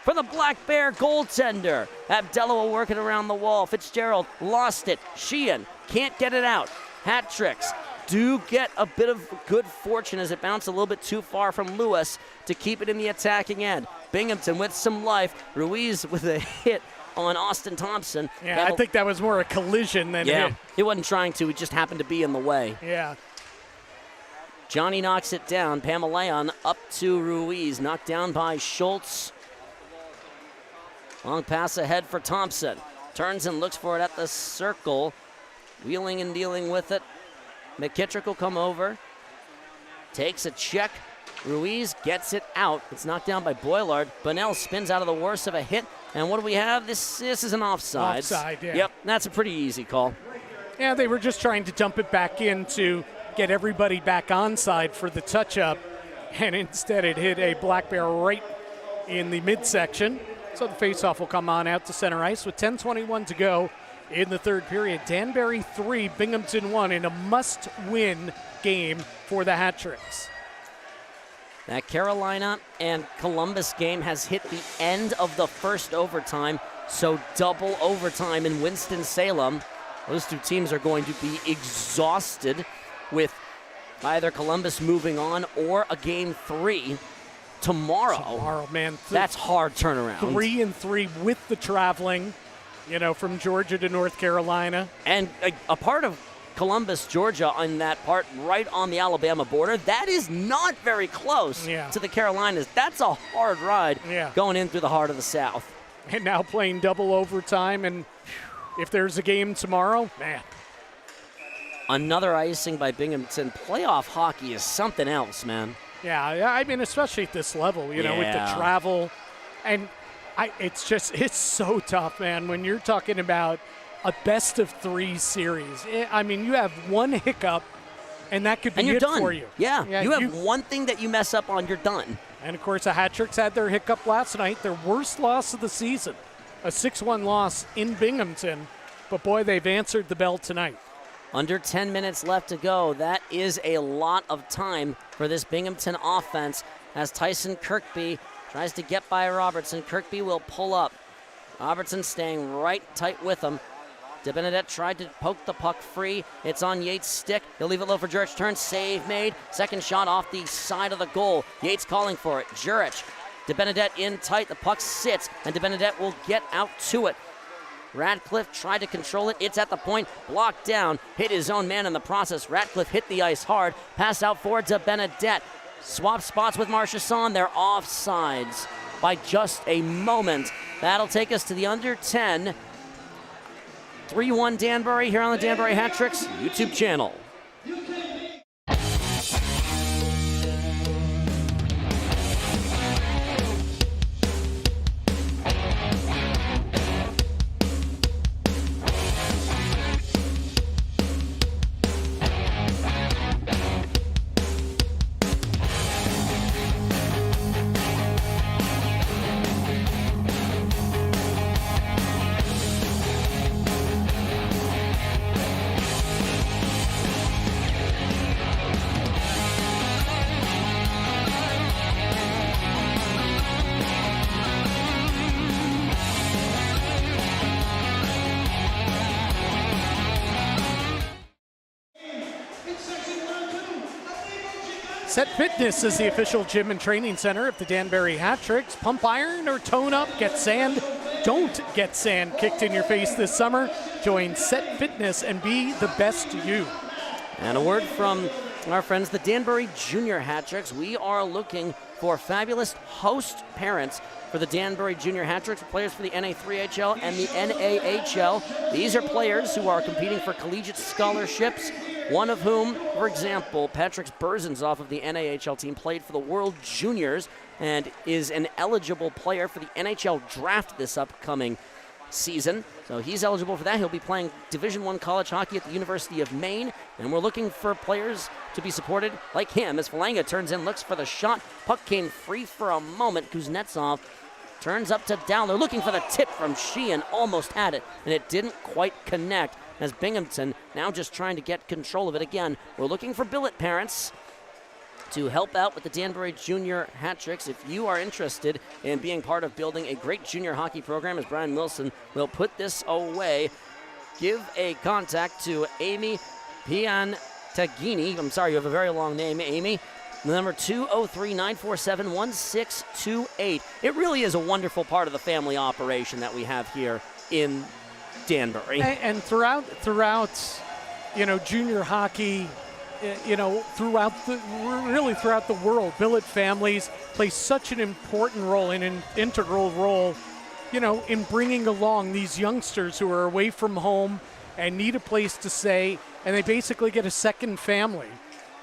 for the Black Bear goaltender. Abdella will work it around the wall. Fitzgerald lost it. Sheehan can't get it out. Hat-Tricks do get a bit of good fortune as it bounced a little bit too far from Lewis to keep it in the attacking end. Binghamton with some life. Ruiz with a hit on Austin Thompson. Yeah, I think that was more a collision than yeah, hit. He wasn't trying to. He just happened to be in the way. Yeah. Johnny knocks it down. Pamelayan up to Ruiz. Knocked down by Schultz. Long pass ahead for Thompson. Turns and looks for it at the circle. Wheeling and dealing with it. McKittrick will come over. Takes a check. Ruiz gets it out. It's knocked down by Boilard. Bunnell spins out of the worst of a hit. And what do we have? This is an offside. Offside, yeah. Yep, that's a pretty easy call. Yeah, they were just trying to dump it back in to get everybody back onside for the touch-up. And instead it hit a Black Bear right in the midsection. So the faceoff will come on out to center ice with 10:21 to go in the third period. Danbury 3, Binghamton 1 in a must-win game for the Hat-Tricks. That Carolina and Columbus game has hit the end of the first overtime, so double overtime in Winston-Salem. Those 2 teams are going to be exhausted with either Columbus moving on or a game 3 tomorrow. Tomorrow, man. That's hard turnaround. 3-3 with the traveling, from Georgia to North Carolina. And a part of Columbus, Georgia, on that part right on the Alabama border, that is not very close to the Carolinas. That's a hard ride going in through the heart of the South. And now playing double overtime, and if there's a game tomorrow, man. Another icing by Binghamton. Playoff hockey is something else, man. Yeah, I mean, especially at this level, with the travel. And it's so tough, man, when you're talking about a best-of-3 series. I mean, you have one hiccup, and that could be and you're it done. for you. Yeah, you have one thing that you mess up on, you're done. And, of course, the Hat-Tricks had their hiccup last night, their worst loss of the season, a 6-1 loss in Binghamton. But, boy, they've answered the bell tonight. Under 10 minutes left to go. That is a lot of time for this Binghamton offense as Tyson Kirkby tries to get by Robertson. Kirkby will pull up. Robertson staying right tight with him. DeBenedette tried to poke the puck free. It's on Yates' stick. He'll leave it low for Jurich. Turn, save made. Second shot off the side of the goal. Yates calling for it. Jurich. DeBenedette in tight. The puck sits, and DeBenedette will get out to it. Radcliffe tried to control it. It's at the point. Blocked down. Hit his own man in the process. Radcliffe hit the ice hard. Pass out forward to DeBenedette. Swap spots with Marchesson. They're offsides by just a moment. That'll take us to the under 10. 3-1 Danbury here on the Danbury Hat-Tricks YouTube channel. Set Fitness is the official gym and training center of the Danbury Hat Tricks. Pump iron or tone up, get sand. Don't get sand kicked in your face this summer. Join Set Fitness and be the best you. And a word from our friends, the Danbury Junior Hat Tricks. We are looking for fabulous host parents for the Danbury Junior Hat Tricks, players for the NA3HL and the NAHL. These are players who are competing for collegiate scholarships, one of whom, for example, Patrick Berzensoff of the NAHL team played for the World Juniors and is an eligible player for the NHL draft this upcoming season. So he's eligible for that. He'll be playing Division I college hockey at the University of Maine, and we're looking for players to be supported like him as Falanga turns in, looks for the shot. Puck came free for a moment. Kuznetsov turns up to Dowler, looking for the tip from Sheehan, almost had it, and it didn't quite connect as Binghamton now just trying to get control of it again. We're looking for billet parents to help out with the Danbury Junior Hat Tricks. If you are interested in being part of building a great junior hockey program, as Brian Wilson will put this away, give a contact to Amy Piantaghini. I'm sorry, you have a very long name, Amy. The number 203-947-1628. It really is a wonderful part of the family operation that we have here in Danbury. And throughout, junior hockey, throughout the world, billet families play such an important role and an integral role, in bringing along these youngsters who are away from home and need a place to stay, and they basically get a second family.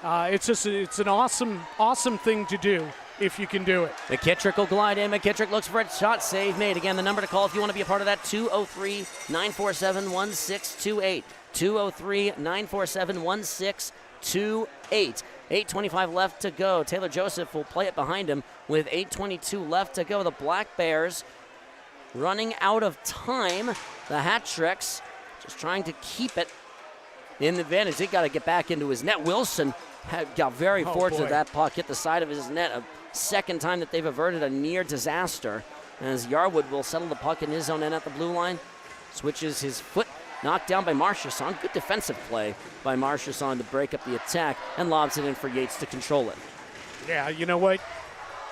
It's an awesome thing to do if you can do it. McKittrick will glide in. McKittrick looks for a shot. Save made. Again, the number to call if you want to be a part of that, 203-947-1628. 203-947-1628. 8:25 left to go. Taylor Joseph will play it behind him with 8:22 left to go. The Black Bears running out of time. The Hat Tricks just trying to keep it in the advantage. They got to get back into his net. Wilson got very fortunate that puck hit the side of his net. A second time that they've averted a near disaster. As Yarwood will settle the puck in his own end at the blue line. Switches his foot. Knocked down by Marchesson. Good defensive play by Marchesson to break up the attack and lobs it in for Yates to control it. Yeah, you know what?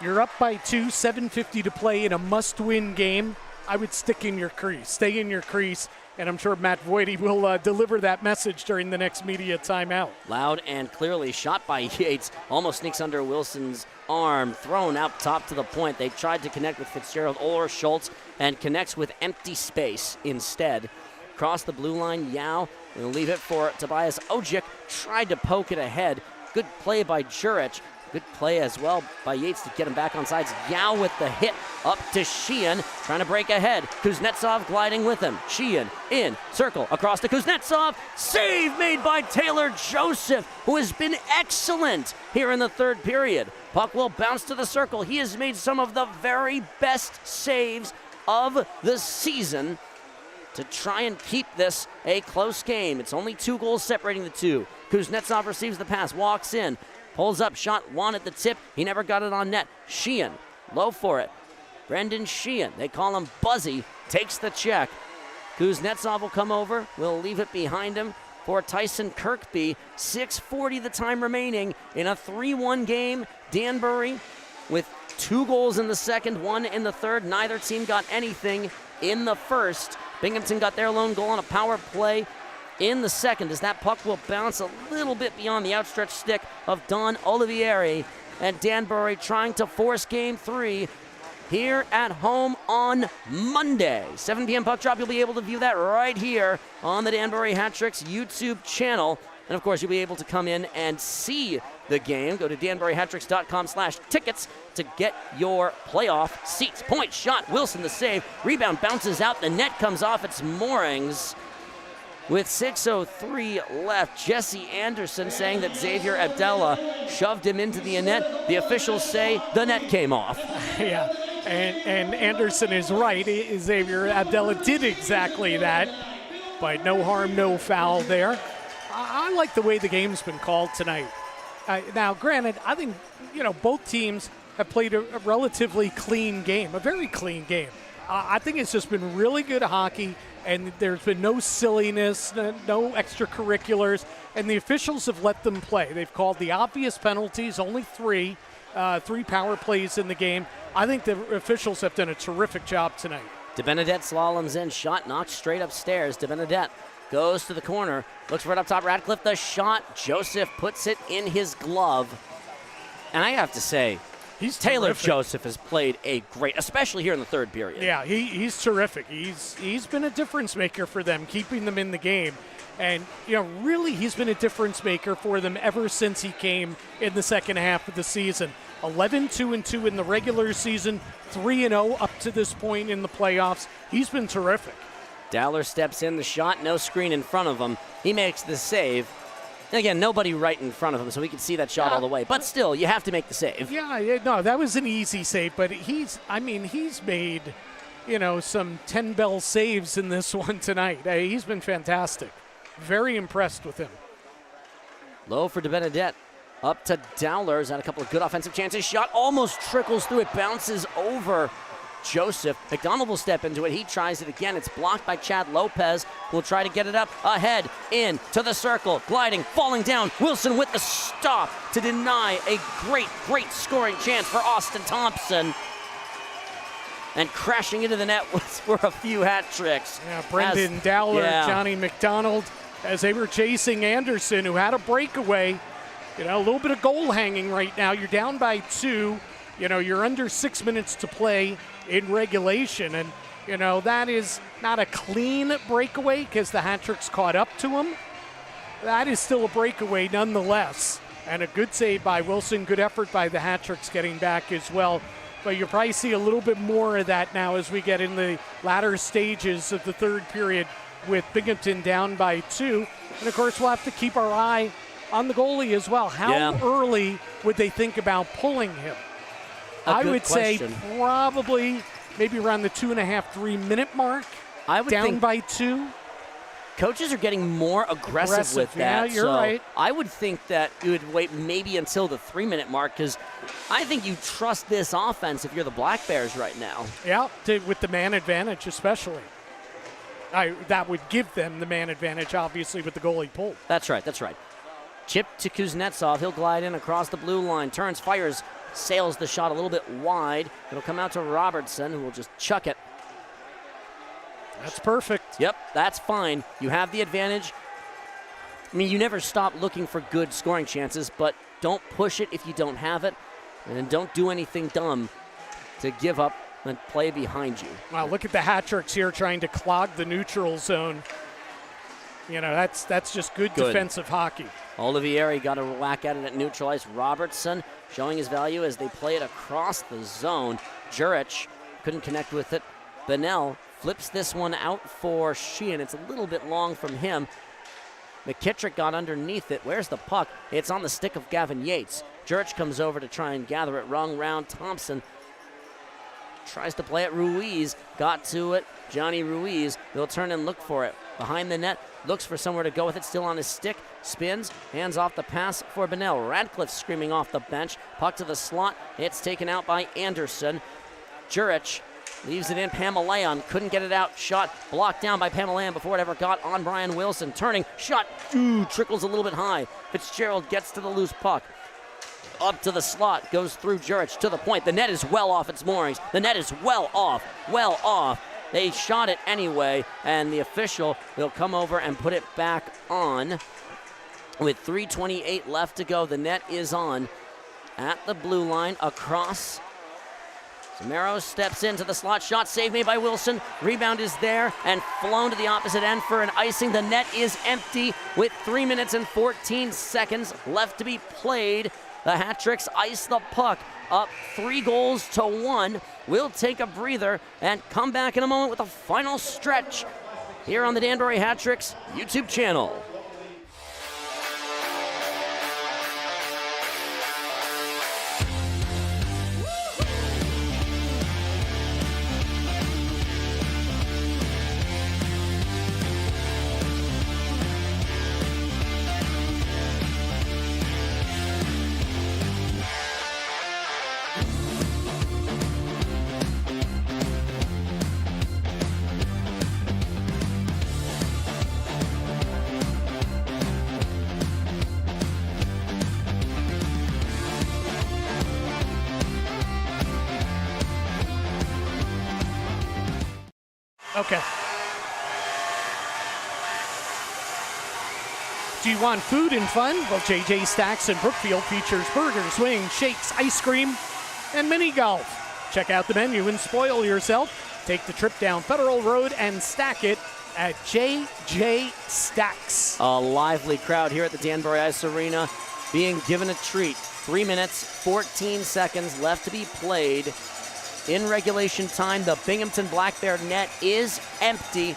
You're up by 2, 7:50 to play in a must-win game. I would stick in your crease. Stay in your crease. And I'm sure Matt Voidy will deliver that message during the next media timeout. Loud and clearly shot by Yates. Almost sneaks under Wilson's arm. Thrown out top to the point. They tried to connect with Fitzgerald or Schultz and connects with empty space instead. Across the blue line, Yao will leave it for Tobias Ojic. Tried to poke it ahead. Good play by Jurich. Good play as well by Yates to get him back on sides. Yao with the hit up to Sheehan, trying to break ahead. Kuznetsov gliding with him. Sheehan in, circle, across to Kuznetsov. Save made by Taylor Joseph, who has been excellent here in the third period. Puck will bounce to the circle. He has made some of the very best saves of the season to try and keep this a close game. It's only 2 goals separating the two. Kuznetsov receives the pass, walks in. Pulls up, shot, one at the tip. He never got it on net. Sheehan, low for it. Brendan Sheehan, they call him Buzzy, takes the check. Kuznetsov will come over, will leave it behind him for Tyson Kirkby. 6:40 the time remaining in a 3-1 game. Danbury with 2 goals in the second, 1 in the third. Neither team got anything in the first. Binghamton got their lone goal on a power play in the second, as that puck will bounce a little bit beyond the outstretched stick of Don Olivieri. And Danbury trying to force game 3 here at home on Monday. 7 p.m. puck drop. You'll be able to view that right here on the Danbury Hat Tricks YouTube channel. And, of course, you'll be able to come in and see the game. Go to danburyhattricks.com/tickets to get your playoff seats. Point shot. Wilson the save. Rebound bounces out. The net comes off its moorings. With 6:03 left, Jesse Anderson saying that Xavier Abdella shoved him into the net. The officials say the net came off. Yeah, and Anderson is right. Xavier Abdella did exactly that, but no harm, no foul there. I like the way the game's been called tonight. Now, granted, I think both teams have played a relatively clean game, a very clean game. I think it's just been really good hockey. and there's been no silliness, no extracurriculars, and the officials have let them play. They've called the obvious penalties, only three power plays in the game. I think the officials have done a terrific job tonight. DeBenedette slaloms in, shot knocked straight upstairs. DeBenedette goes to the corner, looks right up top. Radcliffe, the shot. Joseph puts it in his glove. And I have to say, Taylor terrific. Joseph has played a great, especially here in the third period. Yeah, he's terrific. He's been a difference maker for them, keeping them in the game. And, really he's been a difference maker for them ever since he came in the second half of the season. 11-2-2 in the regular season, 3-0 up to this point in the playoffs. He's been terrific. Dowler steps in, the shot, no screen in front of him. He makes the save. And again, nobody right in front of him, so he can see that shot all the way. But still, you have to make the save. Yeah, no, that was an easy save, but he's made, some 10-bell saves in this one tonight. He's been fantastic. Very impressed with him. Low for DeBenedette. Up to Dowler. He's had a couple of good offensive chances. Shot almost trickles through. It bounces over Joseph. McDonald will step into it. He tries it again. It's blocked by Chad Lopez, who will try to get it up ahead, in to the circle, gliding, falling down. Wilson with the stop to deny a great scoring chance for Austin Thompson. And crashing into the net for a few hat tricks. Yeah, Brendan Dowler, Johnny McDonald, as they were chasing Anderson, who had a breakaway. A little bit of goal hanging right now. You're down by 2. You're under 6 minutes to play in regulation. And, that is not a clean breakaway because the hat tricks caught up to him. That is still a breakaway nonetheless. And a good save by Wilson. Good effort by the hat tricks getting back as well. But you'll probably see a little bit more of that now as we get in the latter stages of the third period with Binghamton down by 2. And, of course, we'll have to keep our eye on the goalie as well. How early would they think about pulling him? I would say probably maybe around the 2.5, 3 minute mark. I would down think by 2. Coaches are getting more aggressive with that. Yeah, you're right. I would think that you would wait maybe until the 3 minute mark because I think you trust this offense if you're the Black Bears right now. Yeah, with the man advantage especially. That would give them the man advantage, obviously, with the goalie pulled. That's right. Chip to Kuznetsov. He'll glide in across the blue line. Turns, fires, sails the shot a little bit wide. It'll come out to Robertson, who will just chuck it. That's perfect. Yep, that's fine. You have the advantage. I mean, you never stop looking for good scoring chances, but don't push it if you don't have it. And don't do anything dumb to give up and play behind you. Wow, look at the hat tricks here trying to clog the neutral zone. That's just good defensive hockey. Olivieri got a whack at it at neutralized. Robertson showing his value as they play it across the zone. Jurich couldn't connect with it. Bennell flips this one out for Sheehan. It's a little bit long from him. McKittrick got underneath it. Where's the puck? It's on the stick of Gavin Yates. Jurich comes over to try and gather it. Wrong round. Thompson tries to play it. Ruiz got to it. Johnny Ruiz will turn and look for it. Behind the net, looks for somewhere to go with it. Still on his stick. Spins, hands off the pass for Bennell. Radcliffe screaming off the bench. Puck to the slot. It's taken out by Anderson. Jurich leaves it in. Pamelayan couldn't get it out. Shot blocked down by Pamelayan before it ever got on Brian Wilson. Turning, shot, trickles a little bit high. Fitzgerald gets to the loose puck. Up to the slot, goes through Jurich to the point. The net is well off its moorings. The net is well off. They shot it anyway, and the official will come over and put it back on. With 3:28 left to go, the net is on at the blue line across. Zamero steps into the slot. Shot saved made by Wilson. Rebound is there and flown to the opposite end for an icing. The net is empty with 3 minutes and 14 seconds left to be played. The Hat Tricks ice the puck up 3-1. We'll take a breather and come back in a moment with the final stretch here on the Danbury Hat Tricks YouTube channel. Okay. Do you want food and fun? Well, JJ Stacks in Brookfield features burgers, wings, shakes, ice cream, and mini golf. Check out the menu and spoil yourself. Take the trip down Federal Road and stack it at JJ Stacks. A lively crowd here at the Danbury Ice Arena being given a treat. 3 minutes, 14 seconds left to be played. In regulation time, the Binghamton Black Bear net is empty.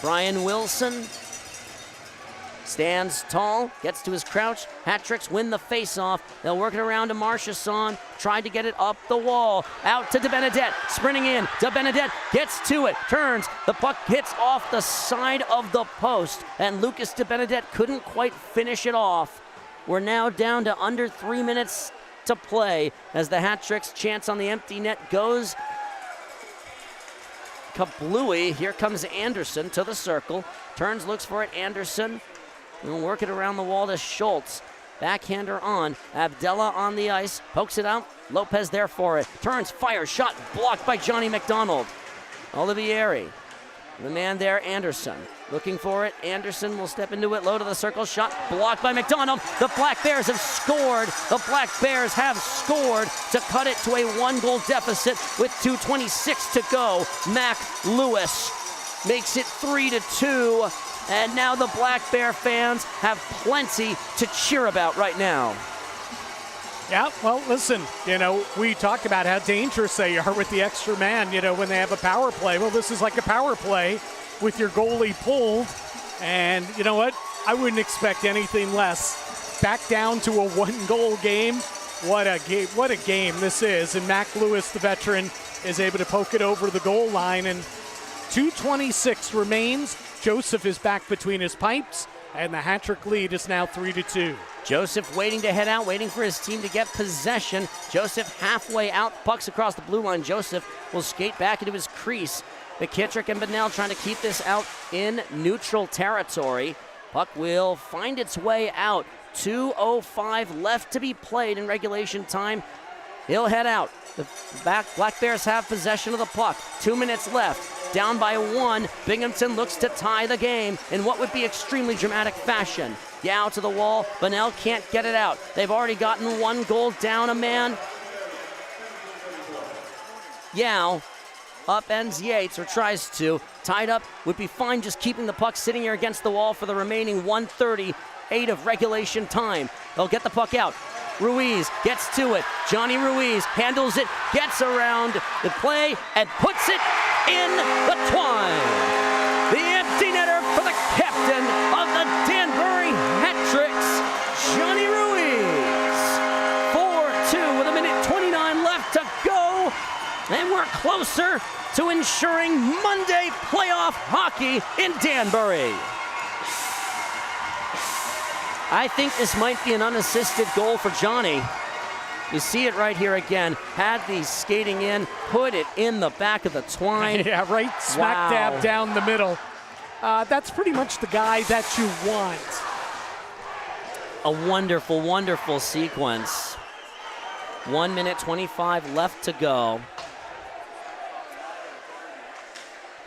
Brian Wilson stands tall, gets to his crouch. Hat Tricks win the face-off. They'll work it around to Marchesson. Tried to get it up the wall. Out to DeBenedette. Sprinting in. DeBenedette gets to it. Turns. The puck hits off the side of the post. And Lucas DeBenedette couldn't quite finish it off. We're now down to under 3 minutes to play as the Hat Tricks chance on the empty net goes kablooey. Here comes Anderson to the circle. Turns, looks for it. Anderson will work it around the wall to Schultz. Backhander on. Abdella on the ice. Pokes it out. Lopez there for it. Turns, fires, shot blocked by Johnny McDonald. Olivieri. The man there, Anderson. Looking for it. Anderson will step into it. Low to the circle. Shot blocked by McDonald. The Black Bears have scored. The Black Bears have scored to cut it to a 1-goal deficit with 2:26 to go. Mac Lewis makes it 3-2. And now the Black Bear fans have plenty to cheer about right now. Yeah, well, listen, we talked about how dangerous they are with the extra man, when they have a power play. Well, this is like a power play with your goalie pulled. And you know what? I wouldn't expect anything less. Back down to a 1-goal game. What a game this is. And Mac Lewis, the veteran, is able to poke it over the goal line. And 2:26 remains. Joseph is back between his pipes, and the hat-trick lead is now 3-2. Joseph waiting to head out, waiting for his team to get possession. Joseph halfway out, pucks across the blue line. Joseph will skate back into his crease. McKittrick and Bennell trying to keep this out in neutral territory. Puck will find its way out. 2:05 left to be played in regulation time. He'll head out. The Black Bears have possession of the puck. 2 minutes left. Down by 1. Binghamton looks to tie the game in what would be extremely dramatic fashion. Yao to the wall. Bennell can't get it out. They've already gotten 1 goal down a man. Yao upends Yates, or tries to. Tied up, would be fine just keeping the puck sitting here against the wall for the remaining 1:38 of regulation time. They'll get the puck out. Ruiz gets to it. Johnny Ruiz handles it, gets around the play, and puts it in the twine. The empty netter for the captain of the Danbury Hat Tricks, Johnny Ruiz. 4-2 with 1:29 left to go. And we're closer to ensuring Monday playoff hockey in Danbury. I think this might be an unassisted goal for Johnny. You see it right here again. Had the skating in, put it in the back of the twine. Yeah, right smack dab down the middle. That's pretty much the guy that you want. A wonderful, wonderful sequence. 1:25 left to go.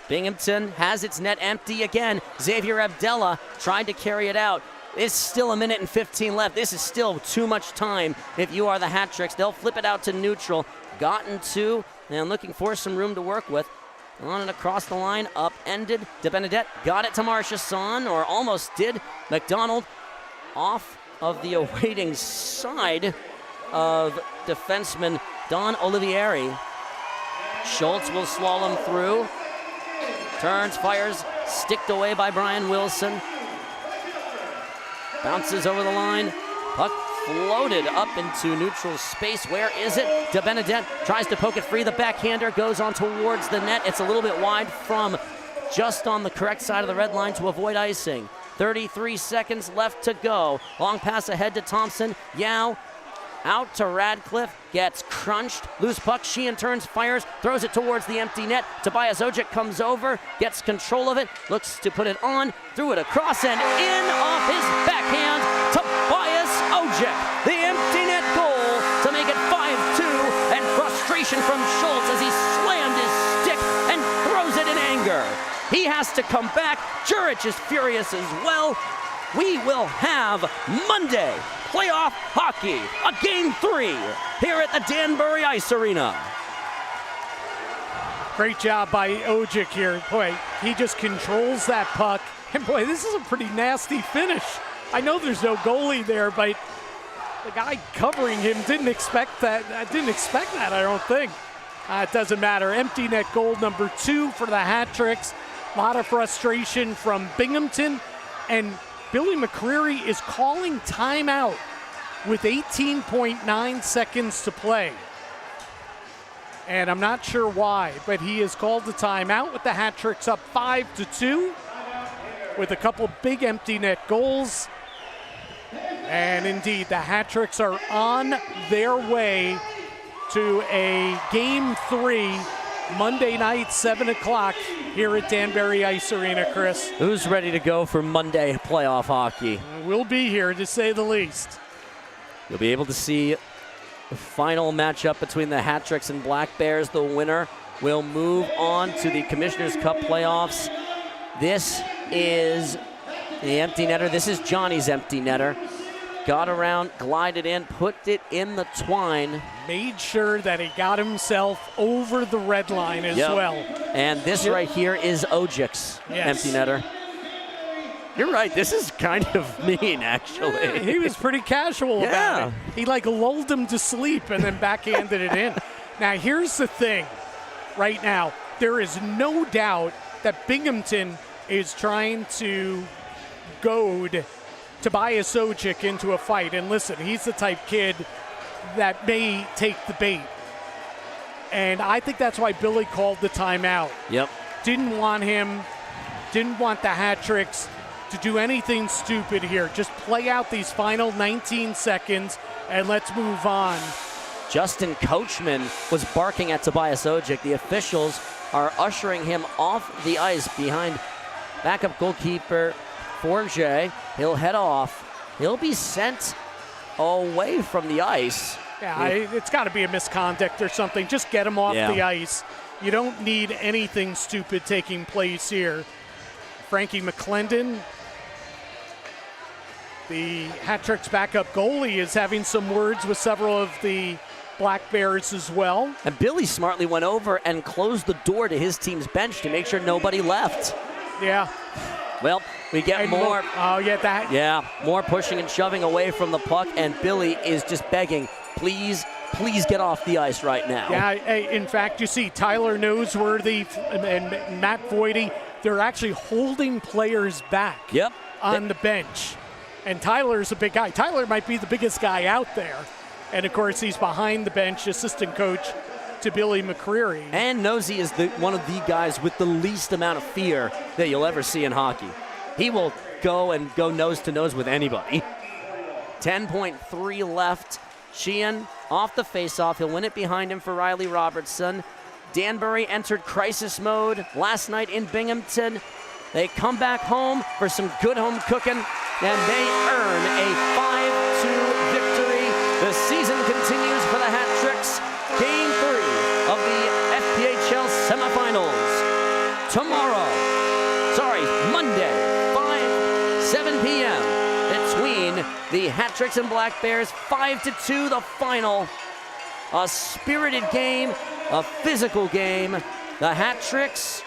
Binghamton has its net empty again. Xavier Abdella tried to carry it out. It's still 1:15 left. This is still too much time if you are the Hat Tricks. They'll flip it out to neutral. Gotten to, and looking for some room to work with. On and across the line, upended. DeBenedette got it to Marchesson, or almost did. McDonald off of the awaiting side of defenseman Don Olivieri. Schultz will slalom through. Turns, fires, sticked away by Brian Wilson. Bounces over the line. Puck floated up into neutral space. Where is it? DeBenedette tries to poke it free. The backhander goes on towards the net. It's a little bit wide from just on the correct side of the red line to avoid icing. 33 seconds left to go. Long pass ahead to Thompson. Yao out to Radcliffe. Gets crunched. Loose puck. Sheehan turns, fires, throws it towards the empty net. Tobias Ojic comes over, gets control of it, looks to put it on, threw it across and in off his backhand. Tobias Ojic, the empty net goal to make it 5-2, and frustration from Schultz as he slammed his stick and throws it in anger. to come back. Jurich is furious as well. We will have Monday playoff hockey, a Game 3 here at the Danbury Ice Arena. Great job by Ojic here. Boy, he just controls that puck. And boy, this is a pretty nasty finish. I know there's no goalie there, but the guy covering him didn't expect that. I don't think. It doesn't matter. Empty net goal number 2 for the Hat Tricks. A lot of frustration from Binghamton. And Billy McCreary is calling timeout with 18.9 seconds to play. And I'm not sure why, but he has called the timeout with the Hat Tricks up 5-2 with a couple big empty net goals. And indeed, the Hat Tricks are on their way to a Game 3 Monday night, 7 o'clock here at Danbury Ice Arena, Chris. Who's ready to go for Monday playoff hockey? We'll be here, to say the least. You'll be able to see the final matchup between the Hat Tricks and Black Bears. The winner will move on to the Commissioner's Cup playoffs. This is the empty netter. This is Johnny's empty netter. Got around, glided in, put it in the twine. Made sure that he got himself over the red line as well. And this right here is Ojic's empty netter. You're right, this is kind of mean, actually. He was pretty casual about it. He lulled him to sleep and then backhanded it in. Now, here's the thing. Right now, there is no doubt that Binghamton is trying to goad Tobias Ojic into a fight. And listen, he's the type kid that may take the bait. And I think that's why Billy called the timeout. Yep. Didn't want the Hat Tricks to do anything stupid here. Just play out these final 19 seconds and let's move on. Justin Coachman was barking at Tobias Ojic. The officials are ushering him off the ice behind backup goalkeeper Forget. He'll head off. He'll be sent away from the ice. Yeah, it's got to be a misconduct or something. Just get him off the ice. You don't need anything stupid taking place here. Frankie McClendon, the Hat Tricks backup goalie, is having some words with several of the Black Bears as well. And Billy smartly went over and closed the door to his team's bench to make sure nobody left. Yeah. Well, we get more. More pushing and shoving away from the puck, and Billy is just begging, please get off the ice right now. Yeah, in fact, you see Tyler Noseworthy and Matt Voidy, they're actually holding players back on the bench. And Tyler's a big guy. Tyler might be the biggest guy out there. And, of course, he's behind the bench, assistant coach to Billy McCreary. And Nosey is one of the guys with the least amount of fear that you'll ever see in hockey. He will go nose to nose with anybody. 10.3 left. Sheehan off the faceoff. He'll win it behind him for Riley Robertson. Danbury entered crisis mode last night in Binghamton. They come back home for some good home cooking, and they earn a 5-2 victory. The season continues for the Hat Tricks. Game 3 of the FPHL semifinals. Monday, 7 p.m. between the Hat Tricks and Black Bears. 5-2 the final. A spirited game, a physical game. The Hat Tricks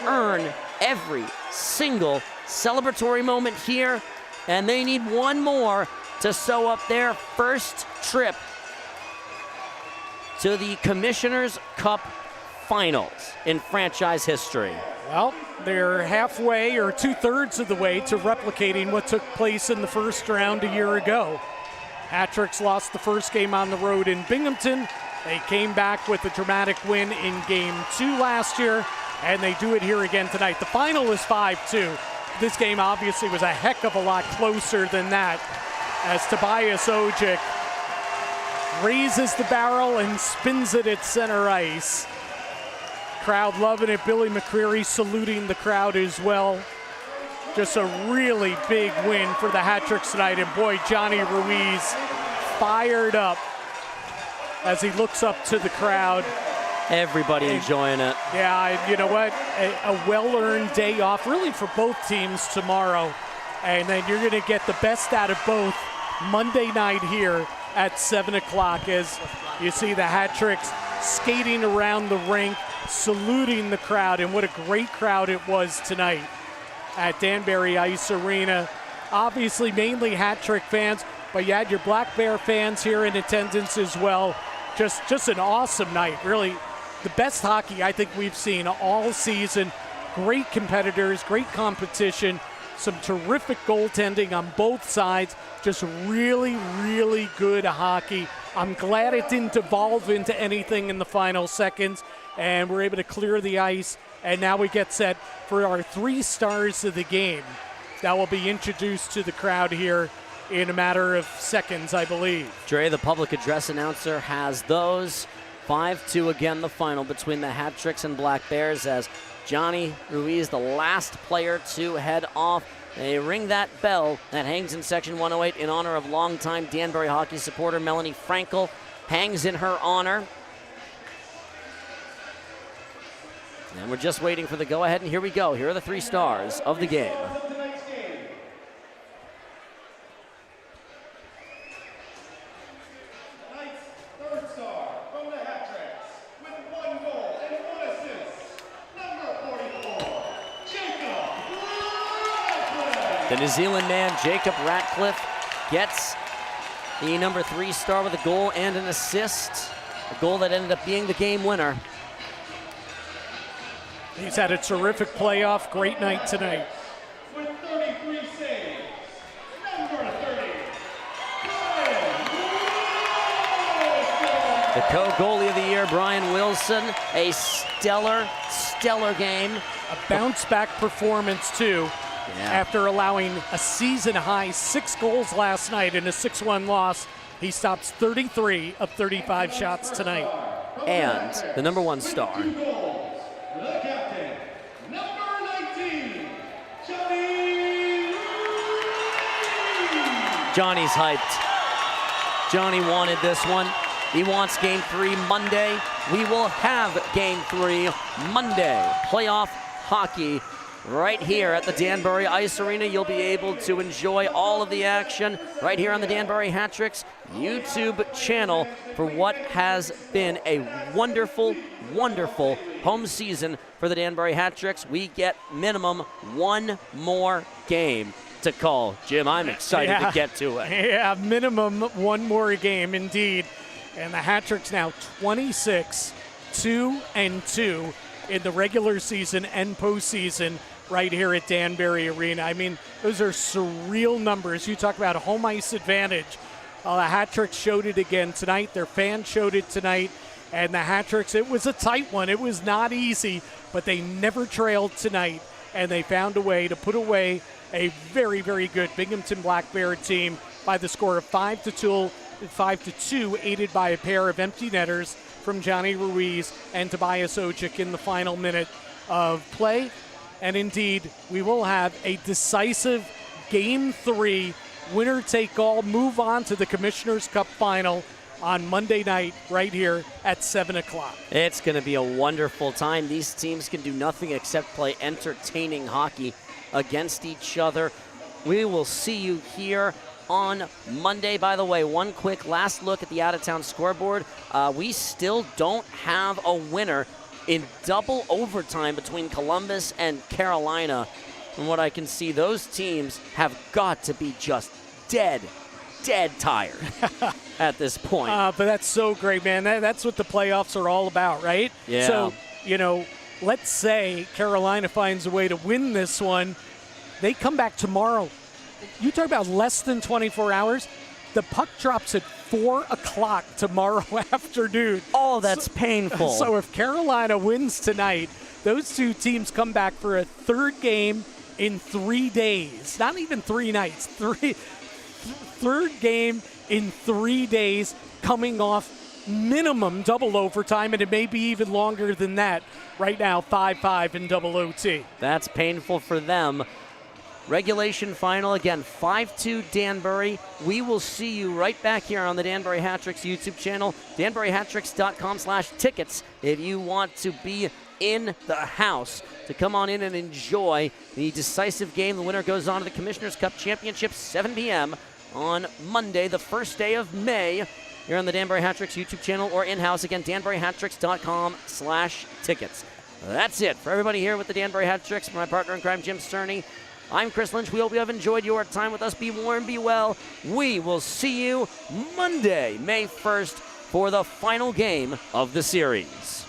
earn every single celebratory moment here, and they need one more to sew up their first trip to the Commissioner's Cup Finals in franchise history. Well, they're halfway or 2/3 of the way to replicating what took place in the first round a year ago. Hat Tricks lost the first game on the road in Binghamton. They came back with a dramatic win in Game 2 last year, and they do it here again tonight. The final is 5-2. This game obviously was a heck of a lot closer than that, as Tobias Ojic raises the barrel and spins it at center ice. Crowd loving it. Billy McCreary saluting the crowd as well. Just a really big win for the Hat Tricks tonight. And boy, Johnny Ruiz fired up as he looks up to the crowd. Everybody enjoying it. Yeah, you know what? A well-earned day off, really, for both teams tomorrow. And then you're going to get the best out of both Monday night here at 7 o'clock as you see the Hat Tricks skating around the rink, saluting the crowd. And what a great crowd it was tonight at Danbury Ice Arena. Obviously, mainly Hat Trick fans, but you had your Black Bear fans here in attendance as well. Just an awesome night, really. The best hockey I think we've seen all season. Great competitors, great competition, some terrific goaltending on both sides. Just really, really good hockey. I'm glad it didn't evolve into anything in the final seconds, and we're able to clear the ice. And now we get set for our 3 stars of the game that will be introduced to the crowd here in a matter of seconds, I believe. Dre, the public address announcer, has those. 5-2 again, the final between the Hat Tricks and Black Bears as Johnny Ruiz, the last player to head off. They ring that bell that hangs in Section 108 in honor of longtime Danbury hockey supporter Melanie Frankel. Hangs in her honor. And we're just waiting for the go-ahead, and here we go. Here are the 3 stars of the game. The New Zealand man, Jacob Ratcliffe, gets the number 3 star with a goal and an assist. A goal that ended up being the game winner. He's had a terrific playoff, great night tonight. With 33 saves, number 30, The co-goalie of the year, Brian Wilson, a stellar game. A bounce-back performance, too, after allowing a season-high 6 goals last night in a 6-1 loss. He stops 33 of 35 shots tonight. And the number 1 star. the captain, number 19, Johnny. Johnny's hyped. Johnny wanted this one. He wants Game 3 Monday. We will have Game 3 Monday. Playoff hockey right here at the Danbury Ice Arena. You'll be able to enjoy all of the action right here on the Danbury Hat Tricks YouTube channel for what has been a wonderful, wonderful home season for the Danbury Hat Tricks. We get minimum 1 more game to call. Jim, I'm excited to get to it. Yeah, minimum 1 more game indeed. And the Hat Tricks now 26-2-2 in the regular season and postseason right here at Danbury Arena. I mean, those are surreal numbers. You talk about home ice advantage. The Hat Tricks showed it again tonight. Their fans showed it tonight. And the Hat Tricks, it was a tight one. It was not easy, but they never trailed tonight. And they found a way to put away a very, very good Binghamton Black Bear team by the score of 5-2, aided by a pair of empty netters from Johnny Ruiz and Tobias Ojik in the final minute of play. And indeed, we will have a decisive Game 3, winner-take-all, move on to the Commissioner's Cup final on Monday night right here at 7 o'clock. It's going to be a wonderful time. These teams can do nothing except play entertaining hockey against each other. We will see you here on Monday. By the way, one quick last look at the out-of-town scoreboard. We still don't have a winner in double overtime between Columbus and Carolina. From what I can see, those teams have got to be just dead tired at this point. But that's so great, man. That's what the playoffs are all about, right? Yeah. So, let's say Carolina finds a way to win this one. They come back tomorrow. You talk about less than 24 hours. The puck drops at 4 o'clock tomorrow afternoon. Oh, that's painful. So if Carolina wins tonight, those 2 teams come back for a 3rd game in 3 days. Not even 3 nights. Third game in 3 days, coming off minimum double overtime, and it may be even longer than that. Right now, 5-5 in double OT. That's painful for them. Regulation final, again, 5-2 Danbury. We will see you right back here on the Danbury Hat Tricks YouTube channel, danburyhattricks.com/tickets if you want to be in the house to come on in and enjoy the decisive game. The winner goes on to the Commissioner's Cup Championship, 7 p.m. on Monday, the first day of May, here on the Danbury Hat Tricks YouTube channel or in-house. Again, danburyhattricks.com/tickets. That's it for everybody here with the Danbury Hat Tricks. For my partner in crime, Jim Sterney, I'm Chris Lynch. We hope you have enjoyed your time with us. Be warm, be well. We will see you Monday, May 1st, for the final game of the series.